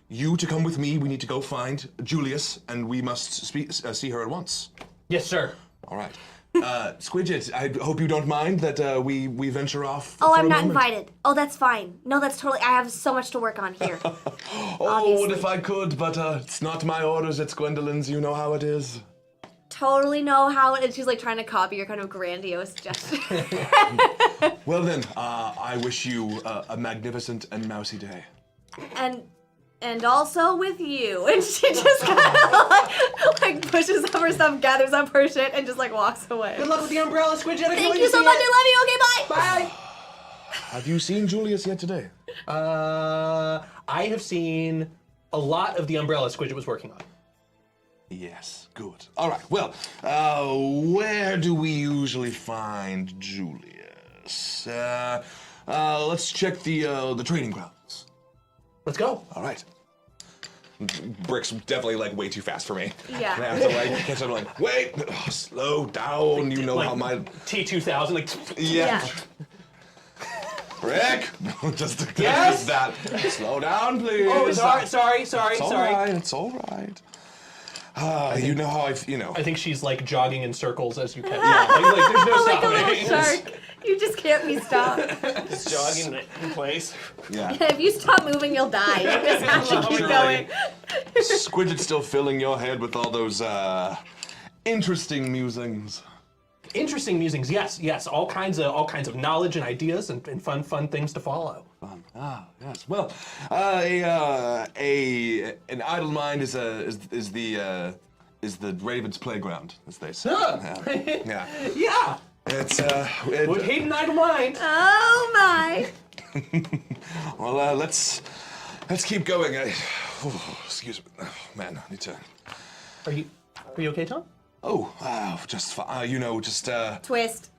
you to come with me. We need to go find Julius, and we must see her at once. Yes, sir. All right. Squidget, I hope you don't mind that we venture off. Oh, for I'm a not moment. invited. Oh, that's fine. No, that's totally. I have so much to work on here. Oh, Obviously. what if I could? But it's not my orders. It's Gwendolyn's. You know how it is. Totally know how it is. She's like trying to copy your kind of grandiose gesture. Well then, I wish you a magnificent and mousy day. And also with you. And she just kind of like pushes up her stuff, gathers up her shit, and just like walks away. Good luck with the umbrella, Squidget. Thank you so much. I love you. Okay, bye. Bye. Have you seen Julius yet today? I have seen a lot of the umbrella Squidget was working on. Yes, good. All right, well, where do we usually find Julius? Let's check the training grounds. Let's go. All right. Brick's definitely like way too fast for me. Yeah. And I have to like catch up. Like, wait, slow down. You know like, how my T2000 like. Yeah. Brick, just Yes? that. Slow down, please. Oh, sorry. It's all right. It's all right. You know how I think she's like jogging in circles as you can. Yeah. Like there's no Like a little stopping. shark. You just can't be stopped. Just jogging in place. Yeah. If you stop moving, you'll die. You just have to keep Truly. going. Squidget's still filling your head with all those interesting musings. Interesting musings. Yes. All kinds of knowledge and ideas and fun things to follow. Yes. Well, an idle mind is the raven's playground, as they say. Yeah. Yeah. It's Would hate an idle mind. Oh my! Well, let's keep going. Excuse me, man. I need to. Are you okay, Tom? Oh, just just Twist.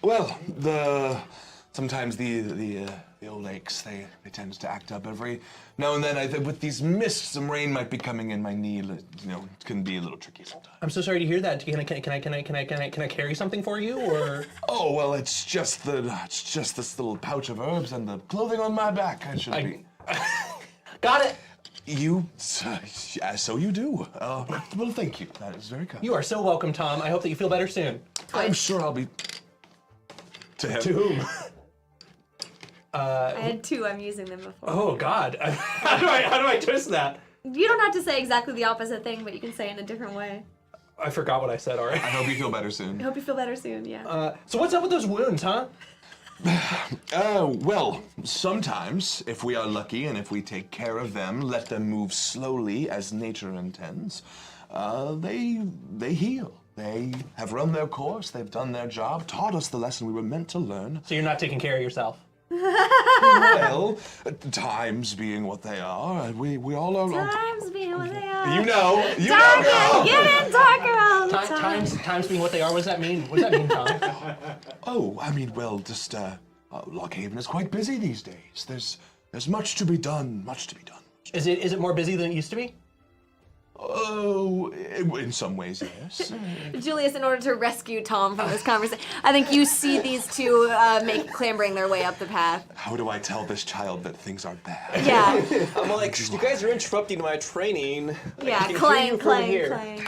Well, sometimes the old aches they tend to act up every now and then. I think with these mists, some rain might be coming in. My knee, it can be a little tricky sometimes. I'm so sorry to hear that. Can I carry something for you, or? Oh well, it's just this little pouch of herbs and the clothing on my back. Be. Got it. So you do. Well, thank you. That is very kind. You are so welcome, Tom. I hope that you feel better soon. I'm sure I'll be. To him. To whom? I had 2. I'm using them before. Oh God. How do I twist that? You don't have to say exactly the opposite thing, but you can say it in a different way. I forgot what I said. All right. I hope you feel better soon. I hope you feel better soon. Yeah. So what's up with those wounds, huh? Well, sometimes, if we are lucky and if we take care of them, let them move slowly as nature intends, they heal. They have run their course, they've done their job, taught us the lesson we were meant to learn. So you're not taking care of yourself? Well, times being what they are, we all are... Times being what they are. You know, Darker, get in darker all the time. Times being what they are. What does that mean? What does that mean, Tom? Oh, I mean, well, just, Lockhaven is quite busy these days. There's much to be done, much to be done. Is it more busy than it used to be? Oh, in some ways, yes. Julius, in order to rescue Tom from this conversation, I think you see these two clambering their way up the path. How do I tell this child that things are bad? Yeah. I'm like, you guys are interrupting my training. Yeah, I can hear you from here. clang.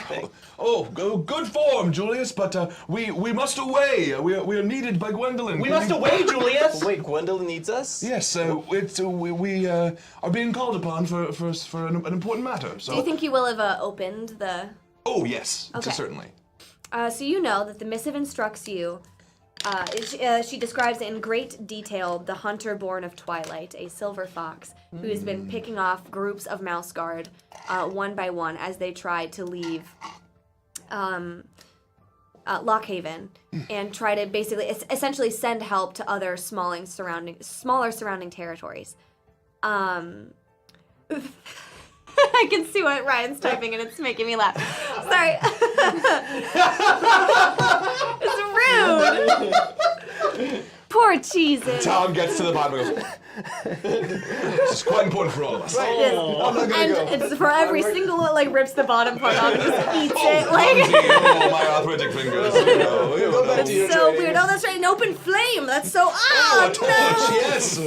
Oh, good form, Julius, but we must away. We are needed by Gwendolyn. We must away, Julius! Wait, Gwendolyn needs us? Yes, we are being called upon for an important matter. So. Do you think you will have opened the... Oh, yes, Okay. certainly. So you know that the missive instructs you. She describes in great detail the hunter born of Twilight, a silver fox, who has been picking off groups of Mouseguard one by one as they try to leave Lockhaven and try to basically, essentially send help to other smaller surrounding territories. I can see what Ryan's typing and it's making me laugh. Sorry. It's rude. Poor Cheez-It. Tom gets to the bottom and goes, it's quite important for all of us. And it's for every single one, like, rips the bottom part off and just eats it. Like, My arthritic fingers. Go back to your so training. weird. Oh, that's right, an open flame. That's so, a torch, no. yes.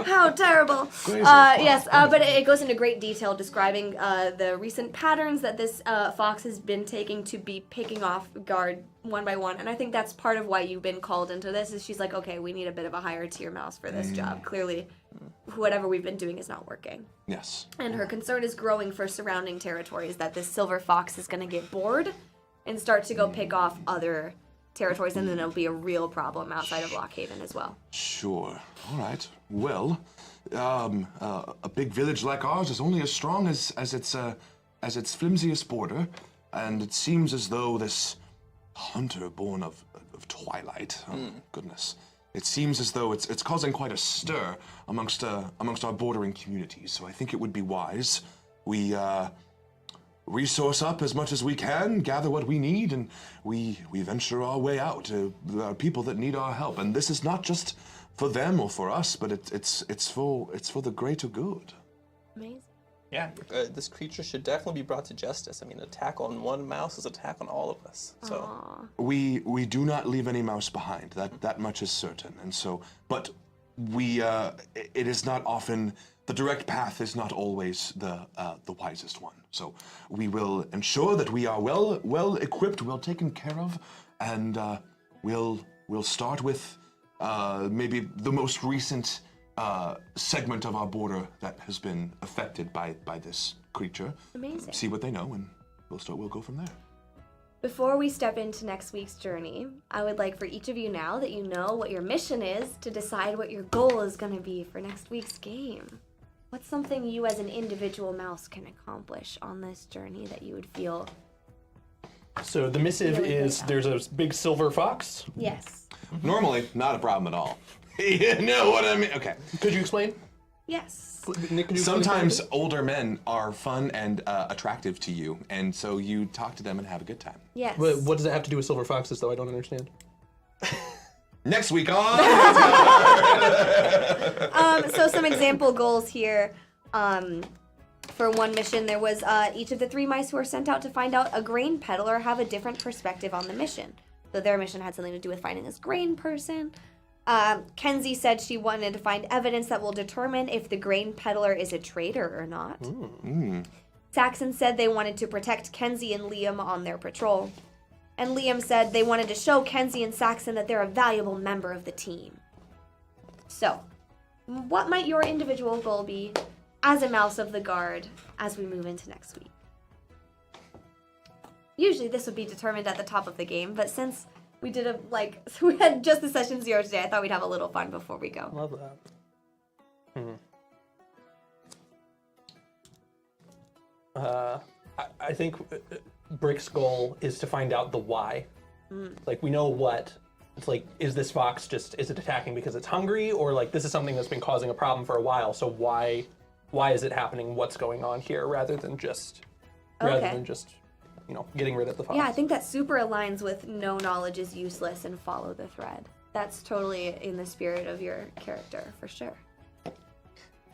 How terrible. Yes, but it goes into great detail describing the recent patterns that this fox has been taking to be picking off guard one by one. And I think that's part of why you've been called into this, is she's like, okay, we need a bit of a higher tier mouse for this job. Clearly, whatever we've been doing is not working. Yes. And her concern is growing for surrounding territories, that this silver fox is going to get bored and start to go pick off other territories, and then it'll be a real problem outside of Lockhaven as well. Sure. All right. Well, a big village like ours is only as strong as its flimsiest border, and it seems as though this hunter born of Twilight, goodness, it seems as though it's causing quite a stir amongst our bordering communities. So I think it would be wise we resource up as much as we can, gather what we need, and we venture our way out to the people that need our help. And this is not just for them or for us, but it's for the greater good. Amazing. Yeah. This creature should definitely be brought to justice. I mean, attack on one mouse is attack on all of us. So We do not leave any mouse behind. That much is certain. And so, but it is not often. The direct path is not always the wisest one. So we will ensure that we are well equipped, well taken care of, and we'll start with maybe the most recent segment of our border that has been affected by this creature. Amazing. See what they know, and we'll go from there. Before we step into next week's journey, I would like for each of you now that you know what your mission is to decide what your goal is going to be for next week's game. What's something you as an individual mouse can accomplish on this journey that you would feel? So the missive Really is good. there's a big silver fox. Yes. Normally, not a problem at all. You know what I mean? Okay. Could you explain? Yes. Nick, could you Sometimes explain? older men are fun and attractive to you, and so you talk to them and have a good time. Yes. But what does that have to do with silver foxes, though? I don't understand. Next week on. So some example goals here. For one mission, there was each of the 3 mice who were sent out to find out a grain peddler have a different perspective on the mission. So their mission had something to do with finding this grain person. Kenzie said she wanted to find evidence that will determine if the grain peddler is a traitor or not. Saxon said they wanted to protect Kenzie and Liam on their patrol. And Liam said they wanted to show Kenzie and Saxon that they're a valuable member of the team. So, what might your individual goal be as a mouse of the guard as we move into next week? Usually this would be determined at the top of the game, but since we did we had just the session 0 today, I thought we'd have a little fun before we go. Love that. I think Brick's goal is to find out the why. Like, we know what. It's like, is this fox is it attacking because it's hungry, or like this is something that's been causing a problem for a while? So why is it happening? What's going on here? Rather than just getting rid of the fox. Yeah, I think that super aligns with no knowledge is useless and follow the thread. That's totally in the spirit of your character, for sure.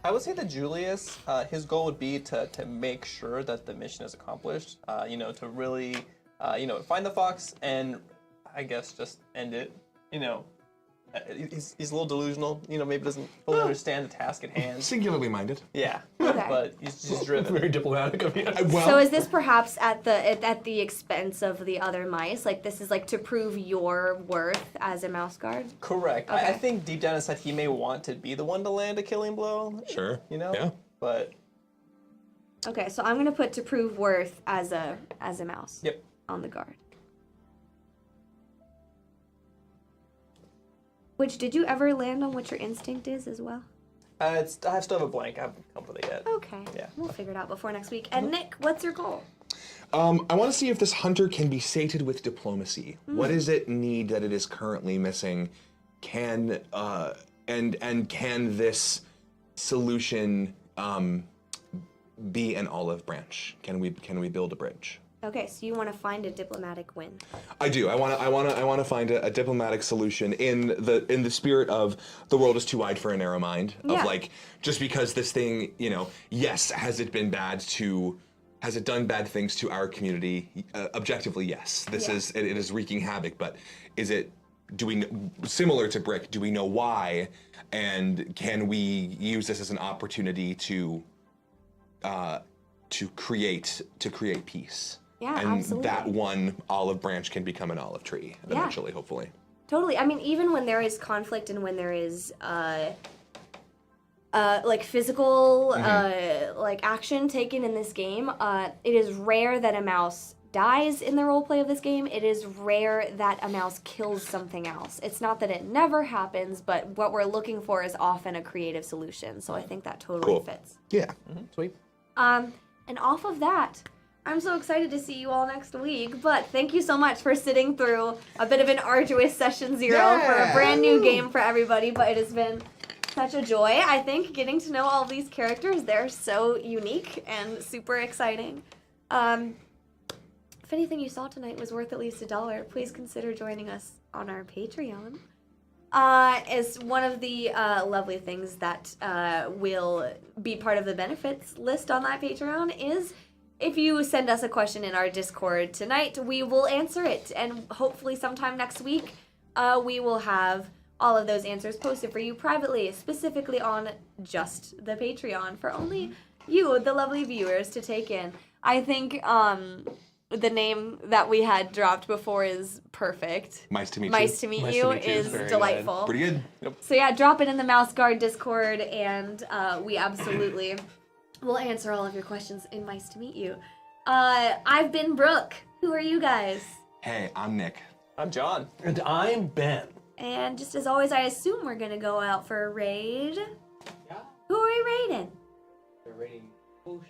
I would say that Julius, his goal would be to make sure that the mission is accomplished. To really, find the fox and I guess just end it. He's a little delusional. Maybe doesn't fully understand the task at hand. Singularly minded. Yeah, Okay. but he's driven. Very diplomatic of you. So is this perhaps at the expense of the other mice? Like, this is like to prove your worth as a mouse guard? Correct. Okay. I think deep down inside he may want to be the one to land a killing blow. Sure. Yeah. But Okay, so I'm gonna put to prove worth as a mouse. Yep. On the guard. Which, did you ever land on what your instinct is as well? I still have a blank. I haven't come up with it yet. Okay. Yeah. We'll figure it out before next week. And Nick, what's your goal? I want to see if this hunter can be sated with diplomacy. What does it need that it is currently missing? Can can this solution be an olive branch? Can we build a bridge? Okay, so you want to find a diplomatic win. I do. I want to find a diplomatic solution in the spirit of the world is too wide for a narrow mind. Yeah. Of like, just because this thing, yes, has it done bad things to our community? Objectively, yes. It is wreaking havoc. But similar to Brick? Do we know why? And can we use this as an opportunity to create peace? Yeah, and absolutely. that one olive branch can become an olive tree eventually, hopefully. Totally. I mean, even when there is conflict and when there is physical action taken in this game, it is rare that a mouse dies in the roleplay of this game. It is rare that a mouse kills something else. It's not that it never happens, but what we're looking for is often a creative solution. So I think that totally fits. Yeah. Sweet. And off of that, I'm so excited to see you all next week, but thank you so much for sitting through a bit of an arduous session 0 for a brand new game for everybody, but it has been such a joy, I think, getting to know all these characters. They're so unique and super exciting. If anything you saw tonight was worth at least $1, please consider joining us on our Patreon. Is one of the lovely things that will be part of the benefits list on that Patreon is if you send us a question in our Discord tonight, we will answer it. And hopefully sometime next week, we will have all of those answers posted for you privately, specifically on just the Patreon for only you, the lovely viewers, to take in. I think the name that we had dropped before is perfect. Nice to meet you. Nice to meet you is very delightful. Pretty good. So yeah, drop it in the Mouseguard Discord, and we absolutely will answer all of your questions in Nice to Meet You. I've been Brooke. Who are you guys? Hey, I'm Nick. I'm John. And I'm Ben. And just as always, I assume we're gonna go out for a raid. Yeah, Who are we raiding? they're rating Koshi.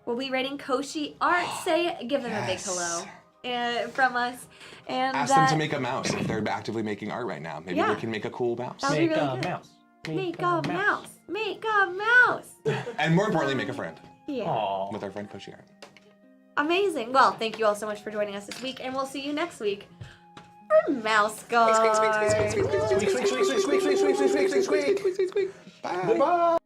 We'll be raiding Koshi Art. Give them a big Yes. hello from us. And Ask them to make a mouse if they're actively making art right now. Maybe Yeah. they can make a cool mouse. That'll be Make really a good. mouse. Make a mouse. Make a mouse. And more importantly, make a friend Yeah. Aw. with our friend Koshi Art. Amazing. Well, thank you all so much for joining us this week, and we'll see you next week for Mouseguard. Bye.